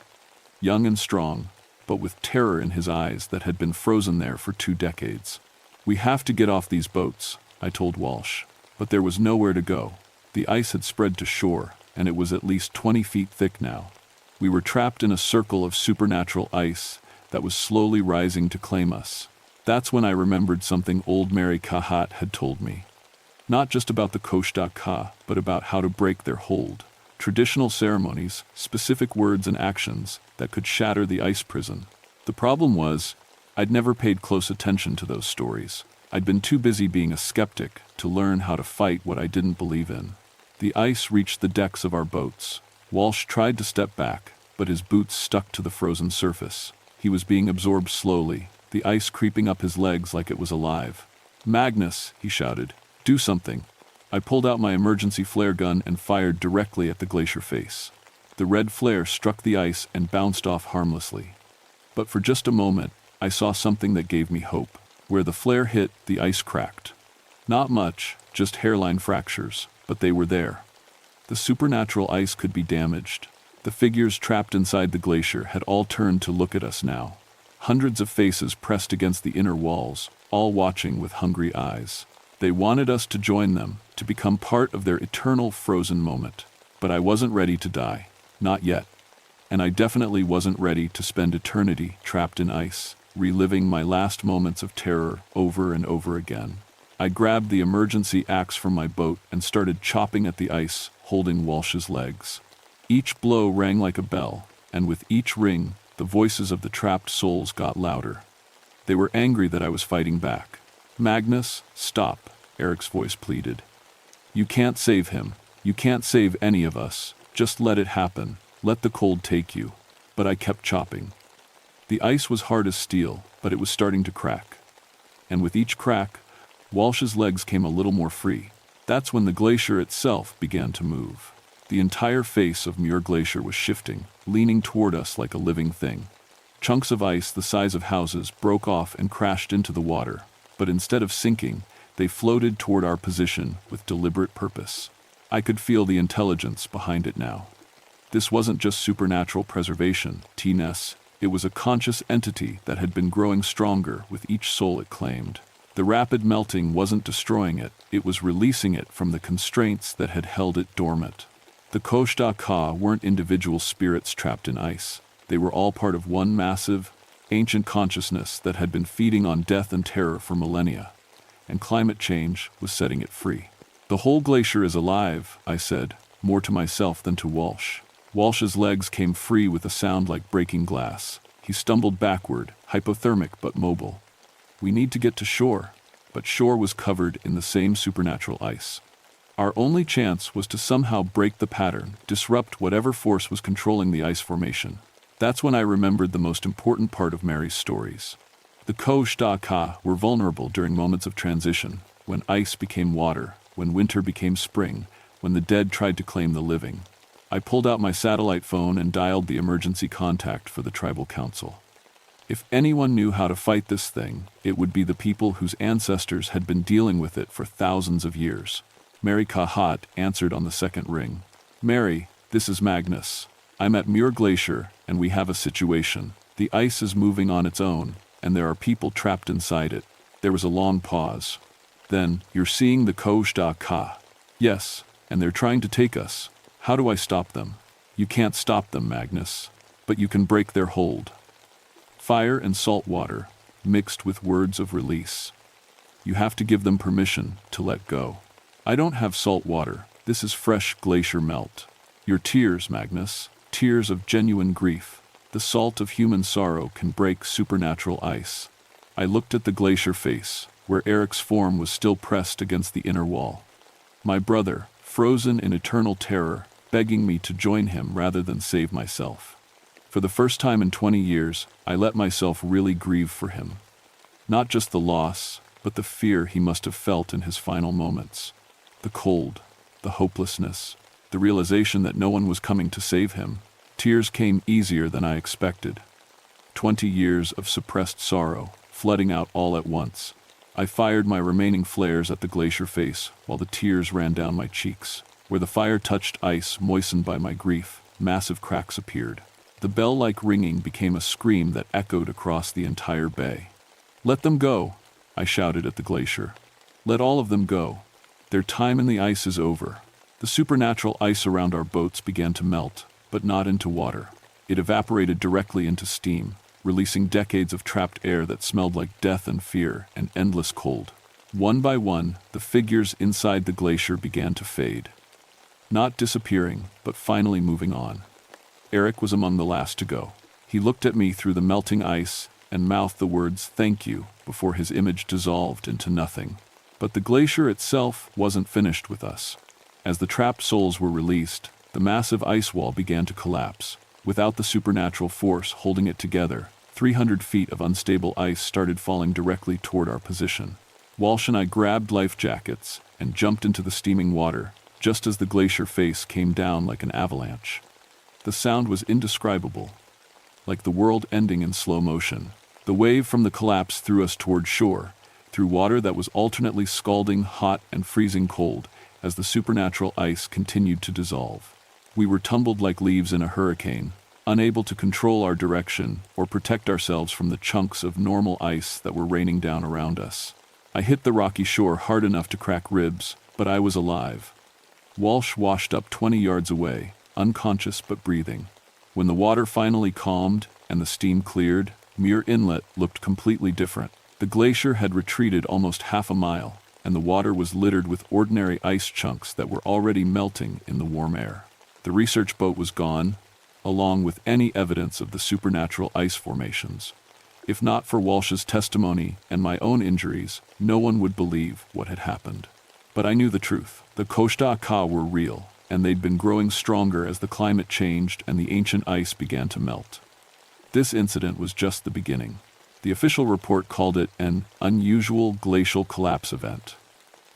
S1: Young and strong, but with terror in his eyes that had been frozen there for 2 decades. "We have to get off these boats," I told Walsh. But there was nowhere to go. The ice had spread to shore, and it was at least 20 feet thick now. We were trapped in a circle of supernatural ice that was slowly rising to claim us. That's when I remembered something old Mary Kahat had told me. Not just about the Koshta-Ka, but about how to break their hold. Traditional ceremonies, specific words and actions that could shatter the ice prison. The problem was, I'd never paid close attention to those stories. I'd been too busy being a skeptic to learn how to fight what I didn't believe in. The ice reached the decks of our boats. Walsh tried to step back, but his boots stuck to the frozen surface. He was being absorbed slowly, the ice creeping up his legs like it was alive. "Magnus," he shouted, "do something." I pulled out my emergency flare gun and fired directly at the glacier face. The red flare struck the ice and bounced off harmlessly. But for just a moment, I saw something that gave me hope. Where the flare hit, the ice cracked. Not much, just hairline fractures, but they were there. The supernatural ice could be damaged. The figures trapped inside the glacier had all turned to look at us now. Hundreds of faces pressed against the inner walls, all watching with hungry eyes. They wanted us to join them, to become part of their eternal frozen moment. But I wasn't ready to die. Not yet. And I definitely wasn't ready to spend eternity trapped in ice, reliving my last moments of terror over and over again. I grabbed the emergency axe from my boat and started chopping at the ice, holding Walsh's legs. Each blow rang like a bell, and with each ring, the voices of the trapped souls got louder. They were angry that I was fighting back. "Magnus, stop," Eric's voice pleaded. "You can't save him. You can't save any of us. Just let it happen. Let the cold take you." But I kept chopping. The ice was hard as steel, but it was starting to crack. And with each crack, Walsh's legs came a little more free. That's when the glacier itself began to move. The entire face of Muir Glacier was shifting, leaning toward us like a living thing. Chunks of ice the size of houses broke off and crashed into the water, but instead of sinking, they floated toward our position with deliberate purpose. I could feel the intelligence behind it now. This wasn't just supernatural preservation, T-Ness. It was a conscious entity that had been growing stronger with each soul it claimed. The rapid melting wasn't destroying it, it was releasing it from the constraints that had held it dormant. The Koshta-Ka weren't individual spirits trapped in ice. They were all part of one massive, ancient consciousness that had been feeding on death and terror for millennia. And climate change was setting it free. "The whole glacier is alive," I said, more to myself than to Walsh. Walsh's legs came free with a sound like breaking glass. He stumbled backward, hypothermic but mobile. We need to get to shore, but shore was covered in the same supernatural ice. Our only chance was to somehow break the pattern, disrupt whatever force was controlling the ice formation. That's when I remembered the most important part of Mary's stories. The Koshta-Ka were vulnerable during moments of transition, when ice became water, when winter became spring, when the dead tried to claim the living. I pulled out my satellite phone and dialed the emergency contact for the tribal council. If anyone knew how to fight this thing, it would be the people whose ancestors had been dealing with it for thousands of years. Mary Kahat answered on the second ring. "Mary, this is Magnus. I'm at Muir Glacier, and we have a situation. The ice is moving on its own, and there are people trapped inside it." There was a long pause. Then, "You're seeing the Koshta-Ka." "Yes, and they're trying to take us. How do I stop them?" "You can't stop them, Magnus, but you can break their hold." Fire and salt water, mixed with words of release. You have to give them permission to let go. "I don't have salt water. This is fresh glacier melt." "Your tears, Magnus, tears of genuine grief. The salt of human sorrow can break supernatural ice." I looked at the glacier face, where Eric's form was still pressed against the inner wall. My brother, frozen in eternal terror, begging me to join him rather than save myself. For the first time in 20 years, I let myself really grieve for him. Not just the loss, but the fear he must have felt in his final moments. The cold, the hopelessness, the realization that no one was coming to save him. Tears came easier than I expected. 20 years of suppressed sorrow, flooding out all at once. I fired my remaining flares at the glacier face while the tears ran down my cheeks. Where the fire touched ice moistened by my grief, massive cracks appeared. The bell-like ringing became a scream that echoed across the entire bay. "Let them go," I shouted at the glacier. "Let all of them go. Their time in the ice is over." The supernatural ice around our boats began to melt, but not into water. It evaporated directly into steam, releasing decades of trapped air that smelled like death and fear and endless cold. One by one, the figures inside the glacier began to fade. Not disappearing, but finally moving on. Eric was among the last to go. He looked at me through the melting ice and mouthed the words "thank you" before his image dissolved into nothing. But the glacier itself wasn't finished with us. As the trapped souls were released, the massive ice wall began to collapse. Without the supernatural force holding it together, 300 feet of unstable ice started falling directly toward our position. Walsh and I grabbed life jackets and jumped into the steaming water, just as the glacier face came down like an avalanche. The sound was indescribable, like the world ending in slow motion. The wave from the collapse threw us toward shore, through water that was alternately scalding hot and freezing cold as the supernatural ice continued to dissolve. We were tumbled like leaves in a hurricane, unable to control our direction or protect ourselves from the chunks of normal ice that were raining down around us. I hit the rocky shore hard enough to crack ribs, but I was alive. Walsh washed up 20 yards away, unconscious but breathing. When the water finally calmed and the steam cleared, Muir Inlet looked completely different. The glacier had retreated almost half a mile, and the water was littered with ordinary ice chunks that were already melting in the warm air. The research boat was gone, along with any evidence of the supernatural ice formations. If not for Walsh's testimony and my own injuries, no one would believe what had happened. But I knew the truth. The Costa Ka were real, and they'd been growing stronger as the climate changed and the ancient ice began to melt. This incident was just the beginning. The official report called it an unusual glacial collapse event.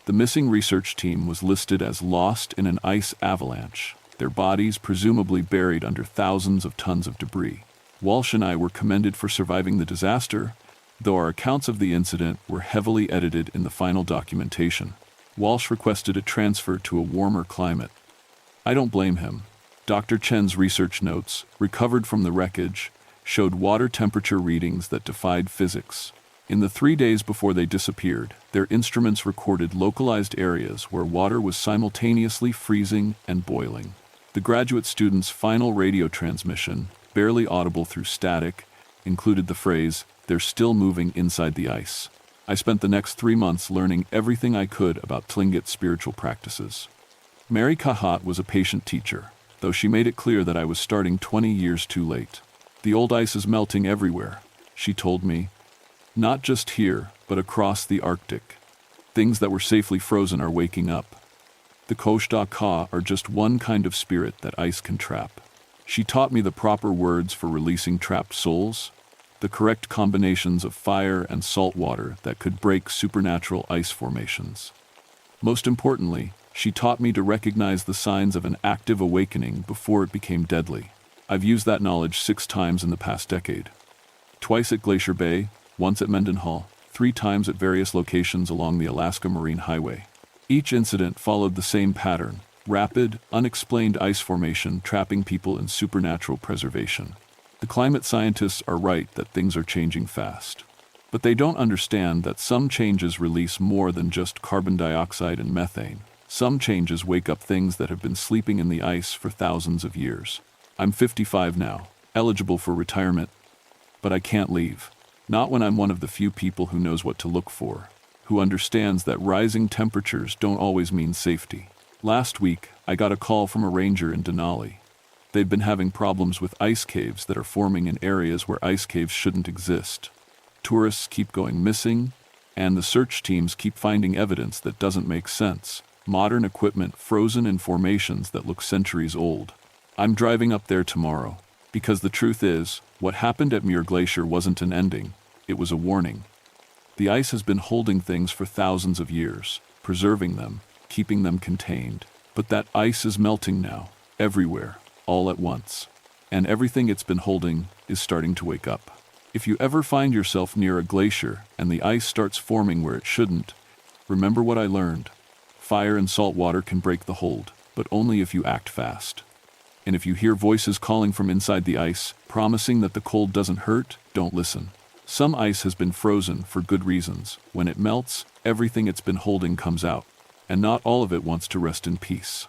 S1: The missing research team was listed as lost in an ice avalanche, their bodies presumably buried under thousands of tons of debris. Walsh and I were commended for surviving the disaster, though our accounts of the incident were heavily edited in the final documentation. Walsh requested a transfer to a warmer climate. I don't blame him. Dr. Chen's research notes, recovered from the wreckage, showed water temperature readings that defied physics. In the 3 days before they disappeared, their instruments recorded localized areas where water was simultaneously freezing and boiling. The graduate student's final radio transmission, barely audible through static, included the phrase, "They're still moving inside the ice." I spent the next 3 months learning everything I could about Tlingit's spiritual practices. Mary Kahat was a patient teacher, though she made it clear that I was starting 20 years too late. "The old ice is melting everywhere," she told me. "Not just here, but across the Arctic. Things that were safely frozen are waking up. The Costa Ka are just one kind of spirit that ice can trap." She taught me the proper words for releasing trapped souls, the correct combinations of fire and salt water that could break supernatural ice formations. Most importantly, she taught me to recognize the signs of an active awakening before it became deadly. I've used that knowledge 6 times in the past decade. Twice at Glacier Bay, once at Mendenhall, 3 times at various locations along the Alaska Marine Highway. Each incident followed the same pattern: rapid, unexplained ice formation trapping people in supernatural preservation. The climate scientists are right that things are changing fast. But they don't understand that some changes release more than just carbon dioxide and methane. Some changes wake up things that have been sleeping in the ice for thousands of years. I'm 55 now, eligible for retirement, but I can't leave. Not when I'm one of the few people who knows what to look for, who understands that rising temperatures don't always mean safety. Last week, I got a call from a ranger in Denali. They'd been having problems with ice caves that are forming in areas where ice caves shouldn't exist. Tourists keep going missing, and the search teams keep finding evidence that doesn't make sense. Modern equipment frozen in formations that look centuries old. I'm driving up there tomorrow, because the truth is, what happened at Muir Glacier wasn't an ending, it was a warning. The ice has been holding things for thousands of years, preserving them, keeping them contained. But that ice is melting now, everywhere, all at once. And everything it's been holding is starting to wake up. If you ever find yourself near a glacier and the ice starts forming where it shouldn't, remember what I learned. Fire and salt water can break the hold, but only if you act fast. And if you hear voices calling from inside the ice, promising that the cold doesn't hurt, don't listen. Some ice has been frozen for good reasons. When it melts, everything it's been holding comes out. And not all of it wants to rest in peace.